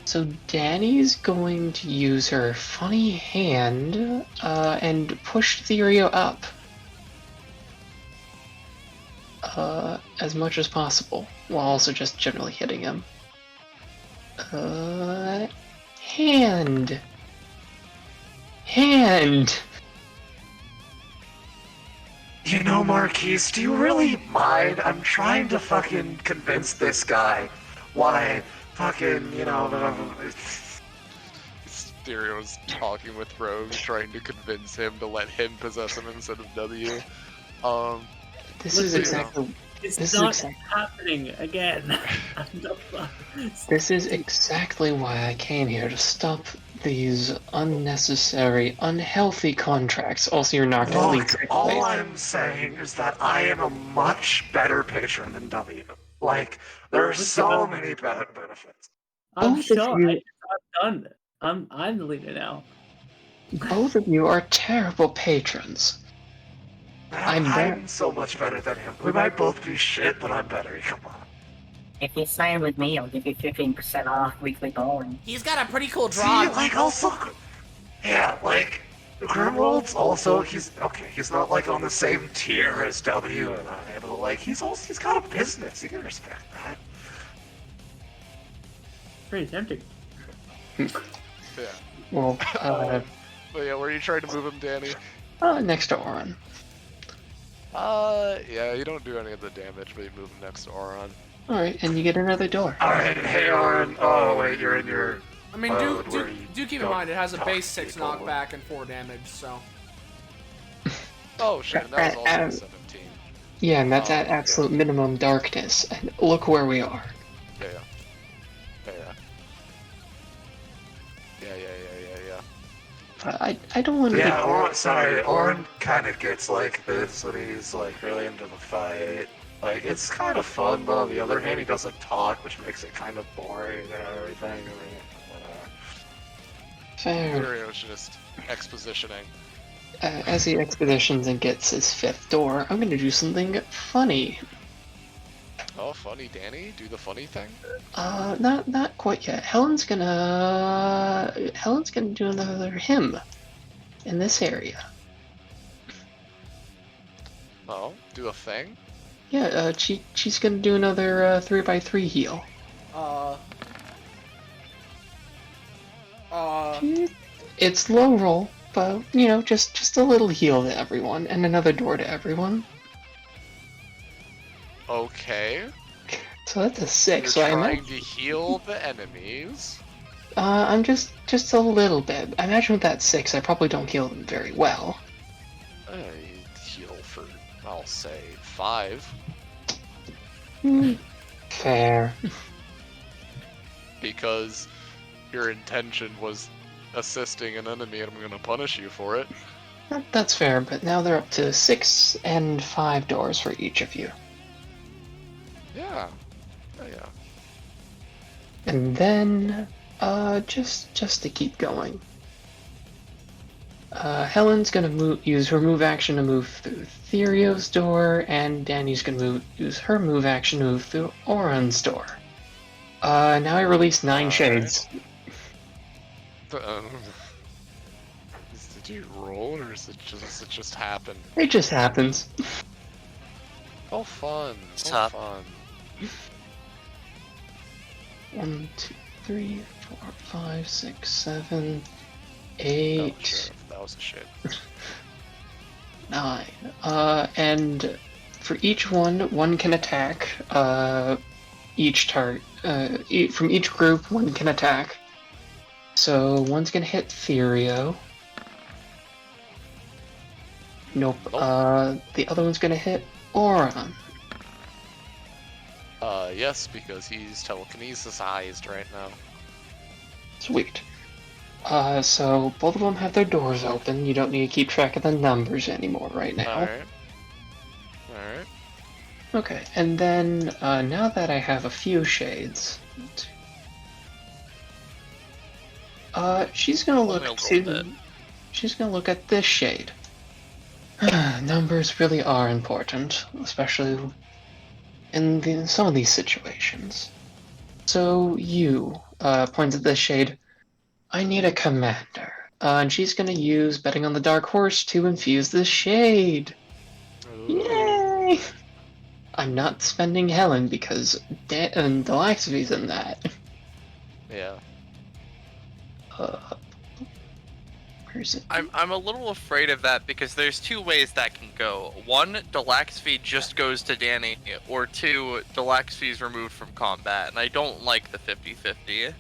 So Danny's going to use her funny hand, and push Therio up. As much as possible, while also just generally hitting him. Hand! You know, Marquise, do you really mind? I'm trying to fucking convince this guy why fucking, Therio's talking with Rogue, trying to convince him to let him possess him instead of W. This is exactly. It's not happening again. This is exactly why I came here, to stop these unnecessary, unhealthy contracts. Also, you're not going to leave. All I'm saying is that I am a much better patron than W. Like, there are so many bad benefits. I'm Both of sure. you- I'm done. I'm the leader now. Both of you are terrible patrons. I'm so much better than him. We might both be shit, but I'm better. Come on. If you sign with me, I'll give you 15% off weekly bowling. He's got a pretty cool See, draw. like, also... Yeah, like, Grimwald's also, he's not, like, on the same tier as W and I, but, like, he's got a business. You can respect that. Pretty tempting. Yeah. Well, But yeah, where are you trying to move him, Danny? next to Oran. Yeah, you don't do any of the damage, but you move him next to Oran. Alright, and you get another door. Alright, hey, Oran. Oh, wait, you're in your... I mean, do keep in mind it has a talk base to 6 people. knockback and 4 damage, so. Oh shit, and that was also 17. Yeah, and that's at yeah. absolute minimum darkness. And look where we are. Yeah. I don't want to. Yeah, Oran kind of gets like this when he's like really into the fight. Like, it's kind of fun, but on the other hand, he doesn't talk, which makes it kind of boring and everything. I mean, whatever. Fair. Therio's just expositioning. As he expeditions and gets his 5th door, I'm gonna do something funny. Oh, funny, Danny? Do the funny thing? Not quite yet. Helen's gonna do another hymn in this area. Oh, do a thing? Yeah, she's gonna do another 3x3 heal. It's low roll, but just a little heal to everyone, and another door to everyone. Okay. So that's a 6. You're So I trying imagine to heal the enemies. I'm just a little bit. I imagine with that 6, I probably don't heal them very well. I heal for, I'll say, 5. Fair. Because your intention was assisting an enemy and I'm gonna punish you for it. That's fair, but now they're up to 6 and 5 doors for each of you. Yeah. Yeah. And then, just to keep going. Helen's gonna use her move action to move through Therio's door, and Danny's gonna use her move action to move through Oran's door. Now I release 9 shades. Did you roll, or does it just happen? It just happens. Oh, fun. What's Oh, up? fun. 1, 2, 3, 4, 5, 6, 7, Oh, 8, sure. That was a shit. 9. And for each one can attack. Each target. From each group, one can attack. So one's gonna hit Therio. Nope. The other one's gonna hit Oran. Yes, because he's telekinesisized right now. Sweet. So both of them have their doors open. You don't need to keep track of the numbers anymore right now. Alright. Alright. Okay, and then now that I have a few shades, she's gonna Only a look little bit. she's gonna look at this shade. Numbers really are important, especially in some of these situations. So you points at this shade. I need a commander, and she's gonna use betting on the dark horse to infuse this shade. Ooh. Yay! I'm not spending Helen because Delaxvy's in that. Yeah. Where's it? I'm a little afraid of that because there's 2 ways that can go. 1, Delaxvy just goes to Danny, or 2, Delaxvy's removed from combat, and I don't like the 50-50.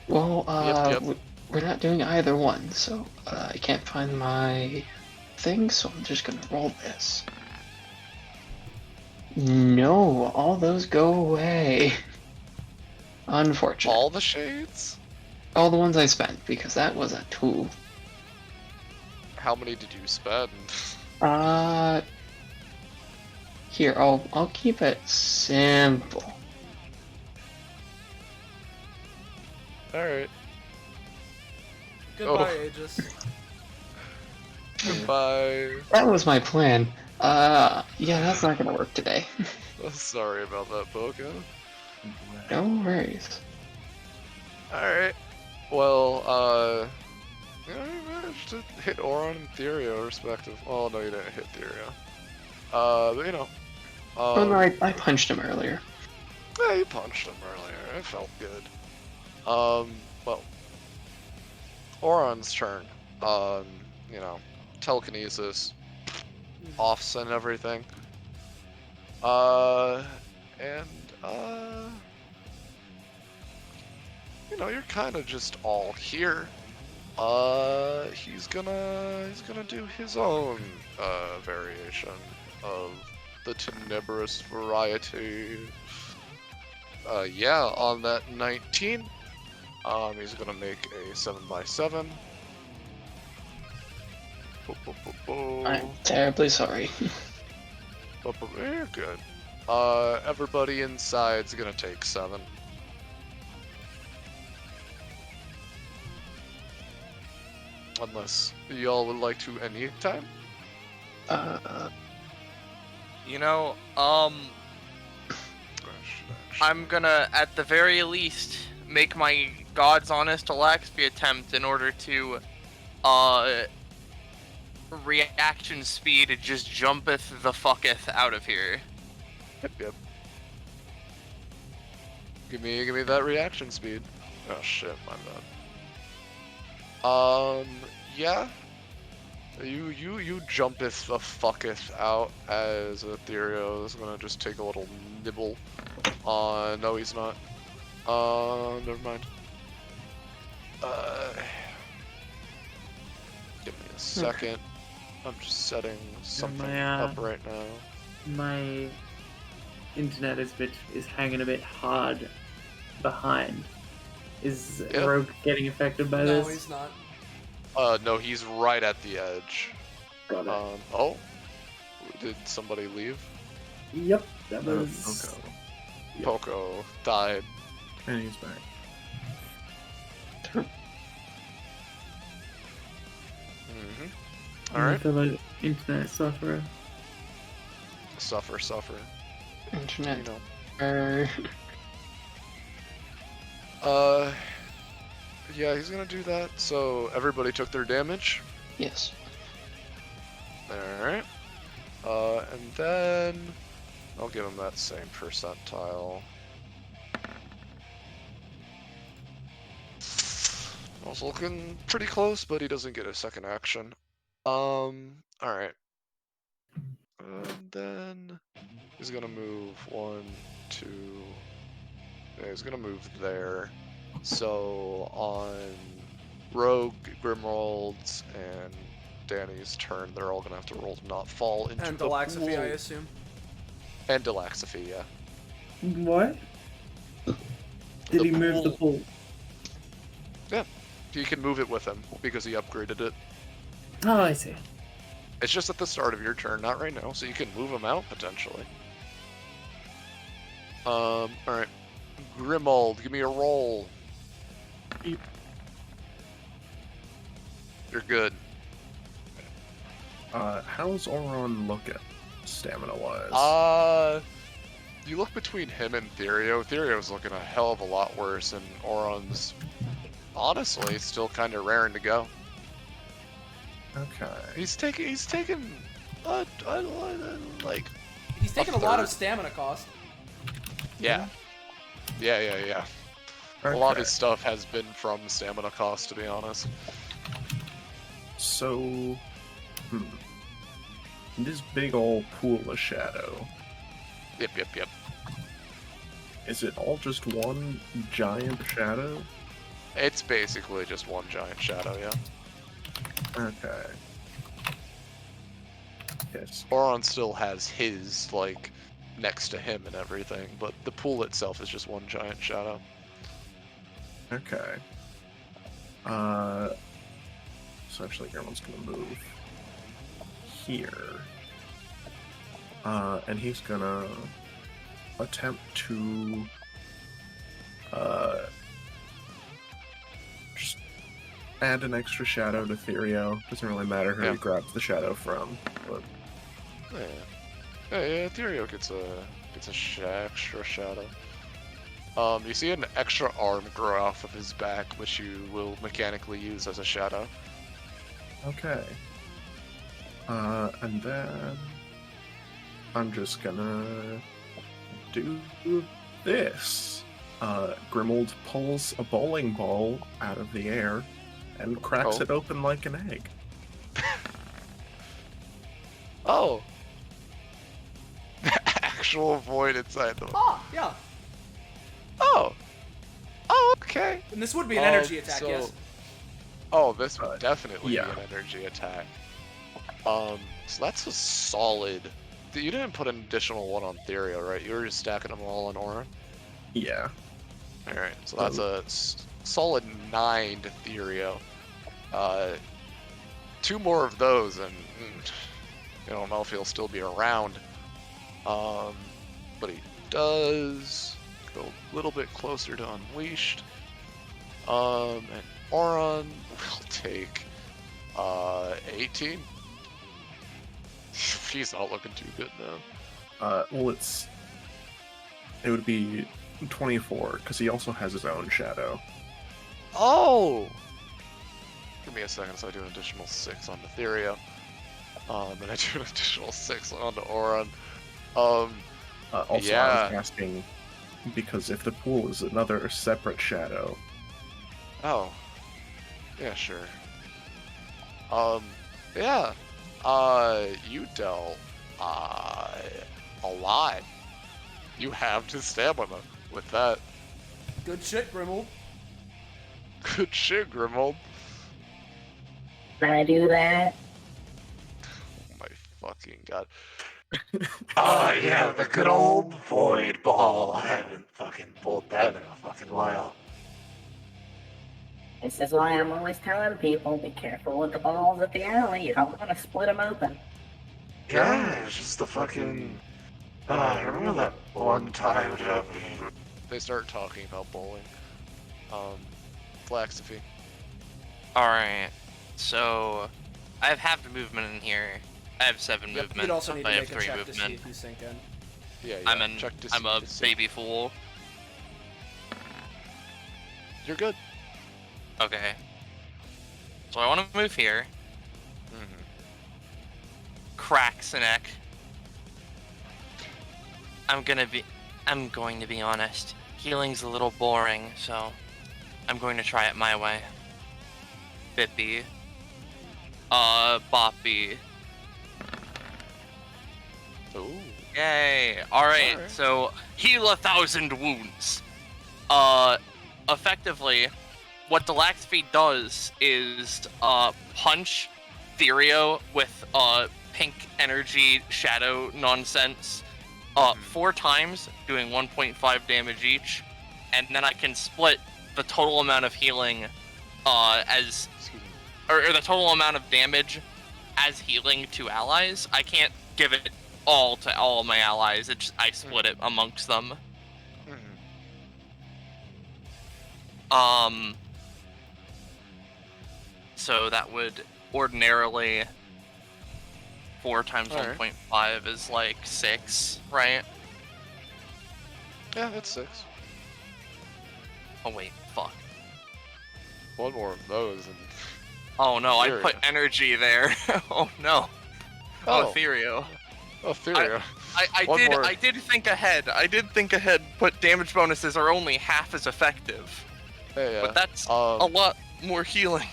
Well, Yep. we're not doing either one, so I can't find my thing, so I'm just gonna roll this. No, all those go away. Unfortunate. All the shades? All the ones I spent, because that was a 2. How many did you spend? Here, I'll keep it simple. Alright. Goodbye, Aegis. Goodbye. That was my plan. Yeah, that's not gonna work today. Sorry about that, Boca. No worries. Alright. Well, you managed to hit Oran and Therio, respective. Oh, no, you didn't hit Therio. But, Oh no, I punched him earlier. Yeah, you punched him earlier. It felt good. Well, Oran's turn. Telekinesis, offs and everything. You're kind of just all here. He's gonna do his own variation of the tenebrous variety. On that 19, he's gonna make a 7x7. I'm terribly sorry. You're good. Everybody inside's gonna take 7. Unless y'all would like to any time. I'm gonna, at the very least, make my God's honest Delaxvy attempt in order to, reaction speed just jumpeth the fucketh out of here. Yep. Give me that reaction speed. Oh shit, my bad. Yeah. You jumpeth the fucketh out as Ethereal is gonna just take a little nibble. No he's not. Never mind. Give me a second. I'm just setting something up right now. My internet is hanging a bit hard behind. Is Rogue getting affected by this? No, he's not. No, he's right at the edge. Got it. Oh, did somebody leave? Yep, that was Poco. Yep. Poco died. And he's back. All right. Fellow internet sufferer. Suffer. Internet. You know. Yeah, he's gonna do that. So everybody took their damage. Yes. Alright. And then I'll give him that same percentile. I was looking pretty close, but he doesn't get a second action. Alright. And then he's gonna move 1, 2. Yeah, he's gonna move there. So on Rogue, Grimrold's, and Danny's turn, they're all gonna have to roll to not fall into And the Delaxophy, pool. I assume. And Delaxophy, yeah. What? Did he move the pool? Yeah, you can move it with him because he upgraded it. Oh, I see. It's just at the start of your turn, not right now, so you can move him out potentially. Alright. Grimold, give me a roll. You're good. How's Oran looking, stamina-wise? You look between him and Therio. Therio's looking a hell of a lot worse, and Oran's honestly still kind of raring to go. Okay. He's taking like He's taking a lot of third. stamina cost. Yeah. Yeah. A lot of his stuff has been from stamina cost, to be honest. So, this big old pool of shadow, Yep. is it all just one giant shadow? It's basically just one giant shadow, yeah. Okay. Yes. Oran still has his, like, next to him and everything, but the pool itself is just one giant shadow. Okay. So actually everyone's gonna move here. And he's gonna attempt to just add an extra shadow to Therio. Doesn't really matter who he grabs the shadow from, but Yeah, Therio gets a extra shadow. You see an extra arm grow off of his back, which you will mechanically use as a shadow. okay. And then I'm just gonna do this. Grimold pulls a bowling ball out of the air and cracks it open like an egg. Oh! Actual void inside the... Ah, yeah. Oh, okay. And this would be an energy attack, so... yes. Oh, this would definitely yeah. be an energy attack. So that's a solid... You didn't put an additional one on Therio, right? You were just stacking them all on Oran? Yeah. Alright, so that's a solid 9 to Therio. 2 more of those, and I don't know if he'll still be around. But he does go a little bit closer to Unleashed. And Oran will take 18. He's not looking too good now. Well, it would be 24 because he also has his own shadow. Oh! Give me a second, so I do an additional 6 on Therio. And I do an additional 6 onto Oran. Also, I was asking because if the pool is another separate shadow. Oh. Yeah, sure. Yeah. You dealt, a lot. You have his stamina with that. Good shit, Grimald. Good shit, Grimald. Can I do that? Oh my fucking god. Yeah, the good old void ball. I haven't fucking pulled that in a fucking while. This is why I'm always telling people, be careful with the balls at the alley. You don't want to split them open. Yeah, it's just the fucking... remember that one time that They start talking about bowling. Philosophy. Alright, so I have half the movement in here. I have 7 Yep, movement. you'd also need to I have make a 3 check to see movement. if you sink in. Yeah, check to I'm see a to see. baby fool. You're good. Okay. So I want to move here. Cracks a neck. I'm going to be honest. Healing's a little boring, so I'm going to try it my way. Bippy. Boppy. Ooh. Yay! Alright, Alright. so heal 1,000 wounds. Effectively, what Delaxfeed does is punch Therio with pink energy shadow nonsense 4 times, doing 1.5 damage each, and then I can split the total amount of healing as or the total amount of damage as healing to allies. I can't give it all to all of my allies. I split it amongst them. So that would ordinarily 4 times Alright. 1.5 is like 6, right? Yeah, that's 6. Oh wait, fuck. One more of those and... Oh no, I Therio. put energy there. Oh no. Oh, Therio. Oh, Therio. I did think ahead. I did think ahead, but damage bonuses are only half as effective. Yeah. But that's a lot more healing.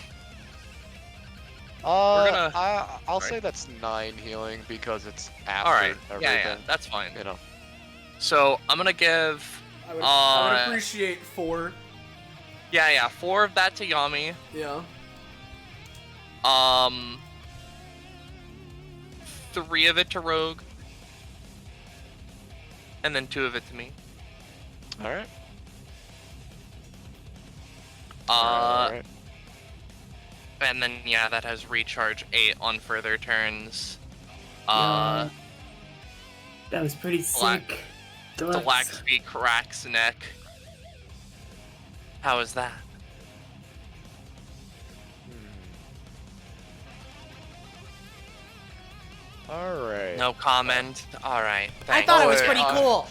I'll say that's 9 healing because it's after Alright, everything. yeah, that's fine. You know. So, I'm gonna give... I would appreciate 4. Yeah, 4 of that to Yami. Yeah. 3 of it to Rogue. And then 2 of it to me. Alright. Alright. And then, yeah, that has recharge 8 on further turns. That was pretty sick. Delaxfeed cracks neck. How is that? Alright. No comment. Alright. I thought it was wait, pretty cool.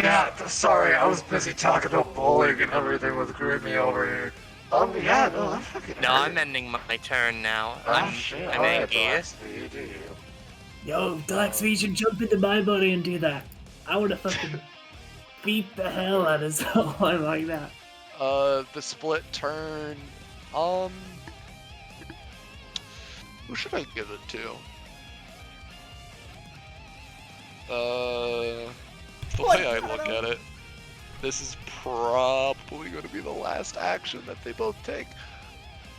Yeah, sorry, I was busy talking about bowling and everything with Grimmy over here. Yeah, no, I'm fucking No, hurt. I'm ending my turn now. Ah, shit. I'm Alright, angry. Delaxfeed, do you? Yo, Delaxfeed should jump into my body and do that. I would have fucking beat the hell out of someone like that. The split turn. Who should I give it to? The way I look at it, this is probably going to be the last action that they both take.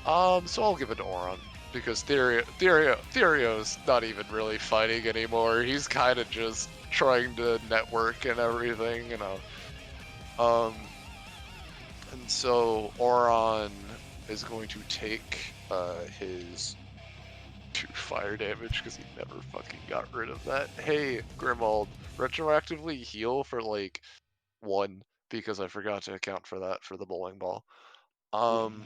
So I'll give it to Oran because Therio's not even really fighting anymore. He's kind of just trying to network and everything, you know. And so Oran is going to take his 2 fire damage because he never fucking got rid of that. Hey, Grimald, retroactively heal for like 1 because I forgot to account for that for the bowling ball. And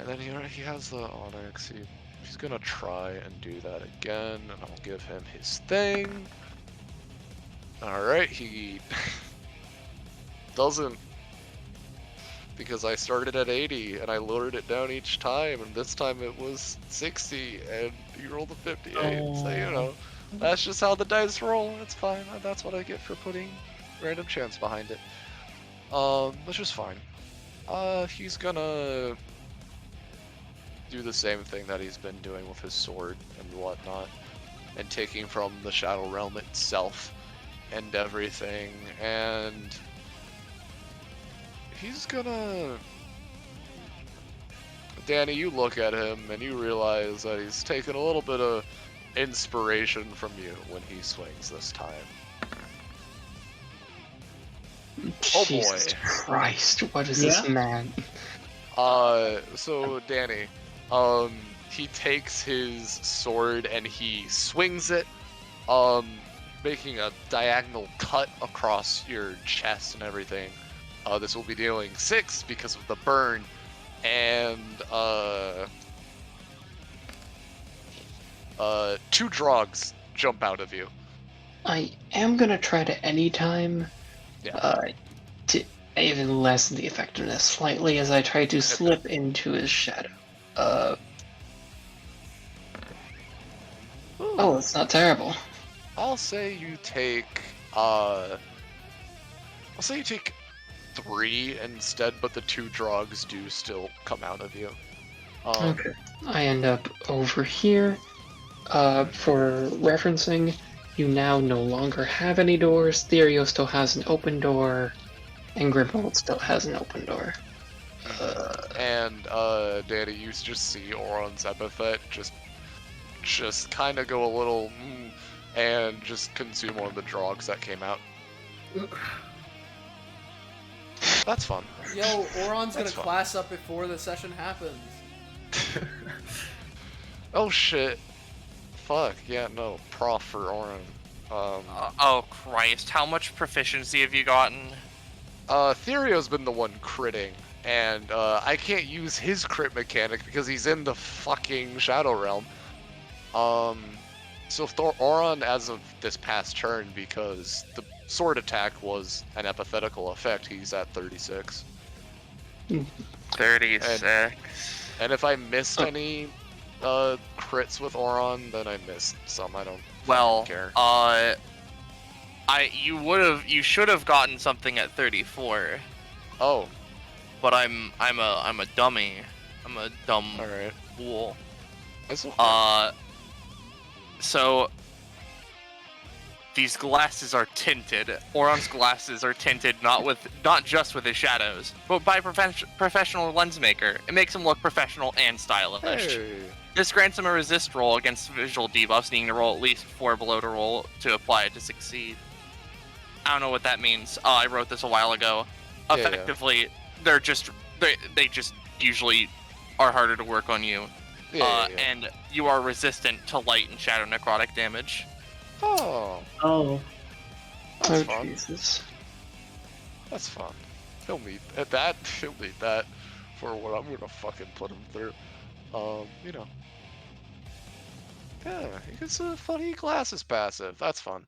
then he has the Onyx. He's gonna try and do that again, and I'll give him his thing. Alright, he doesn't because I started at 80 and I lowered it down each time, and this time it was 60 and you rolled a 58. So, you know, that's just how the dice roll. It's fine. That's what I get for putting random chance behind it. Which is fine. He's gonna do the same thing that he's been doing with his sword and whatnot, and taking from the Shadow Realm itself and everything, and he's gonna... Danny, you look at him and you realize that he's taken a little bit of inspiration from you when he swings this time. Jesus Christ, what is this man? So Danny, he takes his sword and he swings it, making a diagonal cut across your chest and everything. This will be dealing 6 because of the burn, and 2 drogs jump out of you. I am gonna try to anytime to even lessen the effectiveness slightly as I try to slip into his shadow. Oh, it's not terrible. I'll say you take 3 instead, but the 2 drogs do still come out of you. Okay. I end up over here. For referencing, you now no longer have any doors. Therio still has an open door, and Grimhold still has an open door. And Danny, you just see Oran's epithet just kind of go a little and just consume one of the drogs that came out. That's fun. Yo, Oran's gonna That's fun. class up before the session happens. Oh shit. Fuck, yeah, no. Prof for Oran. Oh Christ, how much proficiency have you gotten? Therio's been the one critting, and I can't use his crit mechanic because he's in the fucking Shadow Realm. So Oran, as of this past turn, because the sword attack was an epithetical effect, he's at 36. 36. And if I missed any crits with Oran, then I missed some. I don't care. You should have gotten something at 34. Oh. But I'm a dummy. I'm a dumb fool. That's okay. So these glasses are tinted. Oran's glasses are tinted not just with his shadows, but by professional lens maker. It makes him look professional and stylish. Hey. This grants him a resist roll against visual debuffs, needing to roll at least 4 below to roll to apply it to succeed. I don't know what that means. I wrote this a while ago. Effectively, they just usually are harder to work on you. And you are resistant to light and shadow necrotic damage. Oh. That's fun. Jesus. That's fun. He'll need that. He'll need that for what I'm gonna fucking put him through. You know. Yeah, he gets a funny glasses passive. That's fun.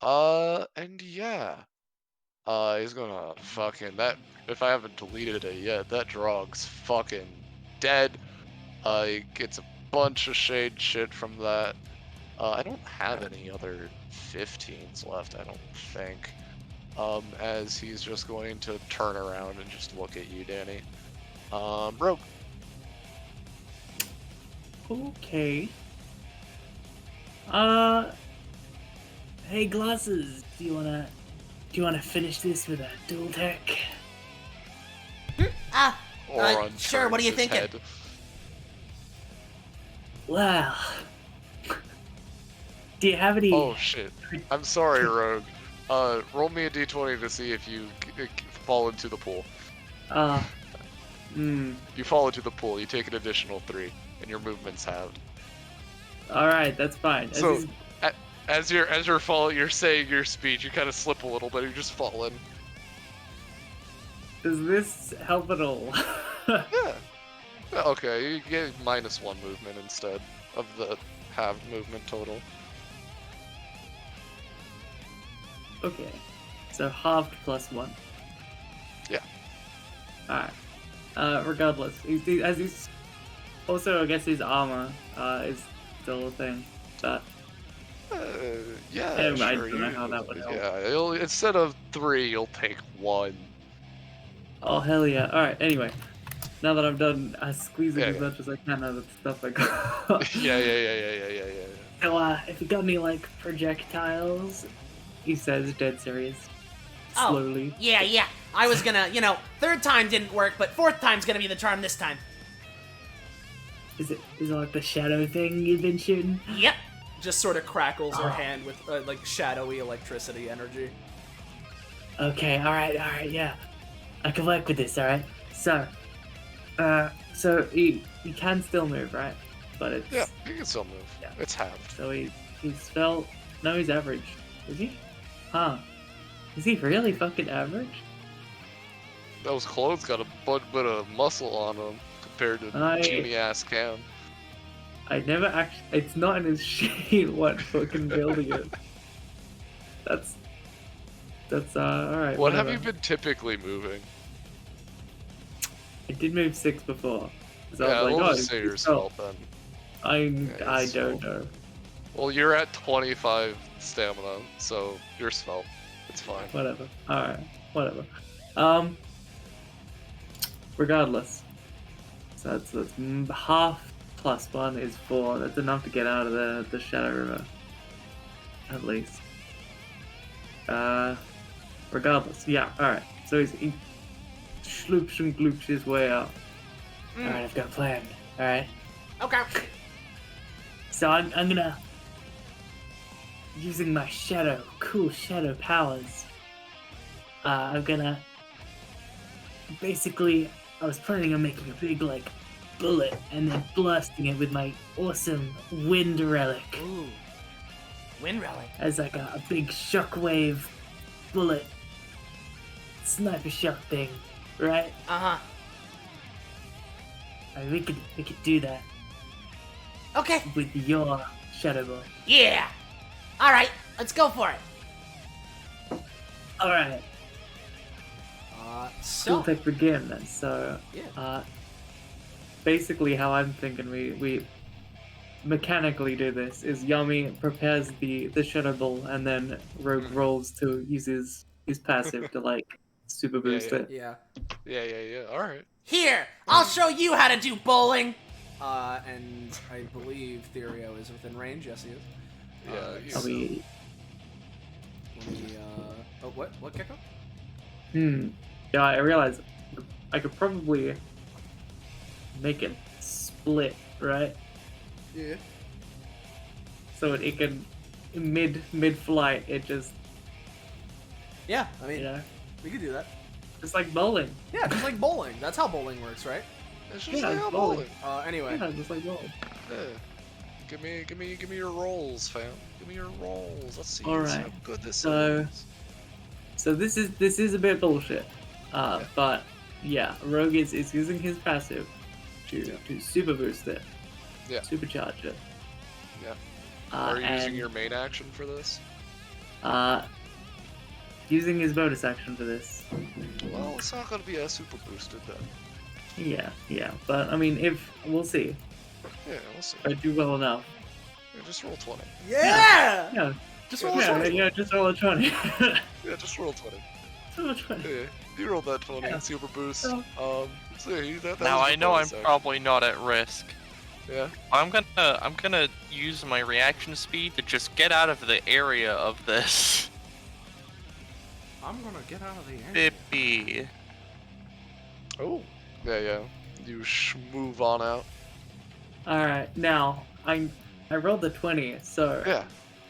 And yeah. He's gonna fucking if I haven't deleted it yet, that drog's fucking dead. He gets a bunch of shade shit from that. I don't have any other 15s left, I don't think. As he's just going to turn around and just look at you, Danny. Rogue. Okay. Hey, glasses. Do you wanna finish this with a dual attack? Oran sure. What are you turns his thinking? head. Wow. Do you have any? Oh shit. I'm sorry, Rogue. Roll me a d20 to see if you fall into the pool. You fall into the pool, you take an additional 3, and your movement's halved. Alright, that's fine. So, as you're falling, you're saying your speech, you kind of slip a little bit, you just fall in. Does this help at all? Yeah. Okay, you get -1 movement instead of the halved movement total. Okay. So halved +1. Yeah. Regardless, he's also, I guess his armor is still a thing. But Yeah, I sure. don't know how that would help. Yeah, instead of 3, you'll take 1. Oh hell yeah! All right. Anyway, now that I'm done squeezing Yeah, as yeah. much as I can out of the stuff I got. Yeah. So, if you got any like projectiles, he says, dead serious, Oh. slowly. Yeah. I was gonna, third time didn't work, but fourth time's gonna be the charm this time. Is it like the shadow thing you've been shooting? Yep. Just sort of crackles her hand with like shadowy electricity energy. Okay, alright, yeah. I can work with this, alright? So he can still move, right? But it's... Yeah, he can still move. Yeah. It's halved. So he's no, he's average. Is he? Huh. Is he really fucking average? Those clothes got a bit of muscle on them compared to Jimmy ass Cam. I never actually... It's not in his sheet what fucking building it. That's alright. What have you been typically moving? I did move 6 before. So Yeah, I was like, we'll oh, just say it's you're spell. svelte then. I it's don't svelte. know. Well, you're at 25 stamina, so you're svelte. It's fine. Whatever. Alright. Whatever. Regardless. So that's half plus 1 is 4. That's enough to get out of the Shadow River. At least. Regardless. Yeah, alright. So he sloops and gloops his way out. Alright, I've got a plan. Alright. Okay. So I'm gonna... Using my cool shadow powers, I'm gonna... Basically, I was planning on making a big, bullet and then blasting it with my awesome wind relic Ooh. Wind relic. as a big shockwave bullet sniper shot thing, right? Uh-huh. We could do that Okay. with your shadow ball. Yeah. All right. Let's go for it. All right. So Skill tech begin then. So, yeah. basically, how I'm thinking we mechanically do this is Yami prepares the shadow ball, and then Rogue rolls to use his passive to super boost it. Yeah. Yeah. Alright. Here, I'll show you how to do bowling. And I believe Therio is within range. Yes, he is. Yeah, he's- So I mean, let me, oh, what kickoff? yeah, I realize I could probably make it split, right? Yeah. So it can mid-flight, it just, Yeah, I mean, you know, we could do that. just like bowling. Yeah, just like bowling. That's how bowling works, right? It's just Yeah, like how bowling. bowling. Anyway. Yeah, just like bowling. Yeah. Give me your rolls, fam. Give me your rolls. Let's see Alright. how good this So- is. So this is a bit bullshit. But yeah, Rogue is using his passive to super boost it. Yeah. Supercharge it. Yeah. Are you using and, your main action for this? using his bonus action for this. Well, it's not gonna be as super boosted then. Yeah. But I mean, if we'll see. Yeah, we'll see. If I do well enough. Yeah, just roll 20. Yeah! Yeah. Just roll a 20. Yeah, just roll a 20. Yeah, just roll 20. roll a 20. Yeah, you rolled that 20 Yeah. super boost. So- See, that Now was I the know I'm bonus action. probably not at risk. Yeah. I'm gonna use my reaction speed to just get out of the area of this. I'm gonna get out of the area. 50. Oh. Yeah. You move on out. Alright, now I rolled the 20, so Yeah.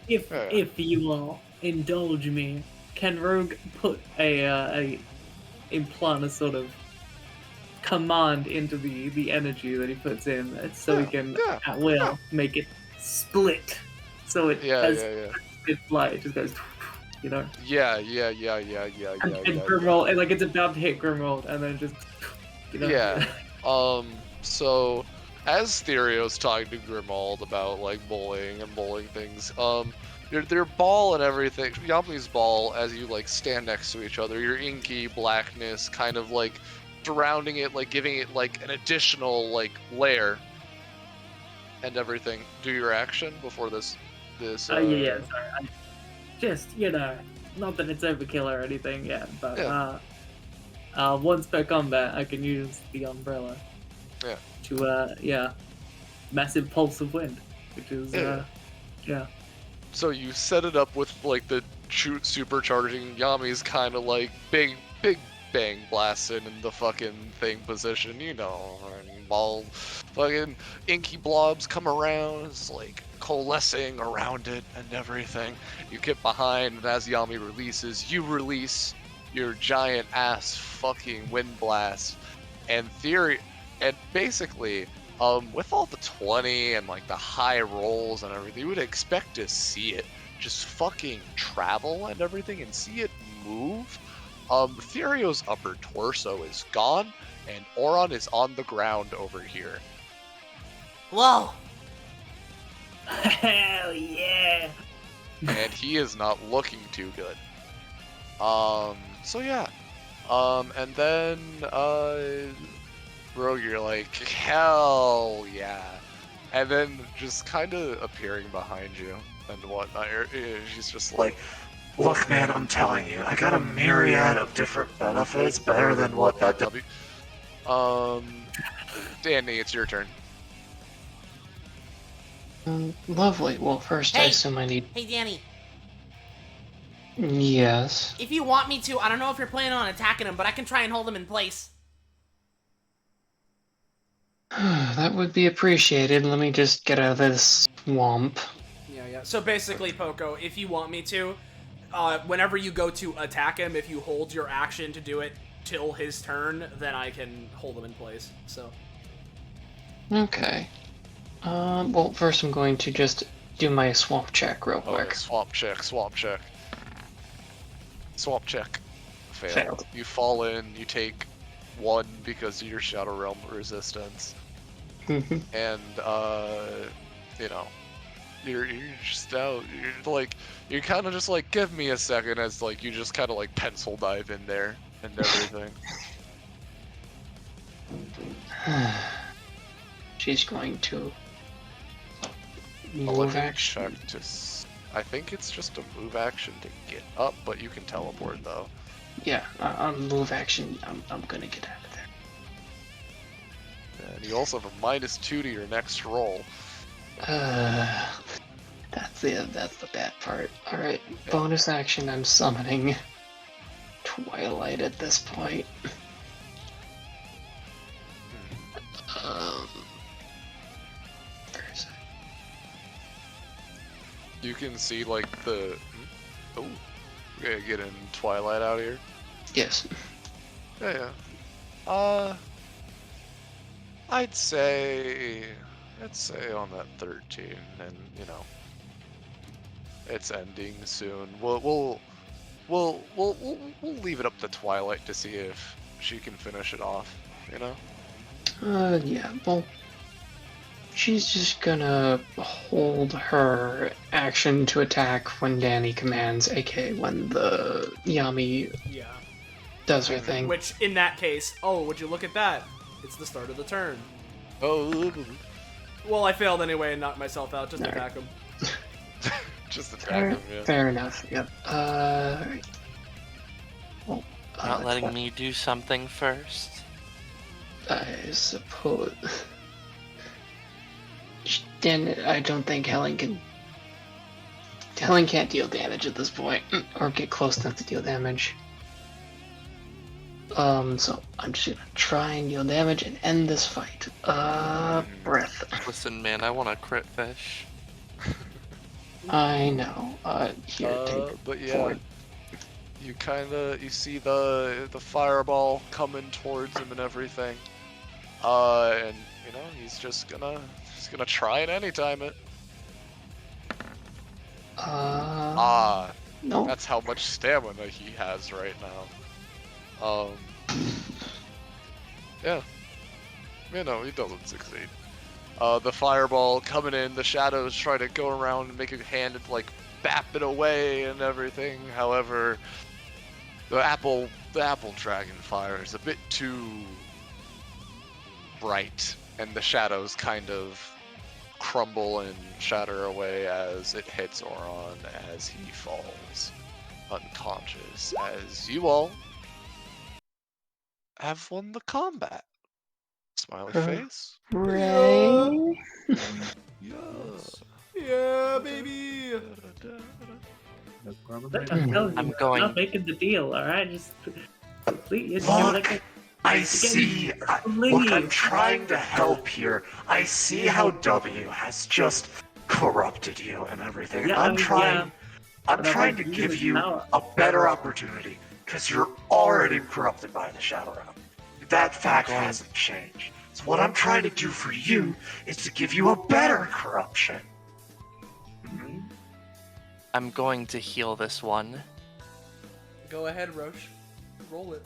if you will indulge me, can Rogue put implant a sort of command into the energy that he puts in, so he can at will make it split, so it has split flight. It just goes, you know. Yeah. And Grimrold, and it's about to hit Grimrold, and then just, you know. Yeah. So, as Therio's talking to Grimald about bowling and bowling things, their ball and everything, Yami's ball, as you stand next to each other, your inky blackness kind of surrounding it, like giving it like an additional like layer and everything. Do your action before this. Yeah, sorry. Just, not that it's overkill or anything, but once per combat, I can use the umbrella. Yeah. To, massive pulse of wind, which is, So you set it up with like the supercharging Yami's kind of like big bang blasting in the fucking thing position, and all fucking inky blobs come around, it's like coalescing around it and everything. You get behind, and as Yami releases, you release your giant ass fucking wind blast. And basically, with all the 20 and like the high rolls and everything, you would expect to see it just fucking travel and everything and see it move. Therio's upper torso is gone, and Oran is on the ground over here. Whoa! Hell yeah! And he is not looking too good. So yeah. And then, Rogue, you're like, hell yeah. And then just kind of appearing behind you and whatnot, she's just like, Look, man, I'm telling you, I got a myriad of different benefits better than what that W. Danny, it's your turn. Lovely. Well, first I Hey! assume I need. Hey, Danny, Yes. if you want me to, I don't know if you're planning on attacking him, but I can try and hold him in place. That would be appreciated. Let me just get out of this swamp. Yeah. So basically, Poco, if you want me to, whenever you go to attack him, if you hold your action to do it till his turn, then I can hold him in place. So. Okay. Well, first I'm going to just do my swamp check real quick. Swamp check. Failed. You fall in, you take 1 because of your Shadow Realm resistance. And, you're just out, you're kind of just like, give me a second, as like, you just kind of like pencil dive in there and everything. She's going to I'll let move you action. check to I think it's just a move action to get up, but you can teleport though. Yeah, on move action, I'm gonna get out of there. And you also have a -2 to your next roll. That's the bad part. Alright, bonus action, I'm summoning Twilight at this point. Where is it? You can see like the oh, we're gonna get in Twilight out here. Yes. Yeah. I'd say on that 13, and it's ending soon. We'll leave it up to Twilight to see if she can finish it off. Yeah. Well, she's just gonna hold her action to attack when Danny commands, aka when the Yami Yeah. does her thing. Which, in that case, would you look at that? It's the start of the turn. Oh. Well, I failed anyway and knocked myself out. Just attack him. Just attack him. Yeah. Fair enough. Yep. Right. Well, Not letting me do something first. I suppose. Dan, I don't think Helen can. Helen can't deal damage at this point, or get close enough to deal damage. So I'm just gonna try and deal damage and end this fight. Breath. Listen, man, I want a crit fish. I know. Here, take but yeah, 4. you see the fireball coming towards him and everything. And he's just gonna try and anytime it. No. That's how much stamina he has right now. Yeah. He doesn't succeed. The fireball coming in, the shadows try to go around and make a hand and like bap it away and everything. However, the apple the apple dragon fire is a bit too bright, and the shadows kind of crumble and shatter away as it hits Oran as he falls unconscious, as you all have won the combat. Smiley face. Ray? Yeah, baby. No problem. Look, I'm telling I'm you, going- I'm not making the deal, alright? Just complete your Look, I see. Look, I'm trying to help here. I see how W has just corrupted you and everything. Yeah, I'm trying but to I'm give using you power. a better opportunity because you're already corrupted by the Shadow Realm. That fact hasn't changed. So what I'm trying to do for you is to give you a better corruption. I'm going to heal this one. Go ahead, Roche. Roll it.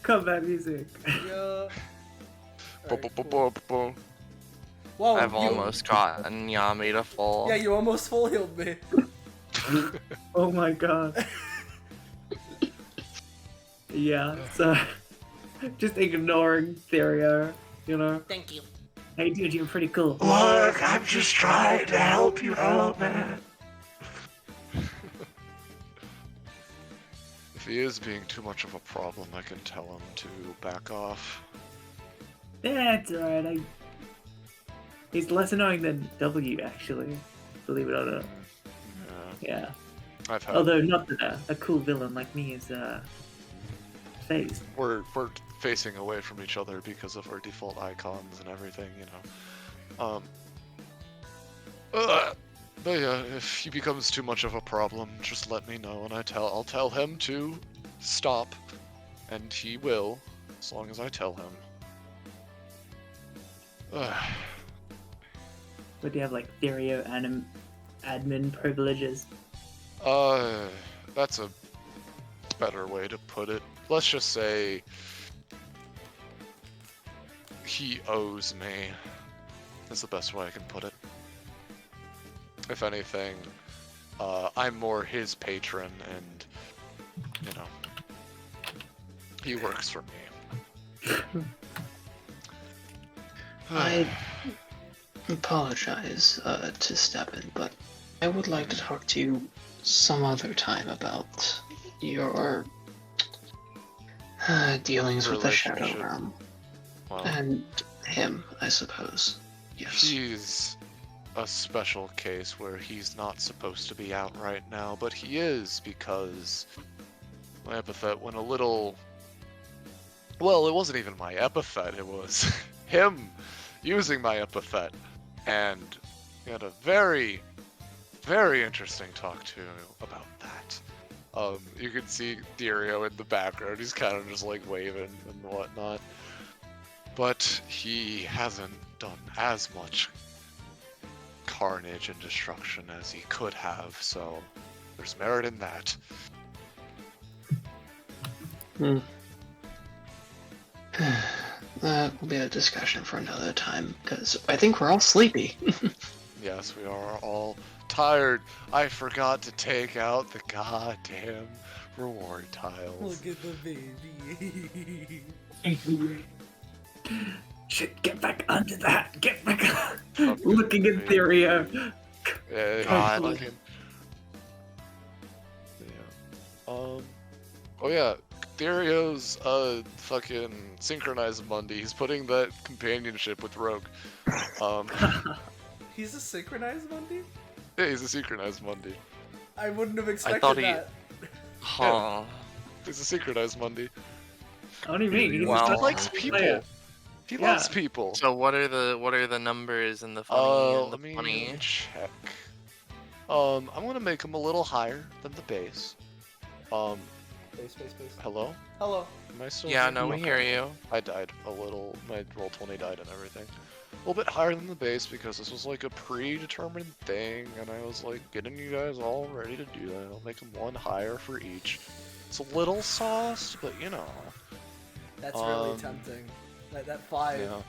Combat music. Yeah. Boom, boom, boom, boom, boom. Whoa, I've you- almost gotten Yami to full. Yeah, you almost full healed me. Oh my god. Yeah, so just ignoring Therio, you know. Thank you. Hey dude, you're pretty cool. Look, I'm just trying to help you out, man. If he is being too much of a problem, I can tell him to back off. That's alright, he's less annoying than W actually, believe it or not. Yeah. I've had. Although not that a cool villain like me is phased. We're facing away from each other because of our default icons and everything, you know. But yeah, if he becomes too much of a problem, just let me know, and I'll tell him to stop, and he will, as long as I tell him. But do you have like Therio admin privileges? That's a better way to put it. Let's just say he owes me. That's the best way I can put it. If anything, I'm more his patron, and you know, he works for me. I apologize to step in, but I would like to talk to you some other time about your dealings with the Shadow Relationship. Realm. Well, And him, I suppose. Yes. he's a special case where he's not supposed to be out right now, but he is because my epithet went a little. Well, it wasn't even my epithet, it was him using my epithet. And we had a very, very interesting talk to about that. You can see Therio in the background, he's kind of just like waving and whatnot. But he hasn't done as much carnage and destruction as he could have, so there's merit in that. That will be a discussion for another time, because I think we're all sleepy. Yes, we are all tired. I forgot to take out the goddamn reward tiles. Look at the baby. Shit, get back under that! Get back up! Fucking Looking at baby. Therio! Yeah, God. fucking. Yeah. Oh yeah, Therio's fucking synchronized Monday. He's putting that companionship with Rogue. He's a synchronized Monday? Yeah, he's a synchronized Monday. I wouldn't have expected thought he- that. Huh. He's a synchronized Monday. What do you mean? He's Wow. He just likes a people. player. He Yeah. loves people. So what are the numbers and the funny and the Let me funny? check. I'm gonna make him a little higher than the base. Space. Hello? Hello. Am I still Yeah, here? no, we Okay. hear you. I died a little. My roll 20 died and everything. A little bit higher than the base because this was like a predetermined thing, and I was like getting you guys all ready to do that. I'll make them one higher for each. It's a little sauce, but you know. That's really tempting. That 5. Yeah.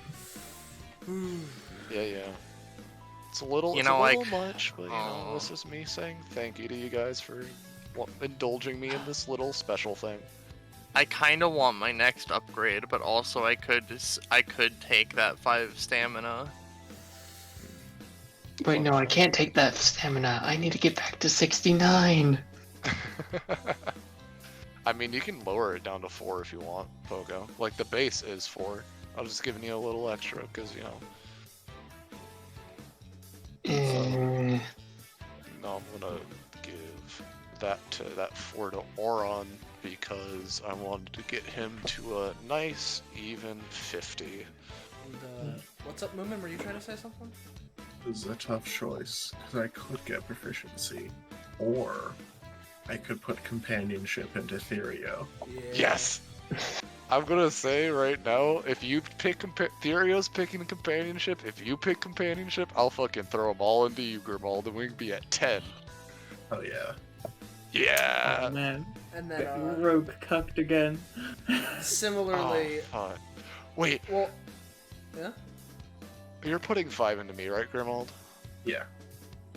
Yeah. It's a little, You it's know, a little like, much, but you know, this is me saying thank you to you guys for indulging me in this little special thing. I kind of want my next upgrade, but also I could take that 5 stamina. Wait, no, I can't take that stamina. I need to get back to 69. I mean, you can lower it down to 4 if you want, Pogo. Like, the base is 4. I'm just giving you a little extra, because, you know. No, I'm gonna give that 4 to Oran, because I wanted to get him to a nice, even 50. And, what's up, Moomin? Were you trying to say something? This is a tough choice, because I could get proficiency, or I could put companionship into Therio. Yeah. Yes! I'm gonna say right now, if you pick Therio's picking companionship, if you pick companionship, I'll fucking throw them all into you, Grimald, and we can be at 10. Oh yeah. Yeah! Oh, man. And then, Rogue cucked again. similarly... Oh, fuck. Wait, Well, yeah? you're putting 5 into me, right, Grimald? Yeah.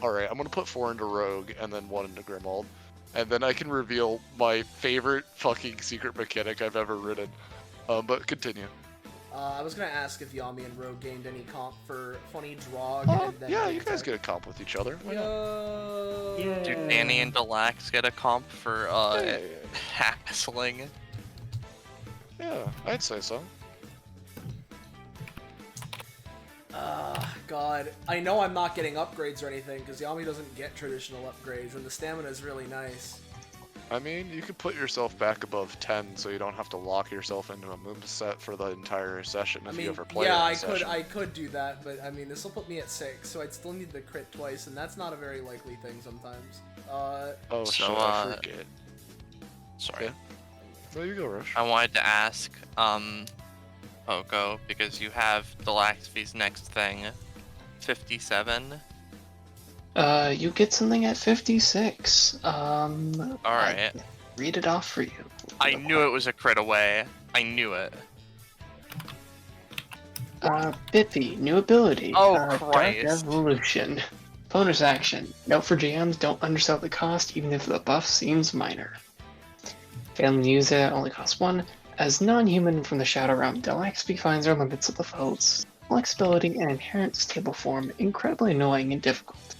Alright, I'm gonna put 4 into Rogue, and then 1 into Grimald. And then I can reveal my favorite fucking secret mechanic I've ever written. But continue. I was gonna ask if Yami and Rogue gained any comp for funny drog. Oh, and then yeah, big you guys attack. get a comp with each other. Why not? Yo. Yeah. Do Danny and Delax get a comp for Yeah, hassling? yeah, I'd say so. God. I know I'm not getting upgrades or anything, because Yami doesn't get traditional upgrades, and the stamina is really nice. I mean, you could put yourself back above 10 so you don't have to lock yourself into a moveset for the entire session if I mean, you ever play yeah, it in I could do that, but I mean, this will put me at 6, so I'd still need the crit twice, and that's not a very likely thing sometimes. Oh, So, shit, I forget. Sorry. Yeah. There you go, Rush. I wanted to ask, Poco, because you have Delaxby's next thing, 57. You get something at 56. Alright. I read it off for you. I knew it was a crit away. I knew it. Bippy, new ability. Oh, Dark Christ. Evolution. Bonus action. Note for GMs, don't undersell the cost even if the buff seems minor. Failing to use it, only costs 1. As non-human from the Shadow Realm, Delaxby finds our limits of the foes. Flexibility and inherent stable form incredibly annoying and difficult.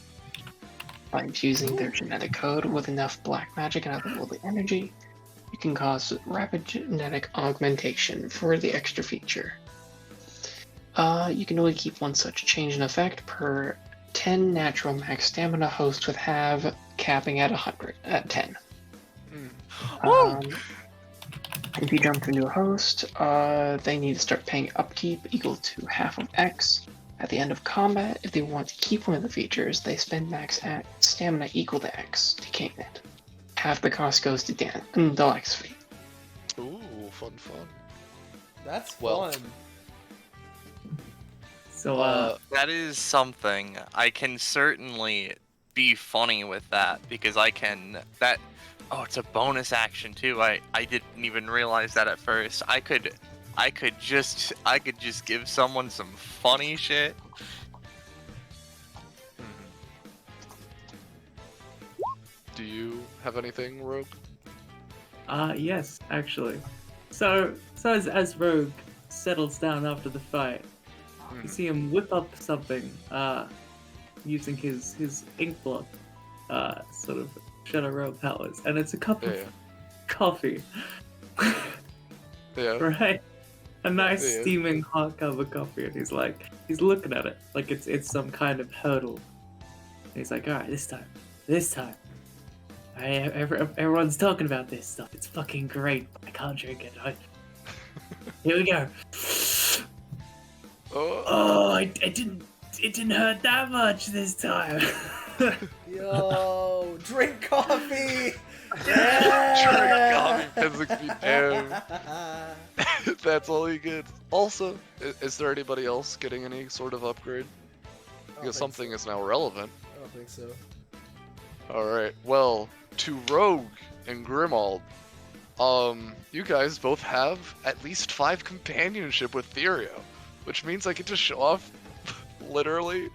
By infusing their genetic code with enough black magic and otherworldly energy, you can cause rapid genetic augmentation for the extra feature. You can only keep one such change in effect per 10 natural max stamina host with have, capping at 100 at 10. If you jump into a host, they need to start paying upkeep equal to half of X. At the end of combat, if they want to keep one of the features, they spend max stamina equal to X to gain it. Half the cost goes to Delaxby. Ooh, fun. That's Well, fun. So, That is something. I can certainly be funny with that, because I can... Oh, it's a bonus action, too. I didn't even realize that at first. I could just give someone some funny shit. Do you have anything, Rogue? yes, actually. So as Rogue settles down after the fight, you see him whip up something, using his ink block, sort of Shadow Realm powers, and it's a cup of coffee. Yeah. Right? A nice Yeah. steaming hot cup of coffee, and he's looking at it like it's some kind of hurdle. And he's like, alright, this time. Everyone's talking about this stuff. It's fucking great. I can't drink it. Here we go. Oh, it didn't hurt that much this time. Yo, drink coffee! Drink coffee, physically, damn. That's all you get. Also, is there anybody else getting any sort of upgrade? Because something is now relevant. I don't think so. Alright, well, to Rogue and Grimald, you guys both have at least 5 companionship with Therio, which means I get to show off literally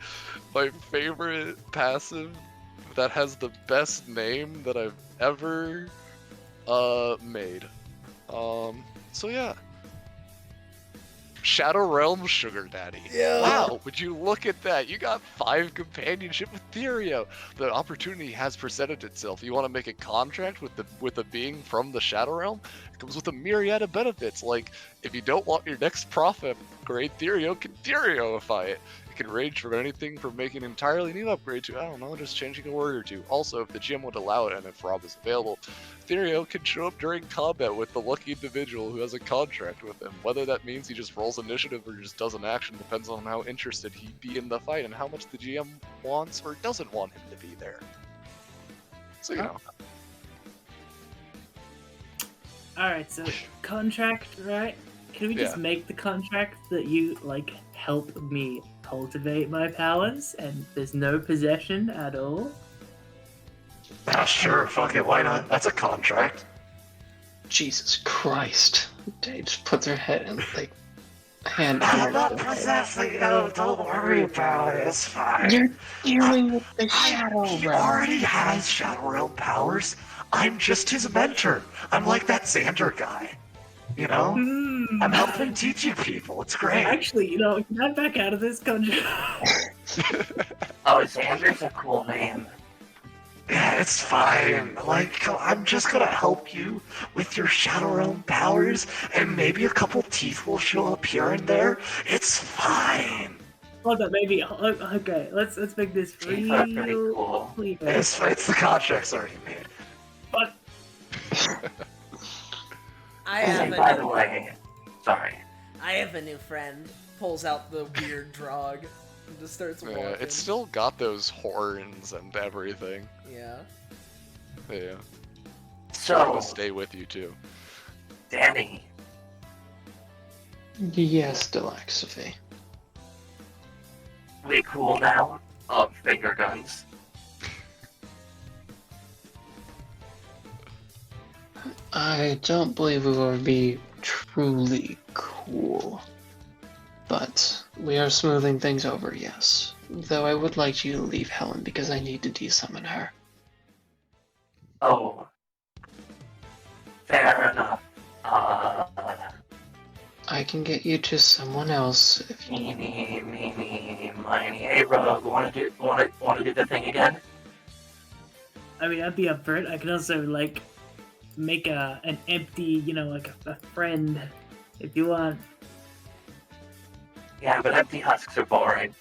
my favorite passive that has the best name that I've ever made. So yeah. Shadow Realm Sugar Daddy. Yeah. Wow, would you look at that? You got 5 companionship with Therio. The opportunity has presented itself. You want to make a contract with a being from the Shadow Realm? It comes with a myriad of benefits. Like, if you don't want your next profit upgrade, Therio can Therioify it. It can range from anything from making an entirely new upgrade to, I don't know, just changing a word or two. Also, if the GM would allow it and if Rob is available, Therio can show up during combat with the lucky individual who has a contract with him. Whether that means he just rolls initiative or just does an action depends on how interested he'd be in the fight and how much the GM wants or doesn't want him to be there. So, you know. Alright, so contract, right? Can we just Yeah. make the contract that you, like, help me cultivate my powers and there's no possession at all? Ah, sure, fuck it, why not? That's a contract. Jesus Christ. They just put their head in, like, hand I'm on not their- possessing you, don't worry about it, it's fine. You're dealing with the Shadow He Realm. already has Shadow Realm powers. I'm just his mentor. I'm like that Xander guy. You know? I'm helping teach you people, it's great. Actually, you know, can I back out of this contract? Oh, Xander's a cool name. Yeah, it's fine. Like, I'm just gonna help you with your Shadow Realm powers, and maybe a couple teeth will show up here and there. It's fine. Hold on, maybe. Okay, let's make this Teeth are pretty real cool. clear. It's the contract's already made. But I And have by a the new, way, sorry. I have a new friend. Pulls out the weird drug and just starts walking. Yeah, it's still got those horns and everything. Yeah. Yeah. It'll So, stay with you too. Danny, Yes, Delaxophy. we cool now? Finger guns. I don't believe we will be truly cool. But we are smoothing things over, yes. Though I would like you to leave Helen because I need to desummon her. Oh. Fair enough. I can get you to someone else if you... Meeny, miny. Hey, Rogue, wanna do the thing again? I mean, I'd be up for it. I can also, like, make an empty, you know, like a friend, if you want. Yeah, but empty husks are boring.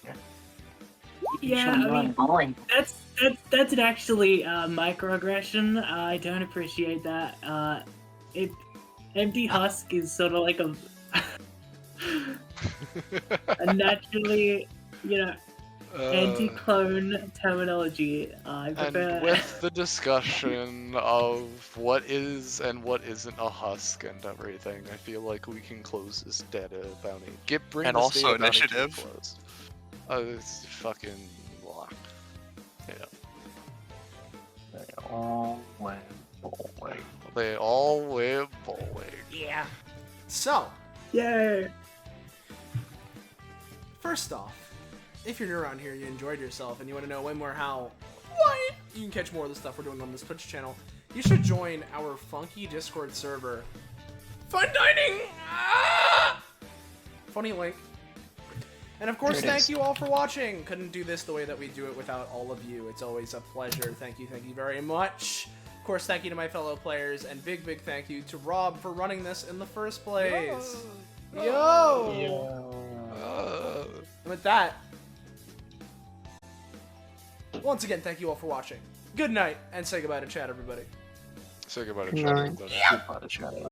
Yeah, I mean, bowling. that's an actually microaggression. I don't appreciate that. Empty husk is sort of like a naturally, you know, anti-clone terminology. I prefer. And with the discussion of what is and what isn't a husk and everything, I feel like we can close this data bounty. Bring And this also data bounty to a initiative. close. It's fucking locked. Yeah. They all went bowling. They all went bowling. Yeah. So, Yay! First off, if you're new around here, you enjoyed yourself, and you want to know way more how, what, you can catch more of the stuff we're doing on this Twitch channel, you should join our funky Discord server. Fun dining! Ah! Funny link. And of course, There it thank is. you all for watching. Couldn't do this the way that we do it without all of you. It's always a pleasure. Thank you very much. Of course, thank you to my fellow players, and big thank you to Rob for running this in the first place. Yo! And with that, once again, thank you all for watching. Good night, and say goodbye to chat, everybody. Say goodbye to Good Chad, night. everybody. Goodbye to Shadow.